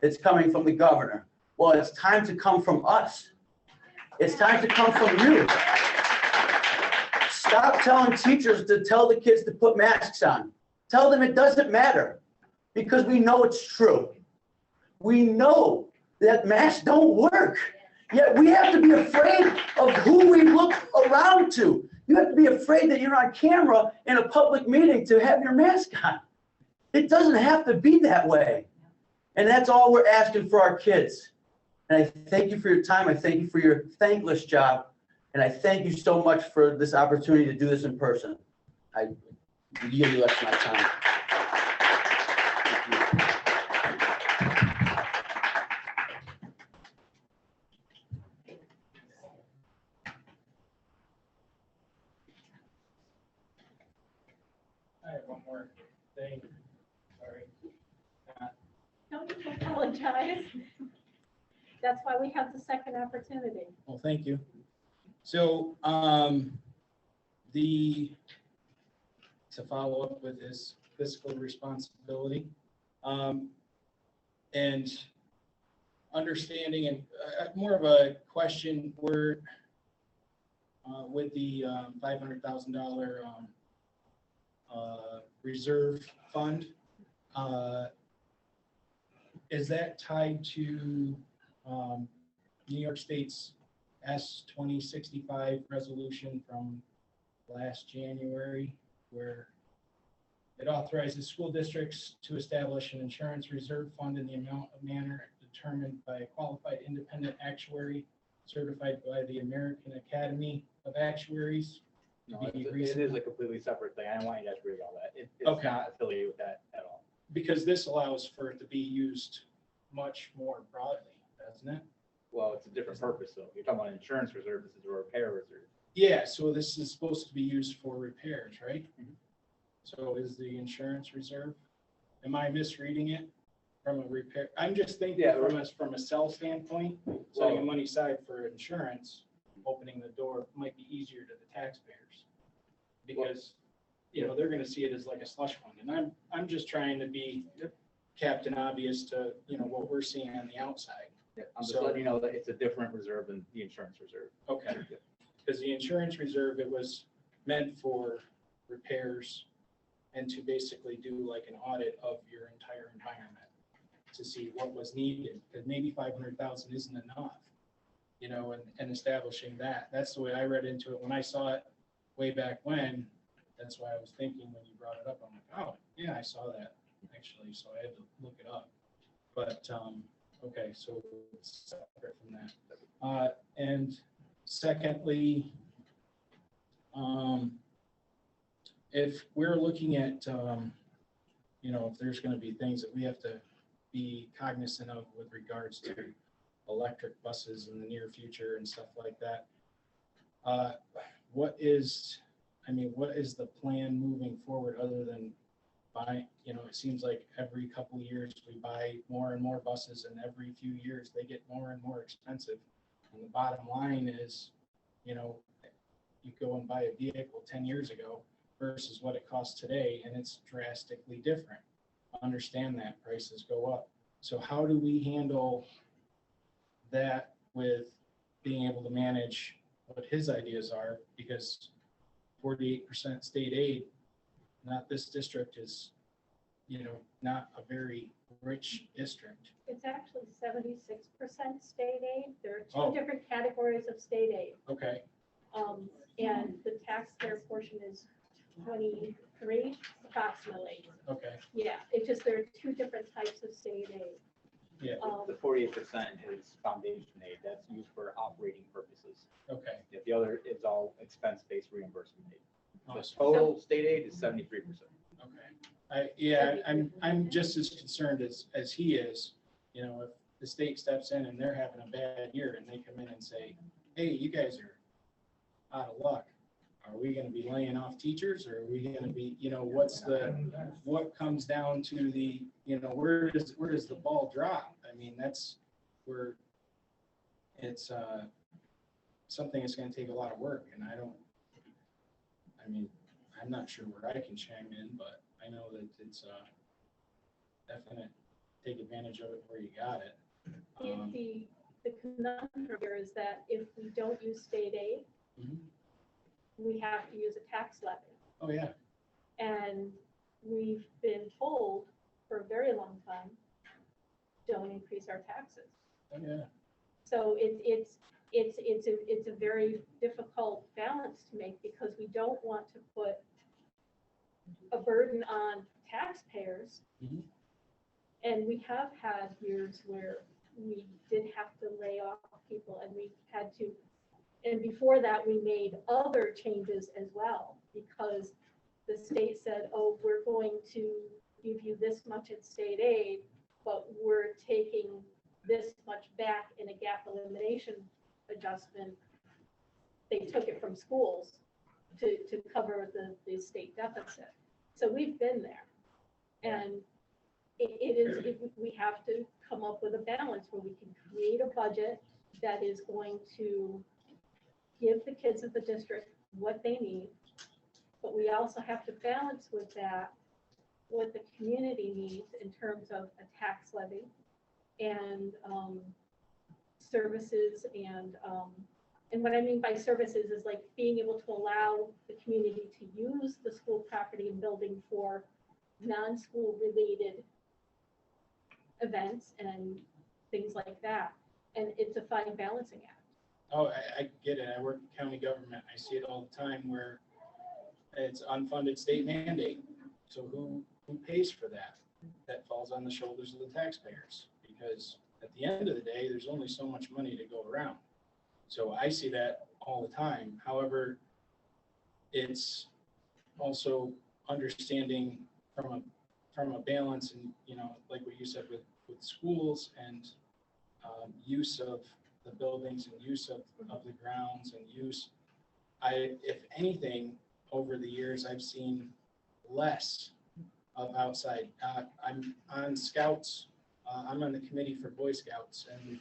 It's coming from the governor. Well, it's time to come from us. It's time to come from you. Stop telling teachers to tell the kids to put masks on. Tell them it doesn't matter because we know it's true. We know that masks don't work. Yet we have to be afraid of who we look around to. You have to be afraid that you're on camera in a public meeting to have your mask on. It doesn't have to be that way. And that's all we're asking for our kids. And I thank you for your time. I thank you for your thankless job. And I thank you so much for this opportunity to do this in person. I yield the rest of my time. I have one more thing. Sorry. Don't you apologize. That's why we have the second opportunity. Well, thank you. So to follow up with this fiscal responsibility and understanding and more of a question where with the $500,000 reserve fund, is that tied to New York State's S-2065 resolution from last January, where it authorizes school districts to establish an insurance reserve fund in the amount of manner determined by a qualified independent actuary certified by the American Academy of Actuaries? No, it is a completely separate thing. I don't want you guys to read all that. It's Okay. not affiliated with that at all. Because this allows for it to be used much more broadly, doesn't it? Well, it's a different purpose though. You're talking about insurance reserve. This is a repair reserve. Yeah, so this is supposed to be used for repairs, right? So is the insurance reserve, am I misreading it from a repair? I'm just thinking from a sell standpoint, setting money aside for insurance, opening the door might be easier to the taxpayers. Because, you know, they're gonna see it as like a slush fund. And I'm just trying to be Captain Obvious to, you know, what we're seeing on the outside. Yeah, I'm just letting you know that it's a different reserve than the insurance reserve. Okay. Because the insurance reserve, it was meant for repairs and to basically do like an audit of your entire environment to see what was needed, because maybe 500,000 isn't enough, you know, and establishing that. That's the way I read into it. When I saw it way back when, that's why I was thinking when you brought it up, I'm like, oh, yeah, I saw that actually, so I had to look it up. But, okay, so it's separate from that. And secondly, if we're looking at, you know, if there's going to be things that we have to be cognizant of with regards to electric buses in the near future and stuff like that, what is the plan moving forward other than buy, you know, it seems like every couple of years we buy more and more buses, and every few years they get more and more expensive. And the bottom line is, you know, you go and buy a vehicle 10 years ago versus what it costs today, and it's drastically different. Understand that prices go up. So how do we handle that with being able to manage what his ideas are? Because 48% state aid, not this district, is, you know, not a very rich district. It's actually 76% state aid. There are Oh. two different categories of state aid. Okay. And the taxpayer portion is 23 approximately. Okay. Yeah, it's just there are two different types of state aid. Yeah. The 48% is foundation aid. That's used for operating purposes. Okay. If the other is all expense-based reimbursement aid. The Awesome. total state aid is 73%. Okay. I'm just as concerned as he is. You know, if the state steps in and they're having a bad year and they come in and say, hey, you guys are out of luck. Are we gonna be laying off teachers, or are we gonna be, you know, what comes down to the, you know, where does the ball drop? I mean, that's where it's something that's gonna take a lot of work, and I'm not sure where I can chime in, but I know that it's definite, take advantage of it where you got it. The conundrum here is that if we don't use state aid, we have to use a tax levy. Oh, yeah. And we've been told for a very long time, don't increase our taxes. Oh, yeah. So it's a very difficult balance to make, because we don't want to put a burden on taxpayers. And we have had years where we did have to lay off people, and we had to, and before that, we made other changes as well, because the state said, oh, we're going to give you this much in state aid, but we're taking this much back in a gap elimination adjustment. They took it from schools to cover the state deficit. So we've been there. And we have to come up with a balance where we can create a budget that is going to give the kids of the district what they need, but we also have to balance with that what the community needs in terms of a tax levy and services, and what I mean by services is like being able to allow the community to use the school property and building for non-school related events and things like that. And it's a fine balancing act. Oh, I get it. I work in county government. I see it all the time where it's unfunded state mandate. So who pays for that? That falls on the shoulders of the taxpayers, because at the end of the day, there's only so much money to go around. So I see that all the time. However, it's also understanding from a balance, and, you know, like what you said with schools and use of the buildings and use of the grounds and use. If anything, over the years, I've seen less of outside. I'm on Scouts. I'm on the committee for Boy Scouts, and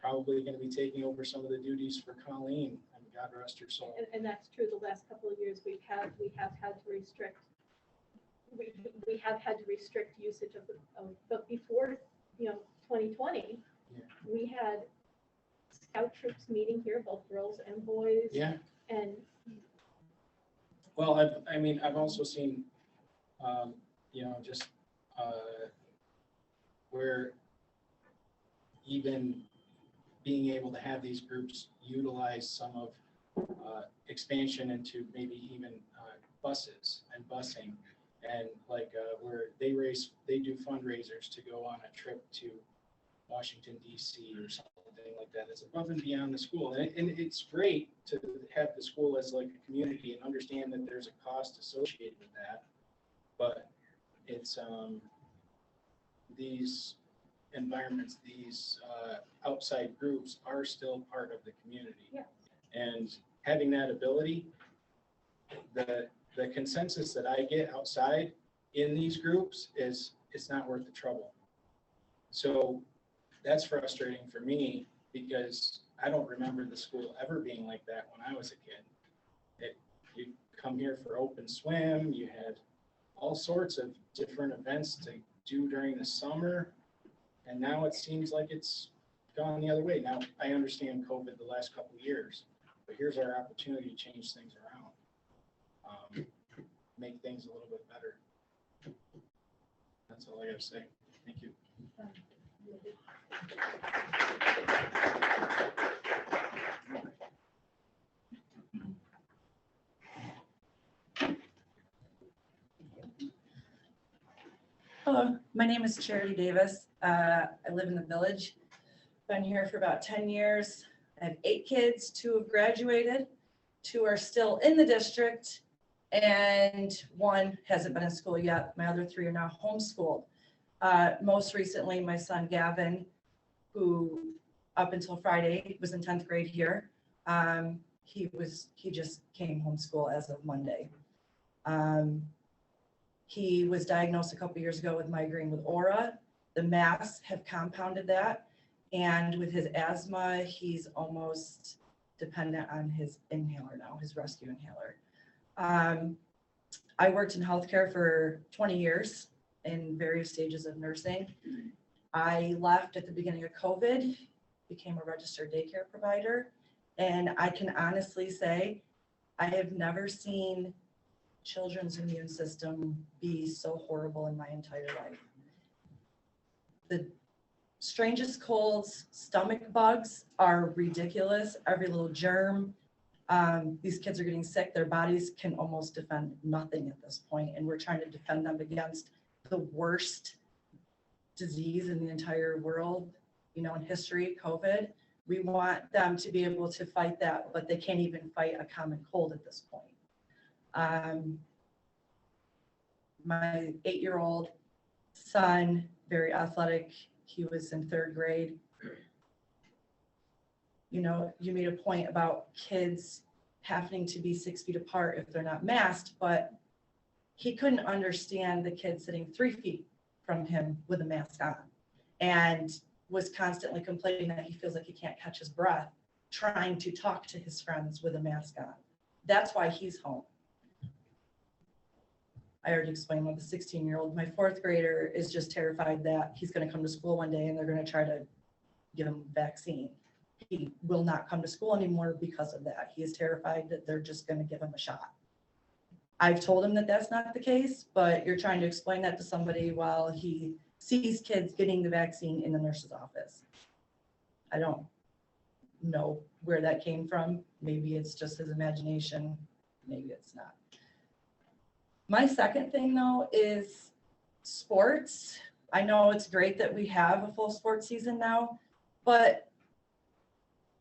probably going to be taking over some of the duties for Colleen, and God rest her soul. And that's true. The last couple of years, we have had to restrict. We have had to restrict usage of but before, 2020, we had Scout troops meeting here, both girls and boys. Yeah. And well, I've also seen, where even being able to have these groups utilize some of expansion into maybe even buses and busing, and where they do fundraisers to go on a trip to Washington, D.C. or something like that. It's above and beyond the school. And it's great to have the school as like a community and understand that there's a cost associated with that. But it's these environments, these outside groups are still part of the community. Yeah. And having that ability, the consensus that I get outside in these groups is it's not worth the trouble. So that's frustrating for me, because I don't remember the school ever being like that when I was a kid. You come here for open swim, you had all sorts of different events to do during the summer, and now it seems like it's gone the other way. Now, I understand COVID the last couple of years, but here's our opportunity to change things around, make things a little bit better. That's all I gotta say. Thank you. Hello, my name is Charity Davis. I live in the village. Been here for about 10 years. I have 8 kids, 2 have graduated, 2 are still in the district, and one hasn't been in school yet. My other three are now homeschooled. Most recently, my son Gavin, who up until Friday was in 10th grade here, he just came homeschool as of Monday. He was diagnosed a couple years ago with migraine with aura. The masks have compounded that. And with his asthma, he's almost dependent on his inhaler now, his rescue inhaler. I worked in healthcare for 20 years in various stages of nursing. I left at the beginning of COVID, became a registered daycare provider. And I can honestly say, I have never seen children's immune system be so horrible in my entire life. The strangest colds, stomach bugs are ridiculous. Every little germ. These kids are getting sick. Their bodies can almost defend nothing at this point, and we're trying to defend them against the worst disease in the entire world, in history, COVID. We want them to be able to fight that, but they can't even fight a common cold at this point. My 8-year-old son, very athletic, he was in 3rd grade. You made a point about kids having to be 6 feet apart if they're not masked, but he couldn't understand the kid sitting 3 feet from him with a mask on, and was constantly complaining that he feels like he can't catch his breath trying to talk to his friends with a mask on. That's why he's home. I already explained with the 16-year-old. My 4th grader is just terrified that he's going to come to school one day and they're going to try to give him a vaccine. He will not come to school anymore because of that. He is terrified that they're just going to give him a shot. I've told him that that's not the case, but you're trying to explain that to somebody while he sees kids getting the vaccine in the nurse's office. I don't know where that came from. Maybe it's just his imagination. Maybe it's not. My second thing, though, is sports. I know it's great that we have a full sports season now, but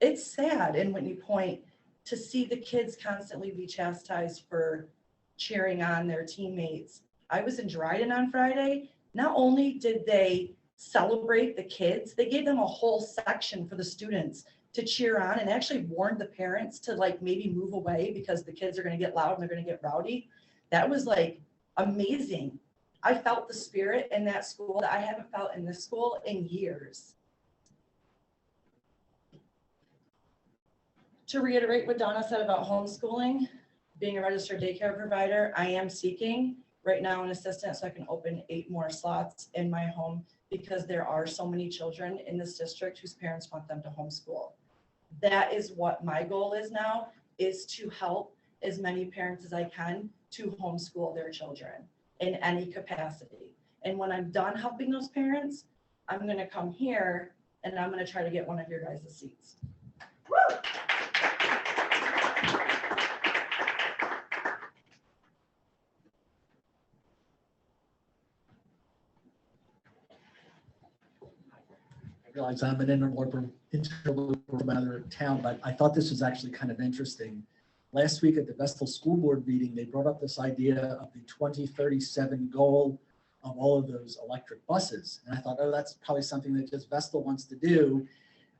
it's sad in Whitney Point to see the kids constantly be chastised for cheering on their teammates. I was in Dryden on Friday. Not only did they celebrate the kids, they gave them a whole section for the students to cheer on, and actually warned the parents to maybe move away because the kids are going to get loud and they're going to get rowdy. That was amazing. I felt the spirit in that school that I haven't felt in this school in years. To reiterate what Donna said about homeschooling, being a registered daycare provider, I am seeking right now an assistant so I can open 8 more slots in my home, because there are so many children in this district whose parents want them to homeschool. That is what my goal is now, is to help as many parents as I can to homeschool their children in any capacity. And when I'm done helping those parents, I'm going to come here and I'm going to try to get one of your guys' seats. Woo! I realize I'm an interloper from another town, but I thought this was actually kind of interesting. Last week at the Vestal School Board meeting, they brought up this idea of the 2037 goal of all of those electric buses. And I thought, oh, that's probably something that just Vestal wants to do.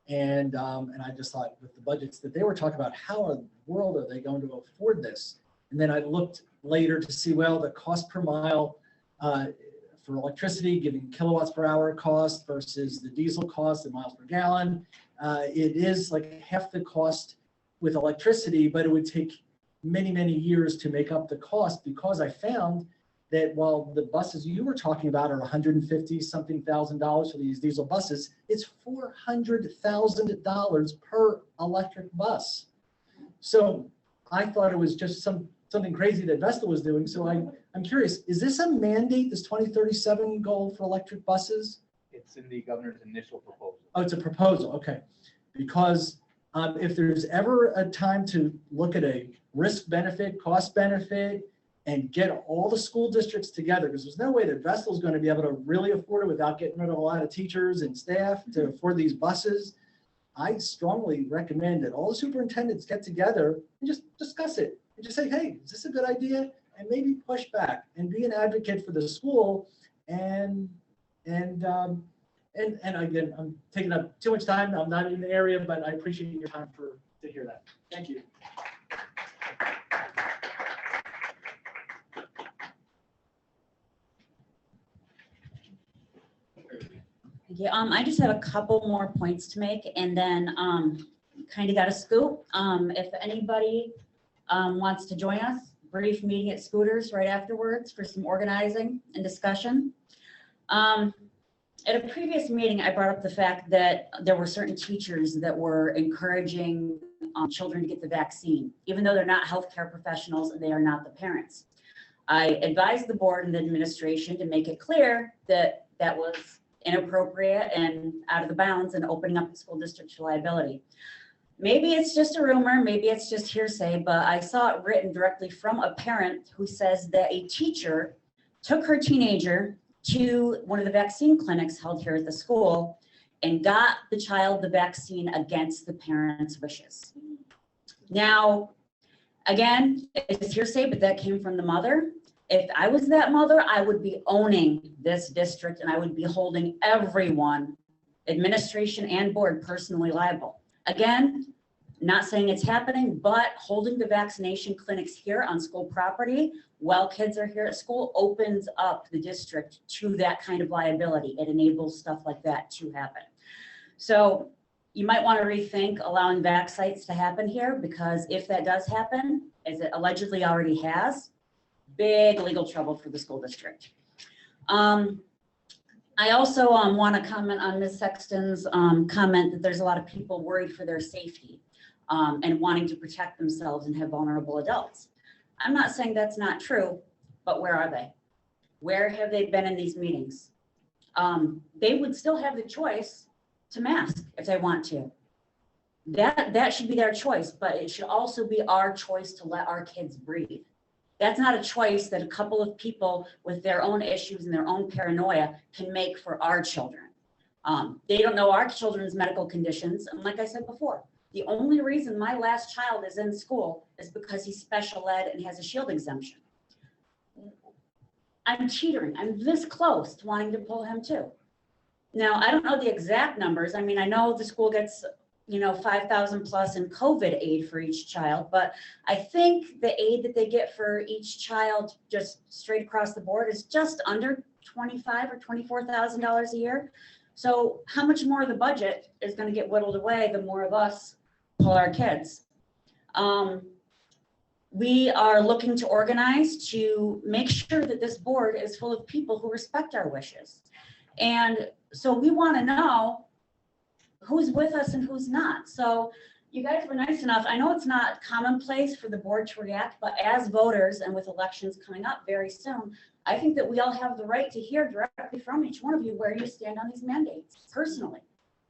And I just thought with the budgets that they were talking about, how in the world are they going to afford this? And then I looked later to see, well, the cost per mile for electricity, giving kilowatts per hour cost versus the diesel cost in miles per gallon. It is half the cost with electricity, but it would take many, many years to make up the cost, because I found that while the buses you were talking about are $150-something thousand for these diesel buses, it's $400,000 per electric bus. So I thought it was just something crazy that Vestal was doing. So I'm curious, is this a mandate, this 2037 goal for electric buses? It's in the governor's initial proposal. Oh, it's a proposal, okay. Because if there's ever a time to look at a risk benefit, cost benefit, and get all the school districts together, because there's no way that Vestal is going to be able to really afford it without getting rid of a lot of teachers and staff to afford these buses. I strongly recommend that all the superintendents get together and just discuss it and just say, hey, is this a good idea? and maybe push back and be an advocate for the school. And again, I'm taking up too much time. I'm not in the area, but I appreciate your time to hear that. Thank you. Thank you. I just have a couple more points to make and then kind of got a scoop. If anybody wants to join us, brief meeting at Scooters right afterwards for some organizing and discussion. At a previous meeting, I brought up the fact that there were certain teachers that were encouraging children to get the vaccine, even though they're not healthcare professionals and they are not the parents. I advised the board and the administration to make it clear that that was inappropriate and out of the bounds and opening up the school district to liability. Maybe it's just a rumor, maybe it's just hearsay, but I saw it written directly from a parent who says that a teacher took her teenager to one of the vaccine clinics held here at the school and got the child the vaccine against the parents' wishes. Now, again, it's hearsay, but that came from the mother. If I was that mother, I would be owning this district and I would be holding everyone, administration and board, personally liable. Again, not saying it's happening, but holding the vaccination clinics here on school property while kids are here at school opens up the district to that kind of liability. It enables stuff like that to happen. So you might want to rethink allowing vac sites to happen here, because if that does happen, as it allegedly already has, big legal trouble for the school district. I also want to comment on Ms. Sexton's comment that there's a lot of people worried for their safety and wanting to protect themselves and have vulnerable adults. I'm not saying that's not true, but where are they? Where have they been in these meetings? They would still have the choice to mask if they want to. That should be their choice, but it should also be our choice to let our kids breathe. That's not a choice that a couple of people with their own issues and their own paranoia can make for our children. They don't know our children's medical conditions. And like I said before, the only reason my last child is in school is because he's special ed and has a shield exemption. I'm teetering. I'm this close to wanting to pull him too. Now, I don't know the exact numbers. I mean, I know the school gets, 5,000 plus in COVID aid for each child, but I think the aid that they get for each child just straight across the board is just under $25,000 or $24,000 a year. So how much more of the budget is going to get whittled away the more of us pull our kids? We are looking to organize to make sure that this board is full of people who respect our wishes. And so we want to know who's with us and who's not. So you guys were nice enough. I know it's not commonplace for the board to react, but as voters and with elections coming up very soon, I think that we all have the right to hear directly from each one of you where you stand on these mandates personally.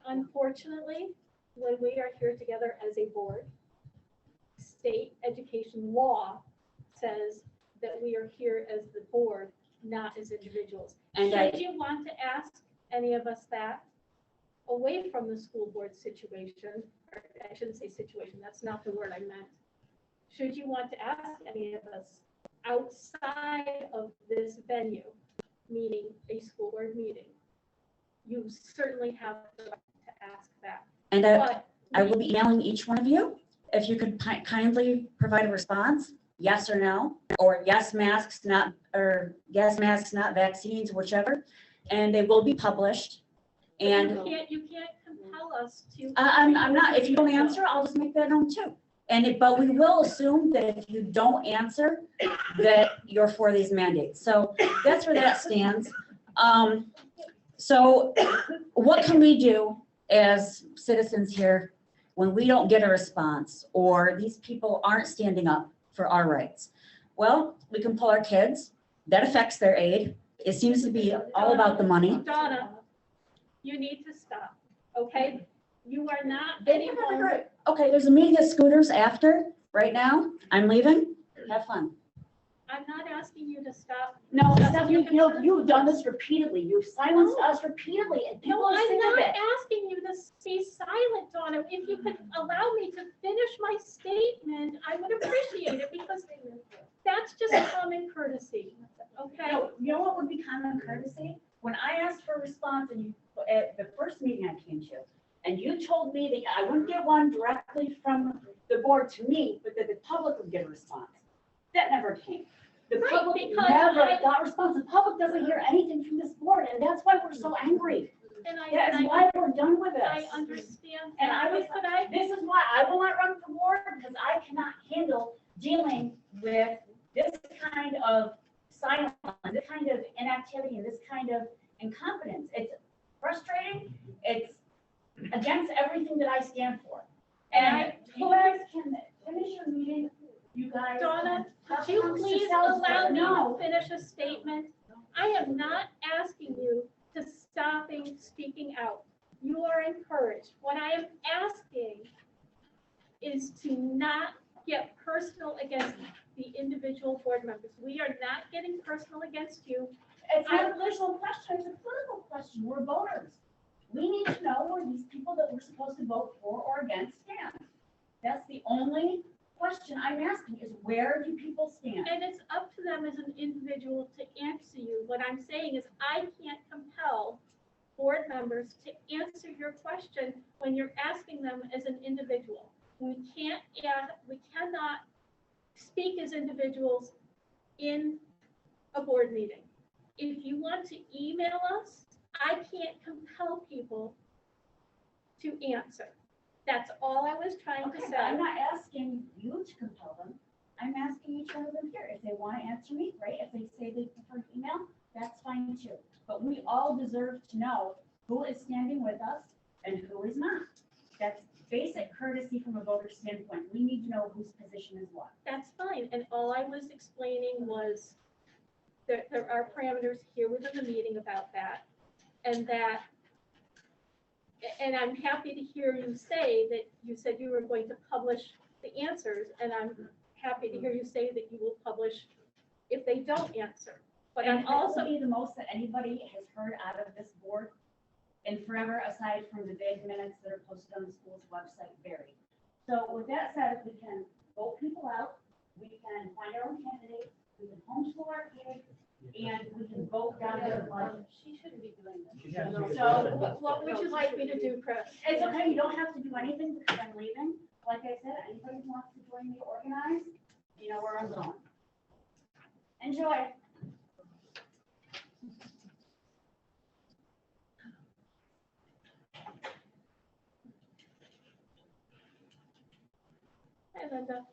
Unfortunately, when we are here together as a board, state education law says that we are here as the board, not as individuals. And Should you want to ask any of us that away from the school board situation, or I shouldn't say situation, that's not the word I meant. Should you want to ask any of us outside of this venue, meaning a school board meeting, you certainly have the right to ask that. And I will be emailing each one of you. If you could kindly provide a response, yes or no, or yes masks, not, or yes masks, not vaccines, whichever, and they will be published. And you can't compel us to. I'm not, if you don't answer, I'll just make that known too. But we will assume that if you don't answer, that you're for these mandates. So that's where that stands. So what can we do as citizens here when we don't get a response or these people aren't standing up for our rights? Well, we can pull our kids. That affects their aid. It seems to be all about the money. Donna, you need to stop, okay? You are not anymore. Okay, there's a meeting at Scooters after, right now. I'm leaving. Have fun. I'm not asking you to stop. No, Steph, you've done this repeatedly. You've silenced us repeatedly and people No, are I'm sick of not it. asking you to be silent, Donna. If you could allow me to finish my statement, I would appreciate it because that's just common courtesy, okay? No, you know what would be common courtesy? When I asked for a response and you, at the first meeting I came to, and you told me that I wouldn't get one directly from the board to me, but that the public would get a response. That never came. The Right, public because never I- got a response. The public doesn't hear anything from this board, and that's why we're so angry. And That is why we're done with this. I understand. And that, I was, but I, this is why I will not run for board, because I cannot handle dealing with this kind of silence, this kind of inactivity, and this kind of incompetence. It's frustrating. It's against everything that I stand for. And you guys can finish your meeting, you guys. Donna, could you please allow me to finish a statement? I am not asking you to stop speaking out. You are encouraged. What I am asking is to not get personal against the individual board members. We are not getting personal against you. It's not a personal question, it's a political question. We're voters. We need to know where these people that we're supposed to vote for or against stand. That's the only question I'm asking is where do people stand? And it's up to them as an individual to answer you. What I'm saying is I can't compel board members to answer your question when you're asking them as an individual. We cannot speak as individuals in a board meeting. If you want to email us, I can't compel people to answer. That's all I was trying to Okay, say. but I'm not asking you to compel them. I'm asking each one of them here. If they want to answer me, great. If they say they prefer email, that's fine too. But we all deserve to know who is standing with us and who is not. That's basic courtesy from a voter standpoint. We need to know whose position is what. That's fine. And all I was explaining was that there are parameters here within the meeting about that. And I'm happy to hear you say that you said you were going to publish the answers. And I'm happy to hear you say that you will publish if they don't answer. But And I'm also, be the most that anybody has heard out of this board and forever, aside from the vague minutes that are posted on the school's website, vary. So with that said, we can vote people out, we can find our own candidates, we can homeschool our kids, and we can vote down to the budget. she shouldn't be doing this. So What would you like me to do, Chris? it's okay, you don't have to do anything because I'm leaving. Like I said, anybody who wants to join me to organize, you know where I'm going. Enjoy. Hi, Linda.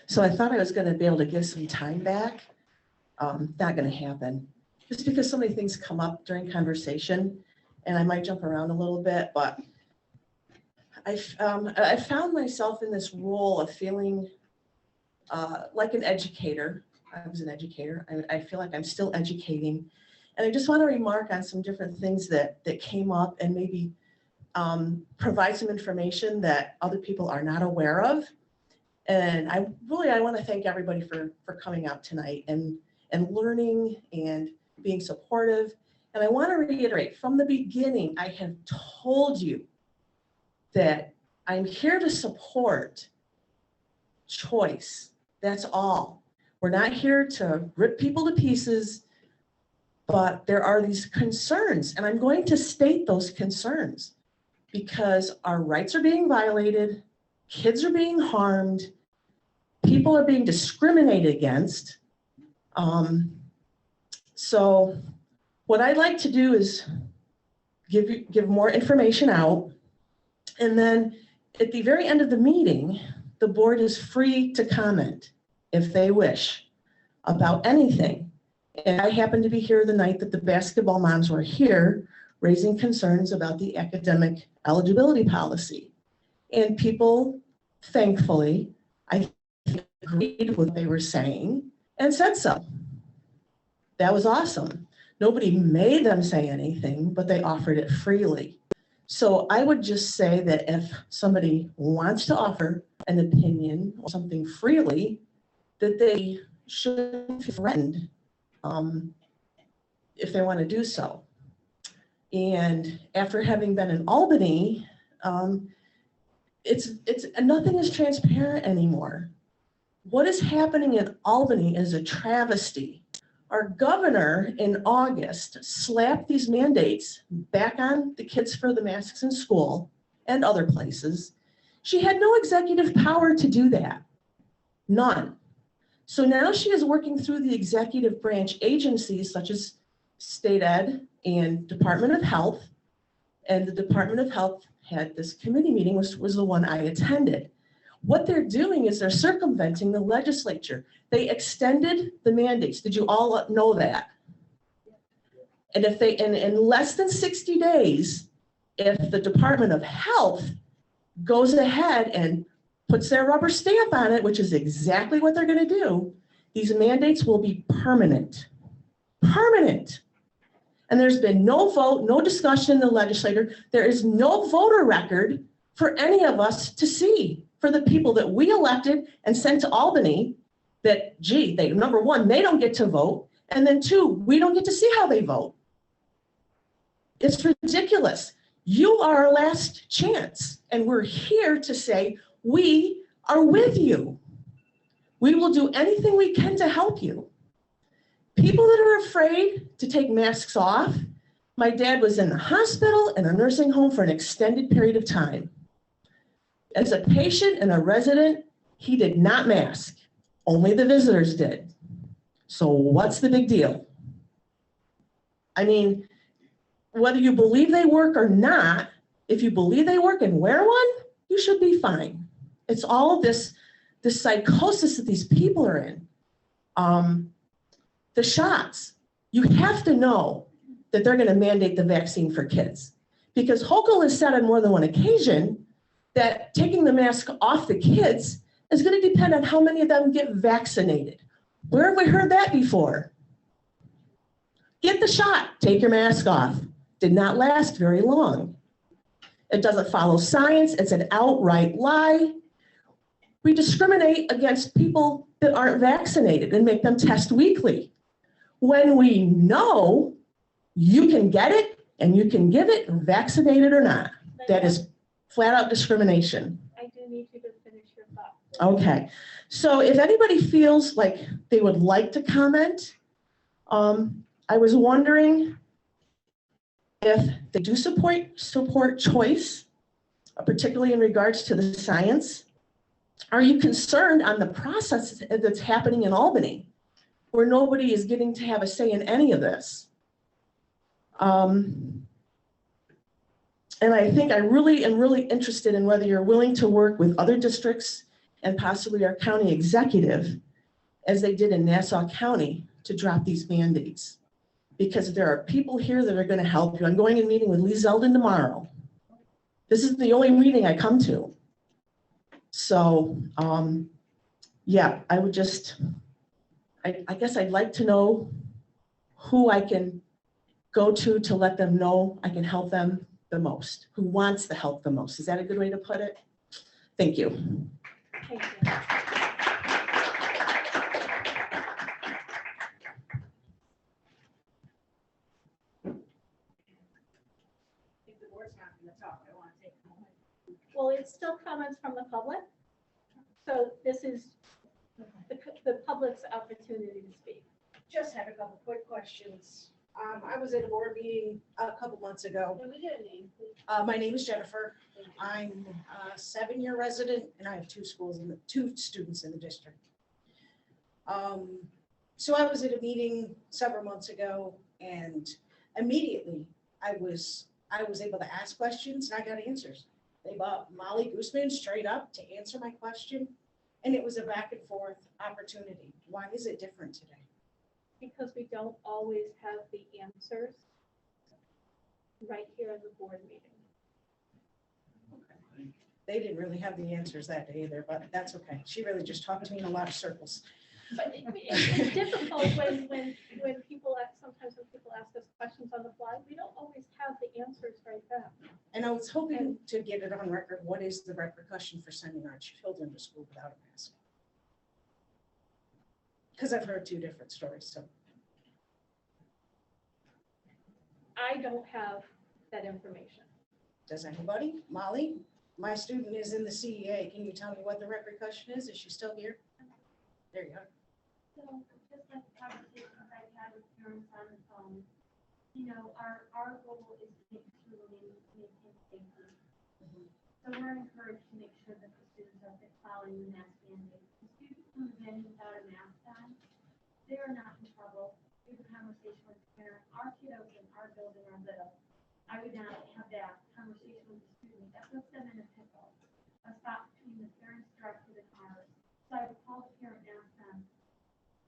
So I thought I was going to be able to give some time back. Not going to happen, just because so many things come up during conversation, and I might jump around a little bit. But I found myself in this role of feeling like an educator. I was an educator. I feel like I'm still educating, and I just want to remark on some different things that came up, and maybe provide some information that other people are not aware of. And I want to thank everybody for coming out tonight and learning and being supportive. And I want to reiterate, from the beginning, I have told you that I'm here to support choice. That's all. We're not here to rip people to pieces, but there are these concerns, and I'm going to state those concerns because our rights are being violated. Kids are being harmed, people are being discriminated against. So what I'd like to do is give more information out. And then at the very end of the meeting, the board is free to comment if they wish about anything. And I happened to be here the night that the basketball moms were here raising concerns about the academic eligibility policy. And people, thankfully, I think, agreed with what they were saying and said so. That was awesome. Nobody made them say anything, but they offered it freely. So I would just say that if somebody wants to offer an opinion or something freely, that they shouldn't feel threatened if they want to do so. And after having been in Albany, it's nothing is transparent anymore. What is happening in Albany is a travesty. Our governor in August slapped these mandates back on the kids for the masks in school and other places. She had no executive power to do that, none. So now she is working through the executive branch agencies such as State Ed and Department of Health. And the Department of Health had this committee meeting, which was the one I attended. What they're doing is they're circumventing the legislature. They extended the mandates. Did you all know that? And if they, in less than 60 days, if the Department of Health goes ahead and puts their rubber stamp on it, which is exactly what they're going to do, these mandates will be permanent. Permanent. And there's been no vote, no discussion in the legislature. There is no voter record for any of us to see, for the people that we elected and sent to Albany, that, gee, they, number one, they don't get to vote. And then two, we don't get to see how they vote. It's ridiculous. You are our last chance. And we're here to say, we are with you. We will do anything we can to help you. People that are afraid to take masks off, my dad was in the hospital and a nursing home for an extended period of time. As a patient and a resident, he did not mask. Only the visitors did. So what's the big deal? I mean, whether you believe they work or not, if you believe they work and wear one, you should be fine. It's all this psychosis that these people are in. The shots, you have to know that they're going to mandate the vaccine for kids. Because Hochul has said on more than one occasion that taking the mask off the kids is going to depend on how many of them get vaccinated. Where have we heard that before? Get the shot, take your mask off. Did not last very long. It doesn't follow science. It's an outright lie. We discriminate against people that aren't vaccinated and make them test weekly. When we know you can get it and you can give it, vaccinated or not. That is flat out discrimination. I do need you to finish your thought. Okay, so if anybody feels like they would like to comment, I was wondering if they do support choice, particularly in regards to the science. Are you concerned on the process that's happening in Albany, where nobody is getting to have a say in any of this? And I think I really am interested in whether you're willing to work with other districts and possibly our county executive, as they did in Nassau County, to drop these mandates. Because there are people here that are going to help you. I'm going and meeting with Lee Zeldin tomorrow. This is the only meeting I come to. So, yeah, I would just, I guess I'd like to know who I can go to let them know I can help them the most, who wants the help the most. Is that a good way to put it? Thank you. Thank you. If the board's not going to talk, I want to take a moment. Well, it's still comments from the public. So this is the public's opportunity to speak. Just had a couple quick questions. I was at a board meeting a couple months ago. Can we get a name, please? My name is Jennifer. I'm a 7-year resident and I have two students in the district. So I was at a meeting several months ago and immediately I was able to ask questions and I got answers. They brought Molly Guzman straight up to answer my question and it was a back and forth opportunity. Why is it different today? Because we don't always have the answers right here in the board meeting. Okay. They didn't really have the answers that day either, but that's okay. She really just talked to me in a lot of circles. But it's difficult when people ask, sometimes when people ask us questions on the fly, we don't always have the answers right back. And I was hoping to get it on record, what is the repercussion for sending our children to school without a mask? Because I've heard two different stories, so. I don't have that information. Does anybody? Molly, my student is in the CEA. Can you tell me what the repercussion is? Is she still here? There you go. So just like the conversations I've had with parents on the phone, you know, our goal is to make sure we maintain safety. So we're encouraged to make sure that the students are following the mask mandate. The students who move in without a mask on, they are not in trouble. We have a conversation with the parent. Our kiddos in our building are little. I would not have that conversation with the student. That puts them in a pickle. A spot between the parents drive to the cars. So I would call the parent and ask them,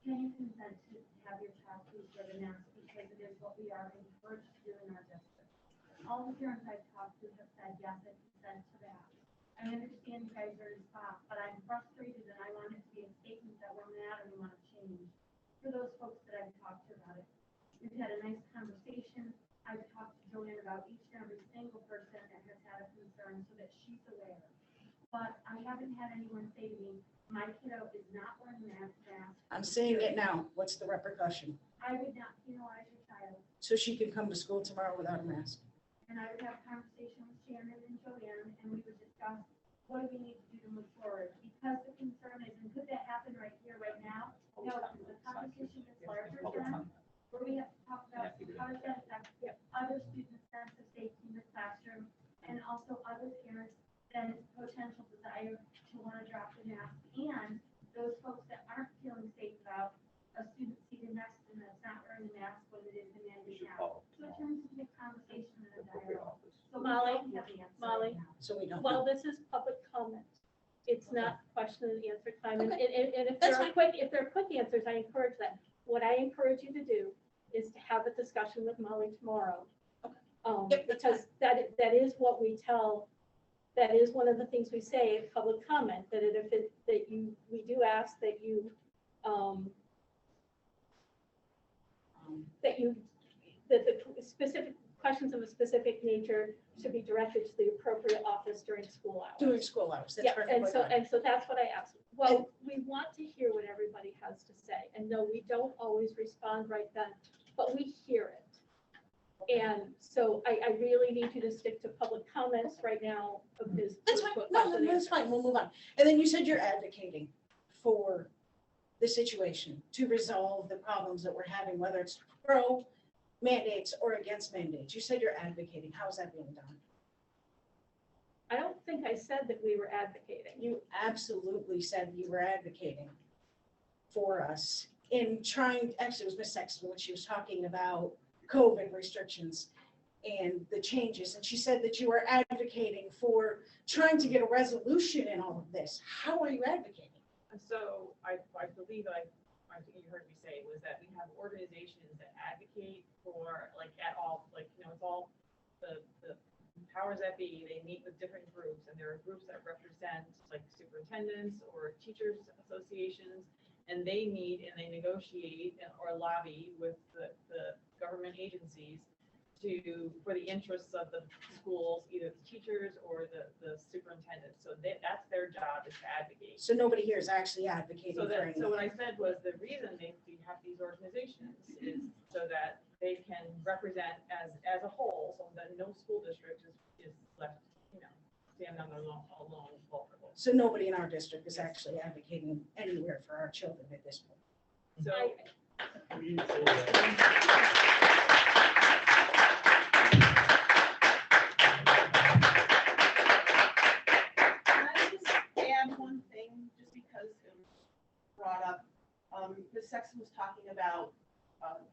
can you consent to have your child please wear the mask, because it is what we are encouraged to do in our district. All the parents I've talked to have said, yes, I consent to that. I understand you guys are in spot, but I'm frustrated and I want it to be a statement that we're mad and we want to change. For those folks that I've talked to about it, we've had a nice conversation. I've talked to Joanne about each and every single person that has had a concern so that she's aware. But I haven't had anyone say to me, my kiddo is not wearing a mask. I'm saying it now. What's the repercussion? I would not penalize your child. So she can come to school tomorrow without a mask. And I would have a conversation with Shannon and Joanne, and we would discuss what do we need to do to move forward. Because the concern is, and could that happen right here, right now? No, the conversation is larger than, where we have to talk about how does that affect other students' sense of safety in the classroom, and also other parents' then potential desire to want to drop the mask, and those folks that aren't feeling safe about a student seated next to them that's not wearing the mask when it is a mandate now. So it turns into a conversation and a dialogue. So Molly, we don't have the answer Molly, right now. So we don't. well, this is public comment. It's not question and answer time. And Okay. and if That's there are quick answers, I encourage that. What I encourage you to do is to have a discussion with Molly tomorrow. Yep, that's Because that is what we tell, that is one of the things we say in public comment, that we do ask that you, that the specific questions of a specific nature should be directed to the appropriate office during school hours. During school hours. That's Yeah, perfectly fine. and so that's what I asked. Well, we want to hear what everybody has to say, and no, we don't always respond right then, but we hear it. And so I really need you to stick to public comments right now of his. That's fine. No, that's fine. We'll move on. And then you said you're advocating for the situation to resolve the problems that we're having, whether it's pro mandates or against mandates. You said you're advocating. How is that being done? I don't think I said that we were advocating. You absolutely said you were advocating for us in trying, actually it was Miss Sexton when she was talking about COVID restrictions and the changes. And she said that you were advocating for trying to get a resolution in all of this. How are you advocating? And so I believe I think you heard me say was that we have organizations that advocate for at all, it's all the powers that be, they meet with different groups, and there are groups that represent like superintendents or teachers associations, and they meet and they negotiate or lobby with the government agencies for the interests of the schools, either the teachers or the superintendents. So that's their job, is to advocate. So nobody here is actually advocating So for anything. so what I said was the reason we have these organizations is so that they can represent as a whole, so that no school district is left, stand on their alone vulnerable. So nobody in our district is actually advocating anywhere for our children at this point. So Can I just add one thing, just because it was brought up? Ms. Sexton was talking about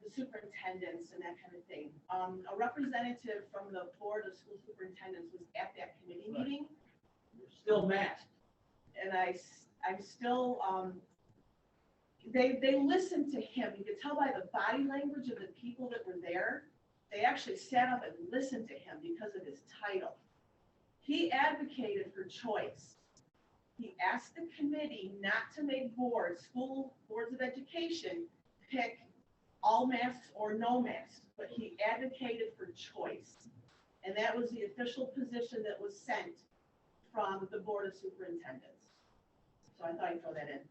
the superintendents and that kind of thing. A representative from the Board of School Superintendents was at that committee meeting. Still masked. And I'm still, they listened to him. You could tell by the body language of the people that were there. They actually sat up and listened to him because of his title. He advocated for choice. he asked the committee not to make school boards of education pick all masks or no masks, but he advocated for choice. And that was the official position that was sent from the Board of Superintendents. So I thought I'd throw that in.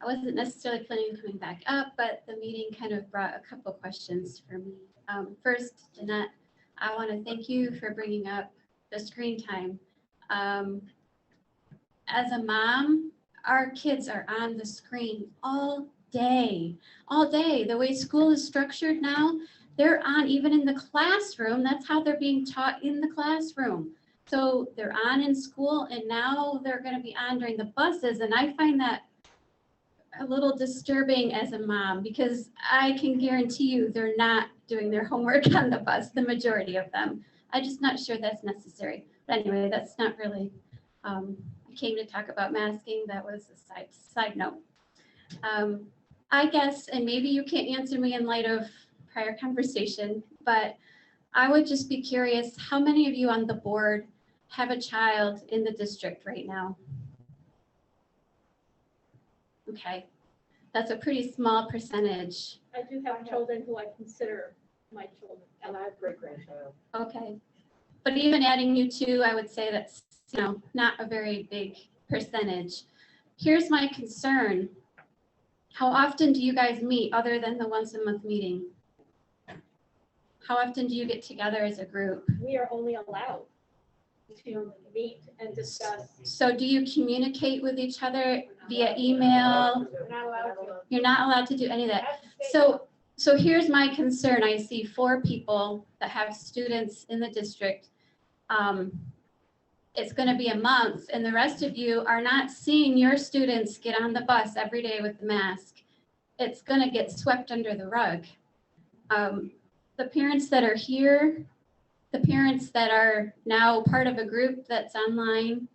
I wasn't necessarily planning on coming back up, but the meeting kind of brought a couple questions for me. First, Jeanette, I want to thank you for bringing up the screen time. As a mom, our kids are on the screen all day. The way school is structured now, they're on even in the classroom. That's how they're being taught in the classroom. So they're on in school, and now they're going to be on during the buses. And I find that a little disturbing as a mom, because I can guarantee you they're not doing their homework on the bus, the majority of them. I'm just not sure that's necessary. But anyway, that's not really, I came to talk about masking. That was a side note. I guess, and maybe you can't answer me in light of prior conversation, but I would just be curious, how many of you on the board have a child in the district right now? Okay, that's a pretty small percentage. I do have children who I consider my children. And I have great-grandchild. Okay, but even adding you two, I would say that's, not a very big percentage. Here's my concern. How often do you guys meet other than the once a month meeting? How often do you get together as a group? We are only allowed to meet and discuss. So do you communicate with each other via email? We're not allowed to. You're not allowed to do any of that. That's the state So here's my concern. I see 4 people that have students in the district. It's going to be a month, and the rest of you are not seeing your students get on the bus every day with the mask. It's going to get swept under the rug. The parents that are here, the parents that are now part of a group that's online,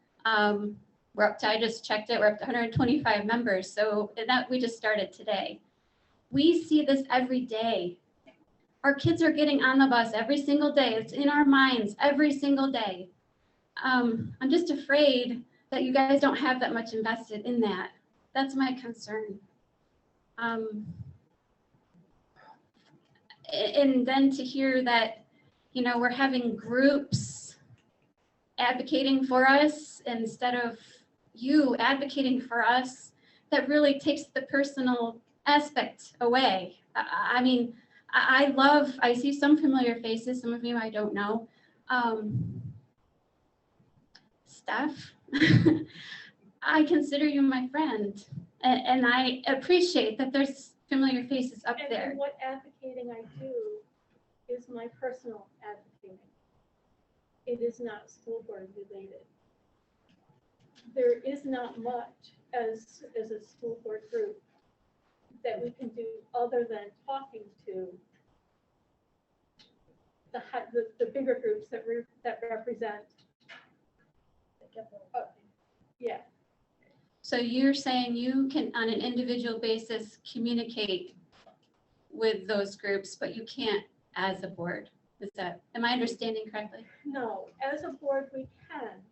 we're up to, I just checked it, we're up to 125 members. So that we just started today. We see this every day. Our kids are getting on the bus every single day. It's in our minds every single day. I'm just afraid that you guys don't have that much invested in that. That's my concern. And then to hear that, we're having groups advocating for us instead of you advocating for us, that really takes the personal aspect away. I mean, I see some familiar faces, some of you I don't know. Steph, I consider you my friend, and I appreciate that there's familiar faces up there. And what advocating I do is my personal advocating. It is not school board related. There is not much as a school board group that we can do other than talking to the bigger groups that represent. Yeah. So you're saying you can, on an individual basis, communicate with those groups, but you can't as a board. Am I understanding correctly? No, as a board we can,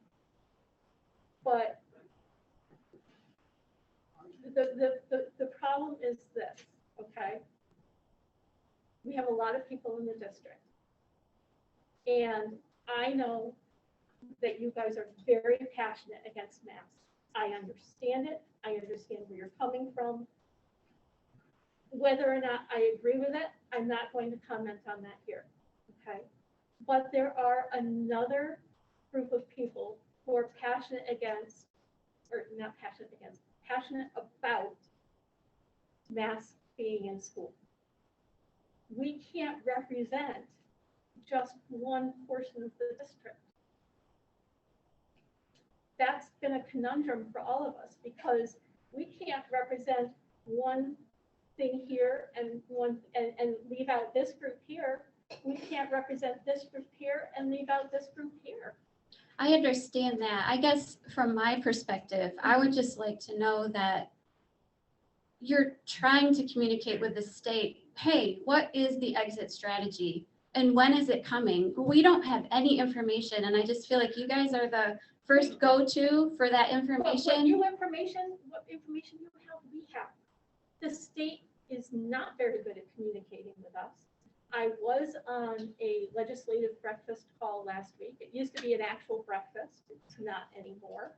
but the problem is this, okay? We have a lot of people in the district. And I know that you guys are very passionate against masks. I understand it. I understand where you're coming from. Whether or not I agree with it, I'm not going to comment on that here, okay? But there are another group of people who are passionate against, or not passionate against, passionate about masks being in school. We can't represent just one portion of the district. That's been a conundrum for all of us because we can't represent one thing here and leave out this group here. We can't represent this group here and leave out this group here. I understand that. I guess from my perspective, I would just like to know that you're trying to communicate with the state, hey, what is the exit strategy? And when is it coming? We don't have any information, and I just feel like you guys are the first go-to for that What information. information you have, we have. The state is not very good at communicating with us. I was on a legislative breakfast call last week. It used to be an actual breakfast. It's not anymore.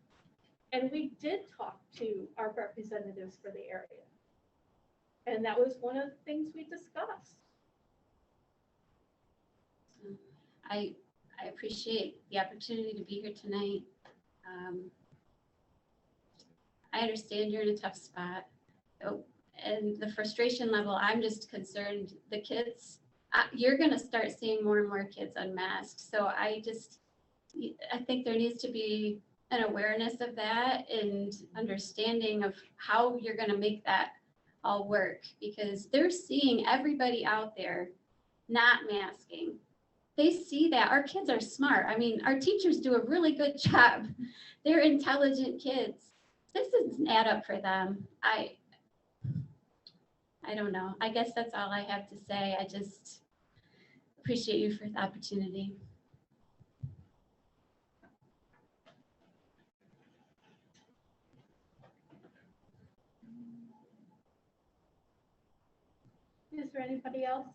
And we did talk to our representatives for the area. And that was one of the things we discussed. I appreciate the opportunity to be here tonight. I understand you're in a tough spot. Oh, and the frustration level, I'm just concerned the kids, you're going to start seeing more and more kids unmasked. So I think there needs to be an awareness of that and understanding of how you're going to make that all work, because they're seeing everybody out there not masking. They see that our kids are smart. I mean, our teachers do a really good job. They're intelligent kids. This doesn't add up for them. I don't know. I guess that's all I have to say. I just appreciate you for the opportunity. Is there anybody else?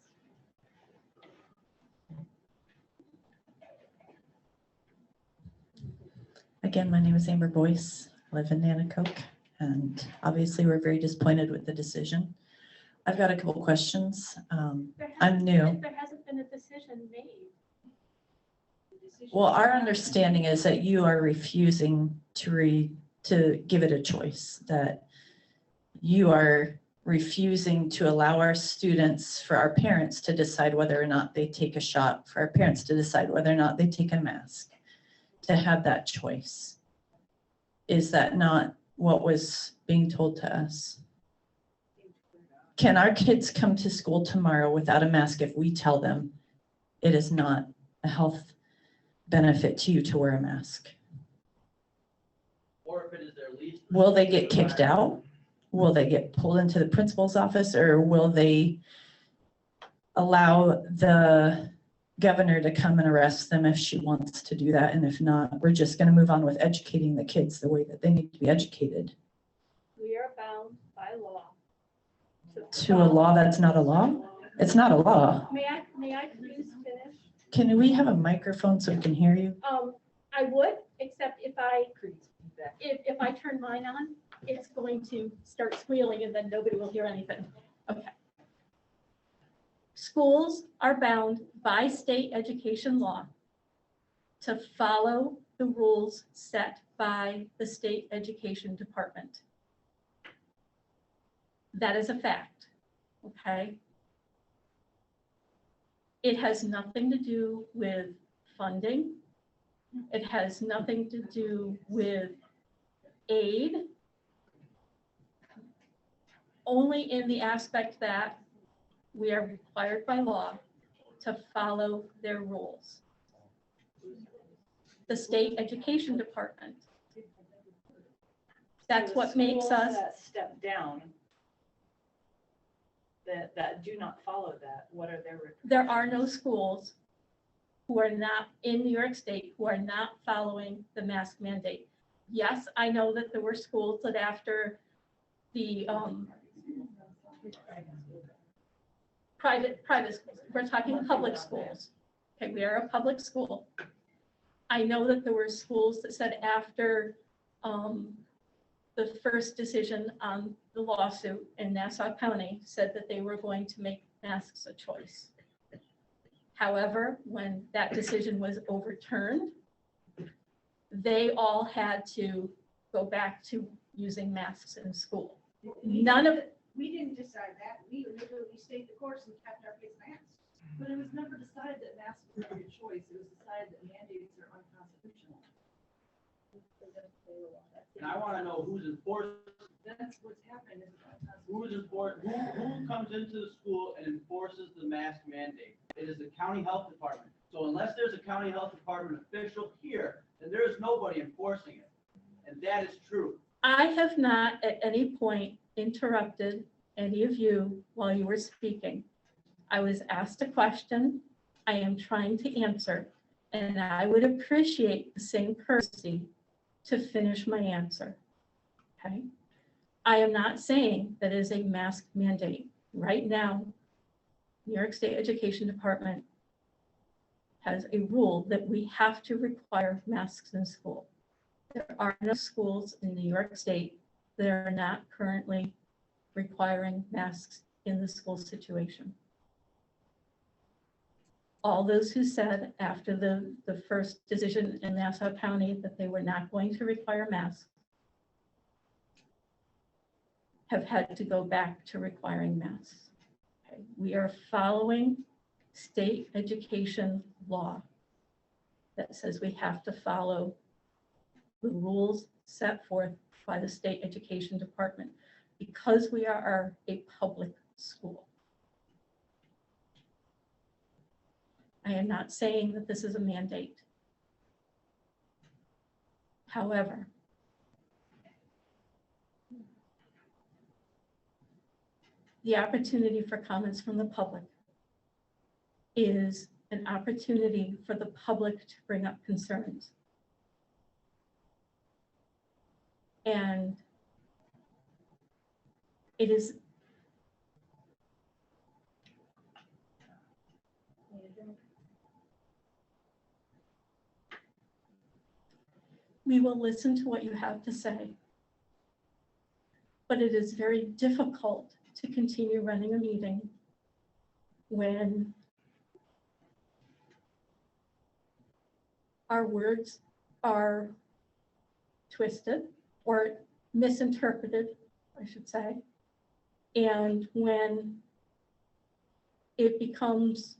Again, my name is Amber Boyce, I live in Nanacoke, and obviously we're very disappointed with the decision. I've got a couple questions. I'm new. There hasn't been a decision made. Well, our understanding is that you are refusing to give it a choice, that you are refusing to allow our students, for our parents to decide whether or not they take a shot, for our parents to decide whether or not they take a mask, to have that choice. Is that not what was being told to us? Can our kids come to school tomorrow without a mask if we tell them it is not a health benefit to you to wear a mask? Or if it is their least. Will they get kicked out? Will they get pulled into the principal's office, or will they allow the governor to come and arrest them if she wants to do that? And if not, we're just going to move on with educating the kids the way that they need to be educated. We are bound by law. To a law that's not a law? It's not a law. May I please finish? Can we have a microphone so we can hear you? I would, except if I turn mine on, it's going to start squealing and then nobody will hear anything. Okay. Schools are bound by state education law to follow the rules set by the state education department. That is a fact, okay? It has nothing to do with funding. It has nothing to do with aid, only in the aspect that we are required by law to follow their rules. The state education department. That's what makes us. Step down. That do not follow that. What are their? There are no schools who are not in New York State who are not following the mask mandate. Yes, I know that there were schools that after the private schools, we're talking public schools. Okay, we are a public school. I know that there were schools that said after the first decision on the lawsuit in Nassau County said that they were going to make masks a choice. However, when that decision was overturned, they all had to go back to using masks in school. None of it. We didn't decide that. We literally stayed the course and kept our kids masks. But it was never decided that masks were a choice. It was decided that mandates are unconstitutional. And I want to know who's enforcing. That's what's happening. Who comes into the school and enforces the mask mandate? It is the county health department. So unless there's a county health department official here and there is nobody enforcing it. And that is true. I have not at any point interrupted any of you while you were speaking. I was asked a question. I am trying to answer, and I would appreciate the same courtesy to finish my answer. Okay? I am not saying that is a mask mandate. Right now, New York State Education Department has a rule that we have to require masks in school. There are no schools in New York State that are not currently requiring masks in the school situation. All those who said after the first decision in Nassau County that they were not going to require masks have had to go back to requiring masks. Okay. We are following state education law that says we have to follow the rules set forth by the state education department because we are a public school. I am not saying that this is a mandate. However, the opportunity for comments from the public is an opportunity for the public to bring up concerns. And it is we will listen to what you have to say, but it is very difficult to continue running a meeting when our words are twisted or misinterpreted, I should say, and when it becomes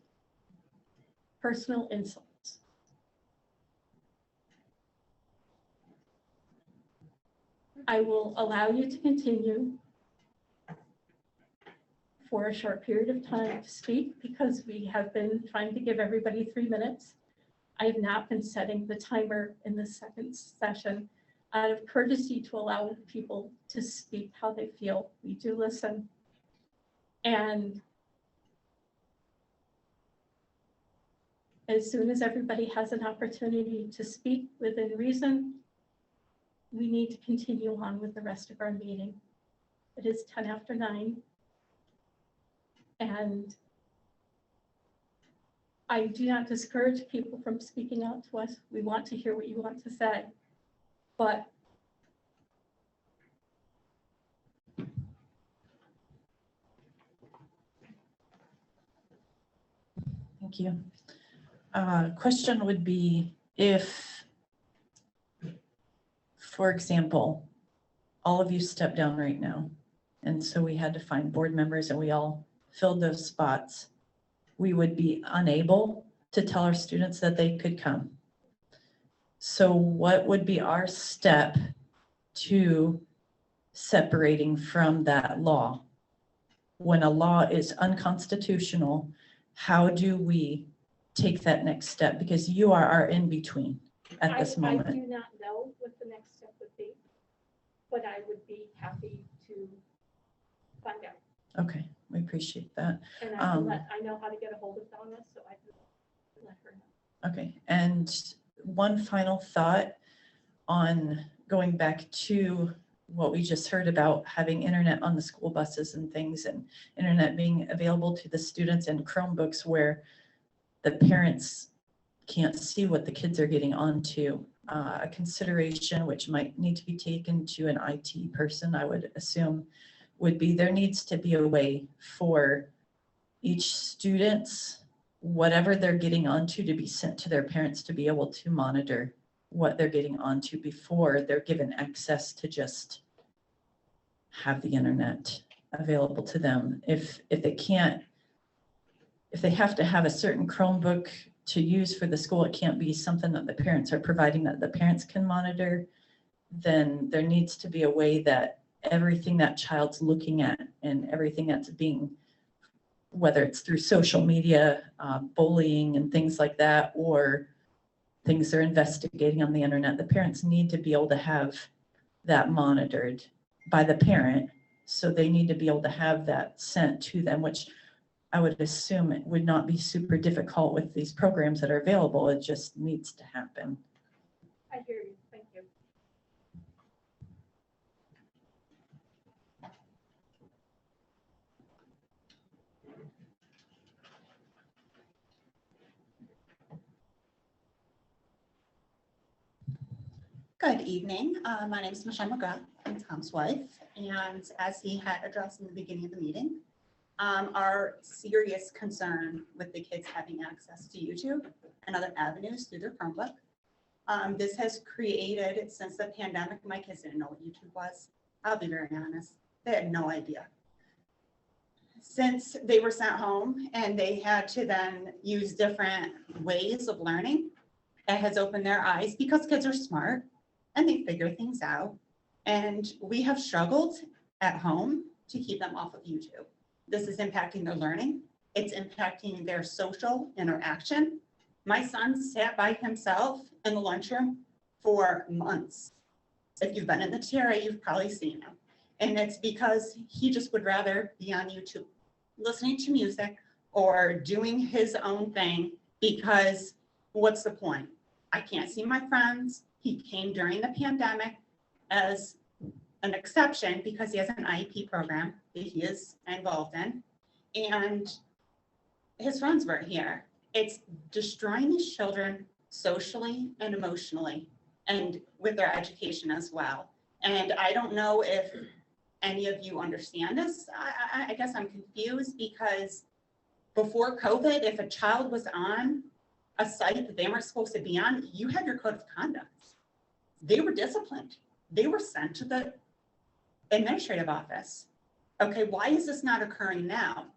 personal insults. I will allow you to continue for a short period of time to speak because we have been trying to give everybody 3 minutes. I have not been setting the timer in the second session out of courtesy to allow people to speak how they feel. We do listen. And as soon as everybody has an opportunity to speak within reason, we need to continue on with the rest of our meeting. It is 10 after 9. And I do not discourage people from speaking out to us. We want to hear what you want to say. But thank you. Question would be if, for example, all of you step down right now, and so we had to find board members and we all filled those spots, we would be unable to tell our students that they could come. So what would be our step to separating from that law? When a law is unconstitutional, how do we take that next step? Because you are our in-between at this moment. I do not know what the next step would be, but I would be happy to find out. Okay, we appreciate that. And I know how to get a hold of Donna, so I can let her know. Okay, and one final thought on going back to what we just heard about having internet on the school buses and things, and internet being available to the students and Chromebooks where the parents can't see what the kids are getting onto. A consideration which might need to be taken to an IT person, I would assume, would be there needs to be a way for each student's whatever they're getting onto to be sent to their parents to be able to monitor what they're getting onto before they're given access to just have the internet available to them. If they can't, if they have to have a certain Chromebook to use for the school, it can't be something that the parents are providing that the parents can monitor, then there needs to be a way that everything that child's looking at and everything that's being, whether it's through social media, bullying and things like that, or things they're investigating on the internet. The parents need to be able to have that monitored by the parent. So they need to be able to have that sent to them, which I would assume it would not be super difficult with these programs that are available. It just needs to happen. I hear you, thank you. Good evening. My name is Michelle Mcgrath. I'm Tom's wife. And as he had addressed in the beginning of the meeting, our serious concern with the kids having access to YouTube and other avenues through their Chromebook. This has created, since the pandemic, my kids didn't know what YouTube was. I'll be very honest. They had no idea. Since they were sent home and they had to then use different ways of learning, it has opened their eyes because kids are smart and they figure things out. And we have struggled at home to keep them off of YouTube. This is impacting their learning. It's impacting their social interaction. My son sat by himself in the lunchroom for months. If you've been in the TRA, you've probably seen him. And it's because he just would rather be on YouTube, listening to music or doing his own thing, because what's the point? I can't see my friends. He came during the pandemic as an exception because he has an IEP program that he is involved in, and his friends weren't here. It's destroying these children socially and emotionally, and with their education as well. And I don't know if any of you understand this. I guess I'm confused because before COVID, if a child was on a site that they weren't supposed to be on, you had your code of conduct. They were disciplined. They were sent to the administrative office. Okay, why is this not occurring now?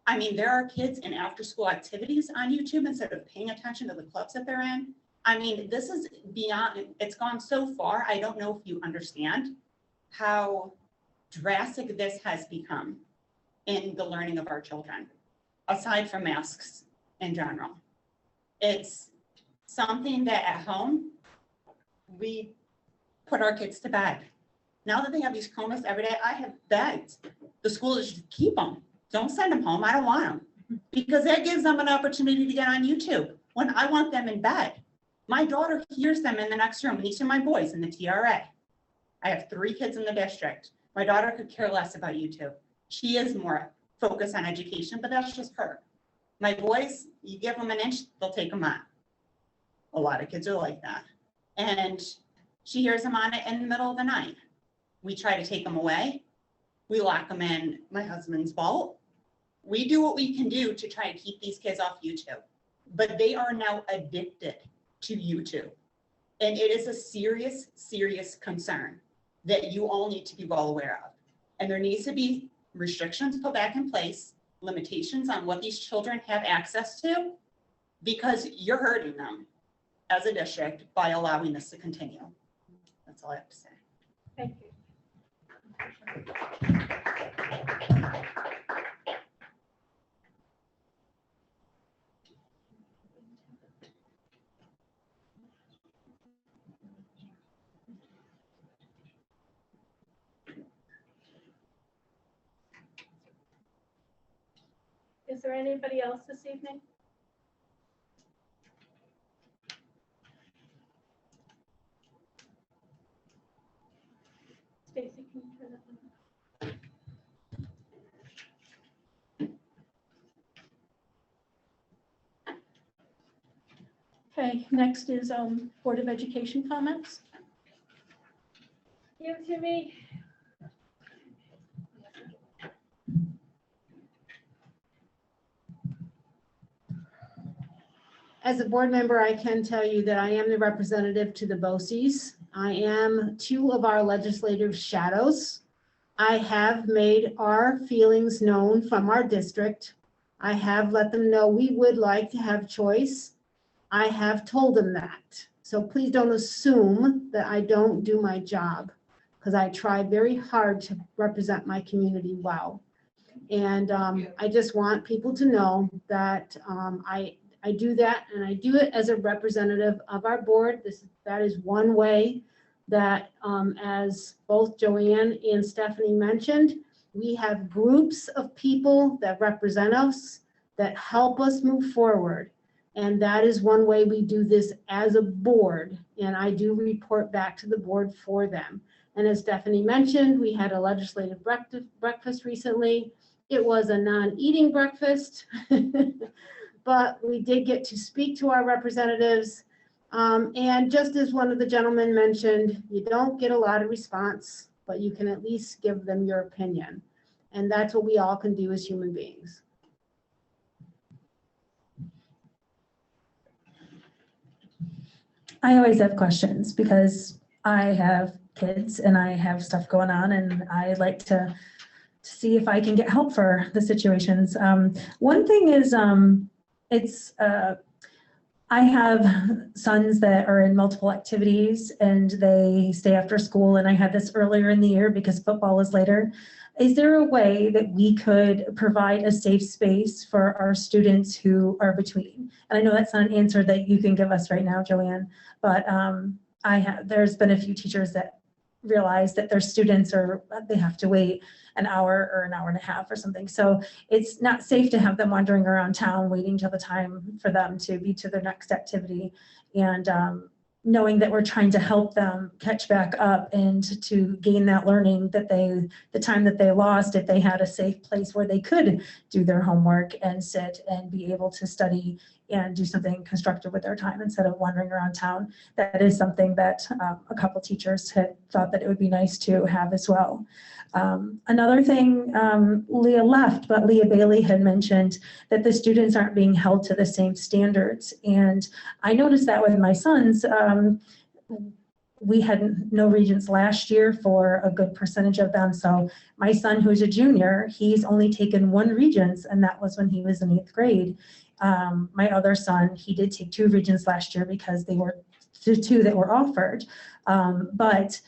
I mean, there are kids in after-school activities on YouTube instead of paying attention to the clubs that they're in. I mean, this is beyond, it's gone so far. I don't know if you understand how drastic this has become in the learning of our children, aside from masks in general. It's something that at home, we put our kids to bed. Now that they have these Chromebooks every day, I have begged the school to just keep them. Don't send them home. I don't want them, because that gives them an opportunity to get on YouTube when I want them in bed. My daughter hears them in the next room. These are my boys in the TRA. I have 3 kids in the district. My daughter could care less about YouTube. She is more focused on education, but that's just her. My boys, you give them an inch, they'll take them on. A lot of kids are like that. And she hears them on it in the middle of the night. We try to take them away. We lock them in my husband's vault. We do what we can do to try to keep these kids off YouTube, but they are now addicted to YouTube. And it is a serious, serious concern that you all need to be well aware of. And there needs to be restrictions put back in place, limitations on what these children have access to, because you're hurting them as a district by allowing this to continue. That's all I have to say. Thank you. Is there anybody else this evening? Stacy, can you turn that on? Okay, next is Board of Education comments. Give it to me. As a board member, I can tell you that I am the representative to the BOCES. I am 2 of our legislative shadows. I have made our feelings known from our district. I have let them know we would like to have choice. I have told them that. So please don't assume that I don't do my job, because I try very hard to represent my community well. And I just want people to know that I do that, and I do it as a representative of our board. That is one way that, as both Joanne and Stephanie mentioned, we have groups of people that represent us, that help us move forward. And that is one way we do this as a board, and I do report back to the board for them. And as Stephanie mentioned, we had a legislative breakfast recently. It was a non-eating breakfast, but we did get to speak to our representatives. And just as one of the gentlemen mentioned, you don't get a lot of response, but you can at least give them your opinion. And that's what we all can do as human beings. I always have questions because I have kids and I have stuff going on, and I like to see if I can get help for the situations. One thing is, I have sons that are in multiple activities and they stay after school, and I had this earlier in the year because football is later. Is there a way that we could provide a safe space for our students who are between? And I know that's not an answer that you can give us right now, Joanne, but there's been a few teachers that realize that their students they have to wait an hour or an hour and a half or something. So it's not safe to have them wandering around town waiting till the time for them to be to their next activity. And knowing that we're trying to help them catch back up and to gain that learning that the time that they lost, if they had a safe place where they could do their homework and sit and be able to study and do something constructive with their time instead of wandering around town. That is something that a couple teachers had thought that it would be nice to have as well. Another thing, Leah left, but Leah Bailey had mentioned that the students aren't being held to the same standards. And I noticed that with my sons. We had no regents last year for a good percentage of them. So my son, who's a junior, he's only taken one regents, and that was when he was in 8th grade. My other son, he did take 2 regents last year because they were the 2 that were offered. But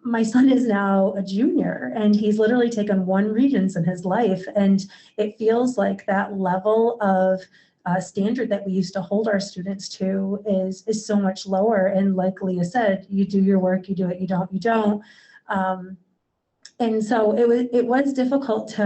my son is now a junior, and he's literally taken 1 regents in his life. And it feels like that level of standard that we used to hold our students to is so much lower. And like Leah said, you do your work, you do it, you don't, you don't. And so it was difficult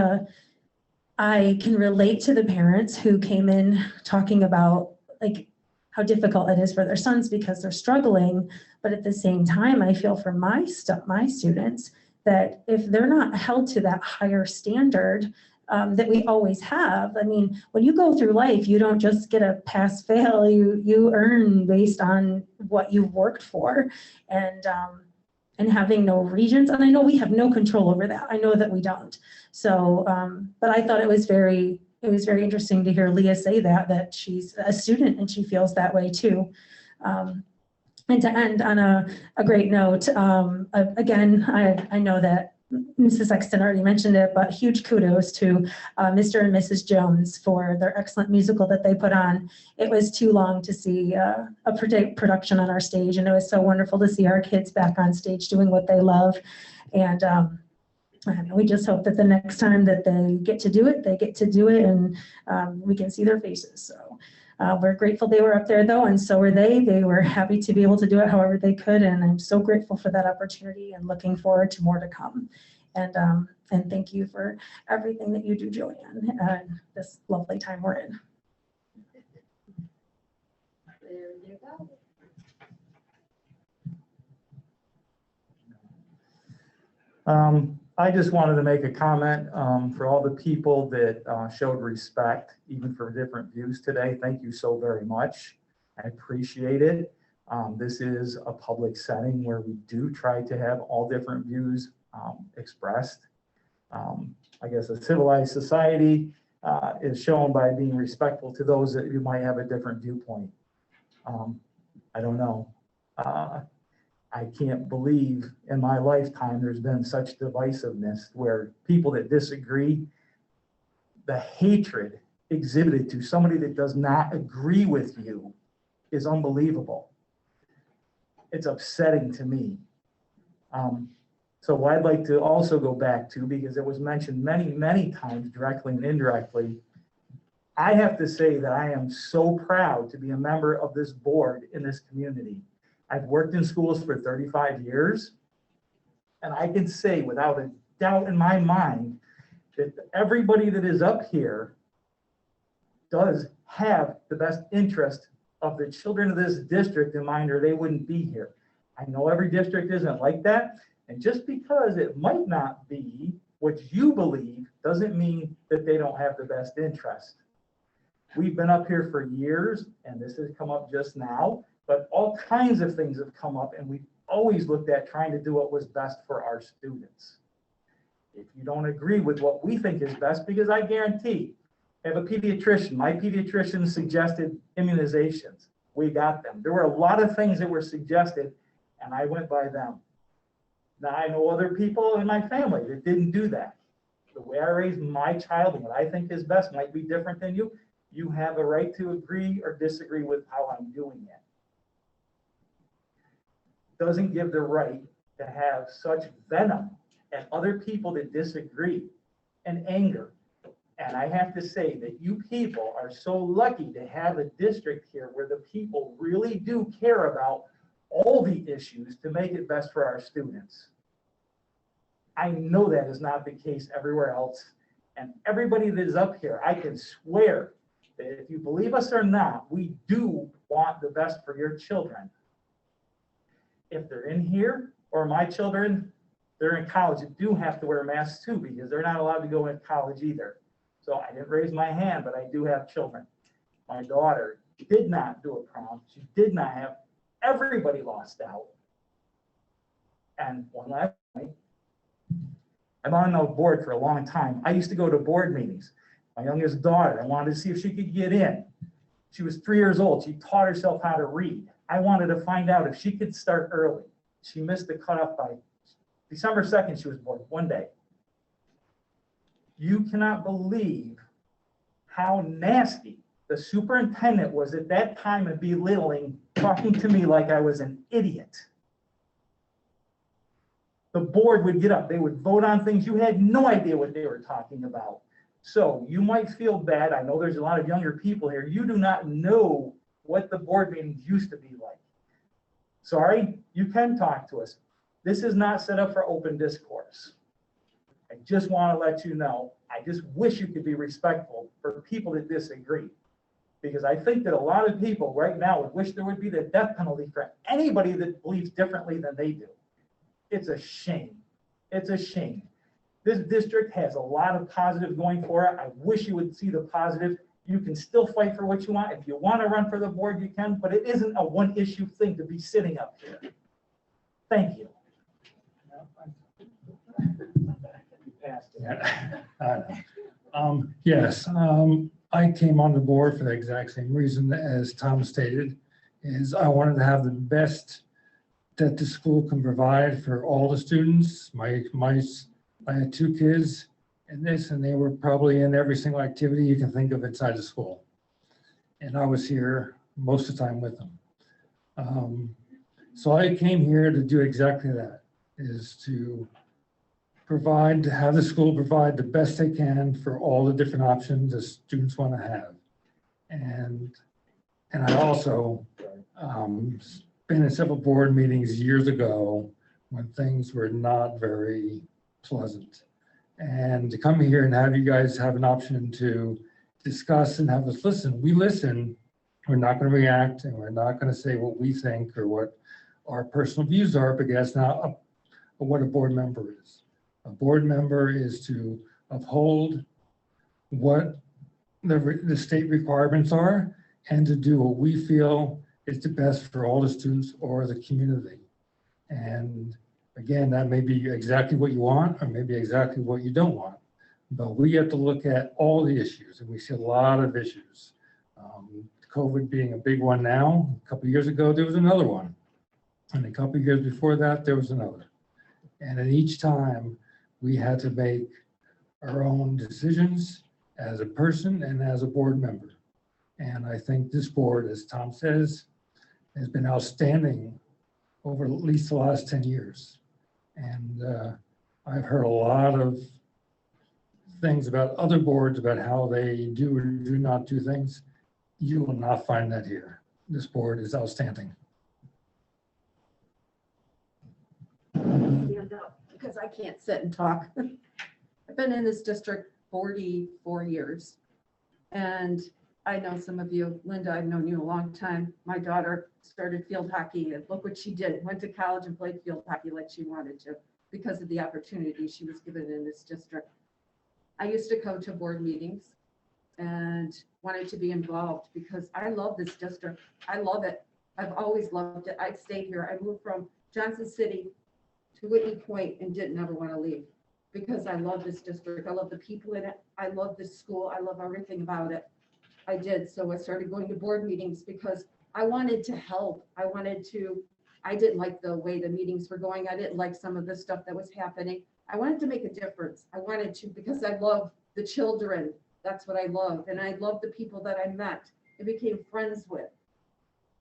I can relate to the parents who came in talking about like how difficult it is for their sons because they're struggling. But at the same time, I feel for my students that if they're not held to that higher standard that we always have, I mean, when you go through life, you don't just get a pass fail, you earn based on what you've worked for. And having no regents, and I know we have no control over that. I know that we don't. So, but I thought it was very interesting to hear Leah say that she's a student and she feels that way too. And to end on a great note, again, I know that Mrs. Sexton already mentioned it, but huge kudos to Mr. and Mrs. Jones for their excellent musical that they put on. It was too long to see a production on our stage, and it was so wonderful to see our kids back on stage doing what they love. And we just hope that the next time that they get to do it, and we can see their faces. So we're grateful they were up there though, and so were they. They were happy to be able to do it however they could, and I'm so grateful for that opportunity and looking forward to more to come. And thank you for everything that you do, Joanne, and this lovely time we're in. There you go. I just wanted to make a comment for all the people that showed respect, even for different views today. Thank you so very much. I appreciate it. This is a public setting where we do try to have all different views expressed. I guess a civilized society is shown by being respectful to those that you might have a different viewpoint. I don't know. I can't believe in my lifetime there's been such divisiveness where people that disagree, the hatred exhibited to somebody that does not agree with you is unbelievable. It's upsetting to me. So what I'd like to also go back to, because it was mentioned many, many times directly and indirectly, I have to say that I am so proud to be a member of this board in this community. I've worked in schools for 35 years, and I can say without a doubt in my mind that everybody that is up here does have the best interest of the children of this district in mind, or they wouldn't be here. I know every district isn't like that, and just because it might not be what you believe doesn't mean that they don't have the best interest. We've been up here for years, and this has come up just now, but all kinds of things have come up, and we've always looked at trying to do what was best for our students. If you don't agree with what we think is best, because I guarantee, I have a pediatrician, my pediatrician suggested immunizations. We got them. There were a lot of things that were suggested, and I went by them. Now, I know other people in my family that didn't do that. The way I raised my child and what I think is best might be different than you. You have a right to agree or disagree with how I'm doing it. Doesn't give the right to have such venom at other people that disagree and anger. And I have to say that you people are so lucky to have a district here where the people really do care about all the issues to make it best for our students. I know that is not the case everywhere else. And everybody that is up here, I can swear that if you believe us or not, we do want the best for your children. If they're in here, or my children, they're in college, they do have to wear masks too, because they're not allowed to go in college either. So I didn't raise my hand, but I do have children. My daughter did not do a prom. She did not have, everybody lost out. And one last point, I'm on the board for a long time. I used to go to board meetings. My youngest daughter, I wanted to see if she could get in. She was 3 years old. She taught herself how to read. I wanted to find out if she could start early. She missed the cutoff by December 2nd, she was born, one day. You cannot believe how nasty the superintendent was at that time of belittling, talking to me like I was an idiot. The board would get up, they would vote on things, you had no idea what they were talking about. So you might feel bad. I know there's a lot of younger people here. You do not know what the board meetings used to be like. Sorry, you can talk to us. This is not set up for open discourse. I just want to let you know, I just wish you could be respectful for people that disagree. Because I think that a lot of people right now would wish there would be the death penalty for anybody that believes differently than they do. It's a shame. It's a shame. This district has a lot of positive going for it. I wish you would see the positive. You can still fight for what you want. If you want to run for the board, you can, but it isn't a one issue thing to be sitting up here. Thank you. Yes, I came on the board for the exact same reason as Tom stated, is I wanted to have the best that the school can provide for all the students. I had 2 kids in this, and they were probably in every single activity you can think of inside the school. And I was here most of the time with them. So I came here to do exactly that, is to have the school provide the best they can for all the different options that students want to have. And I also been in several board meetings years ago when things were not very pleasant. And to come here and have you guys have an option to discuss and have us listen. We listen, we're not going to react, and we're not going to say what we think or what our personal views are, because that's not what a board member is. A board member is to uphold what the state requirements are and to do what we feel is the best for all the students or the community. And again, that may be exactly what you want or maybe exactly what you don't want. But we have to look at all the issues, and we see a lot of issues. COVID being a big one now. A couple of years ago, there was another one. And a couple of years before that, there was another. And at each time, we had to make our own decisions as a person and as a board member. And I think this board, as Tom says, has been outstanding over at least the last 10 years. And I've heard a lot of things about other boards, about how they do or do not do things. You will not find that here. This board is outstanding. Stand up, because I can't sit and talk. I've been in this district 44 years. And I know some of you, Linda, I've known you a long time. My daughter started field hockey and look what she did. Went to college and played field hockey like she wanted to because of the opportunity she was given in this district. I used to come to board meetings and wanted to be involved because I love this district. I love it. I've always loved it. I've stayed here. I moved from Johnson City to Whitney Point and didn't ever want to leave because I love this district. I love the people in it. I love this school. I love everything about it. I did. So I started going to board meetings because I wanted to help. I didn't like the way the meetings were going. I didn't like some of the stuff that was happening. I wanted to make a difference. I wanted to because I love the children. That's what I love. And I love the people that I met and became friends with.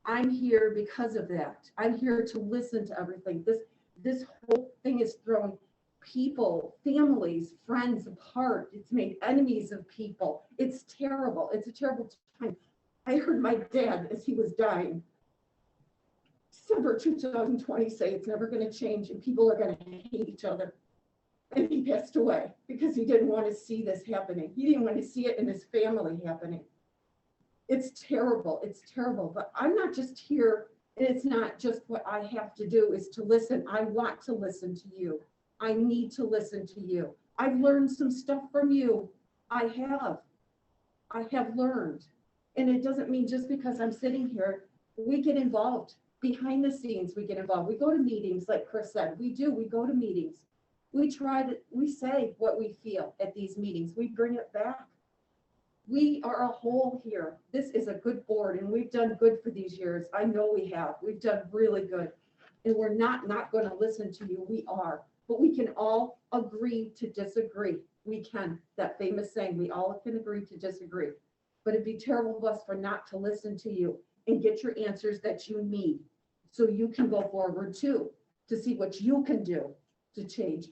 I'm here because of that. I'm here to listen to everything. This whole thing is throwing people, families, friends apart. It's made enemies of people. It's terrible. It's a terrible time. I heard my dad as he was dying, December 2020, say it's never going to change and people are going to hate each other. And he passed away because he didn't want to see this happening. He didn't want to see it in his family happening. It's terrible. It's terrible. But I'm not just here. And it's not just what I have to do is to listen. I want to listen to you. I need to listen to you. I've learned some stuff from you. I have learned. And it doesn't mean just because I'm sitting here, we get involved. Behind the scenes, we get involved. We go to meetings, like Chris said. We go to meetings. We say what we feel at these meetings. We bring it back. We are a whole here. This is a good board and we've done good for these years. I know we have. We've done really good. And we're not going to listen to you. We are. But we can all agree to disagree. We can. That famous saying, we all can agree to disagree. But it'd be terrible of us for not to listen to you and get your answers that you need so you can go forward too, to see what you can do to change.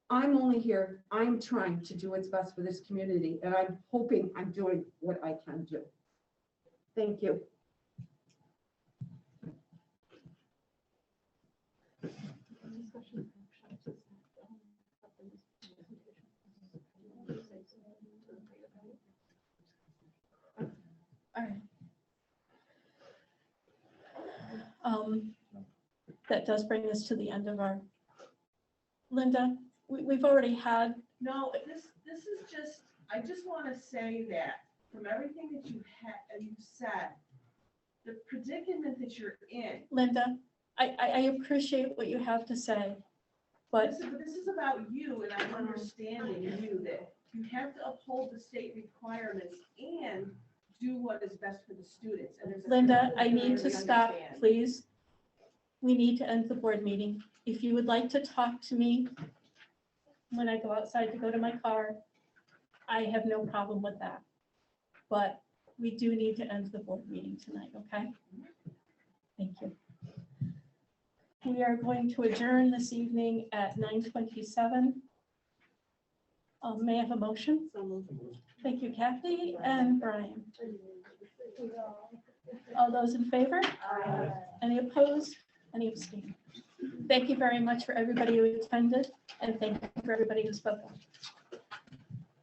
I'm only here, I'm trying to do what's best for this community, and I'm hoping I'm doing what I can do. Thank you. All right. That does bring us to the end of our, Linda, we've already had. No, this is just, I just want to say that from everything that you've said, the predicament that you're in. Linda, I appreciate what you have to say, but this is about you, and I'm understanding you that you have to uphold the state requirements and do what is best for the students. And there's Linda, I need to stop, please. We need to end the board meeting. If you would like to talk to me when I go outside to go to my car, I have no problem with that. But we do need to end the board meeting tonight, okay? Thank you. We are going to adjourn this evening at 9:27. May I have a motion? Thank you, Kathy and Brian. All those in favor? Any opposed? Any abstained? Thank you very much for everybody who attended, and thank you for everybody who spoke up.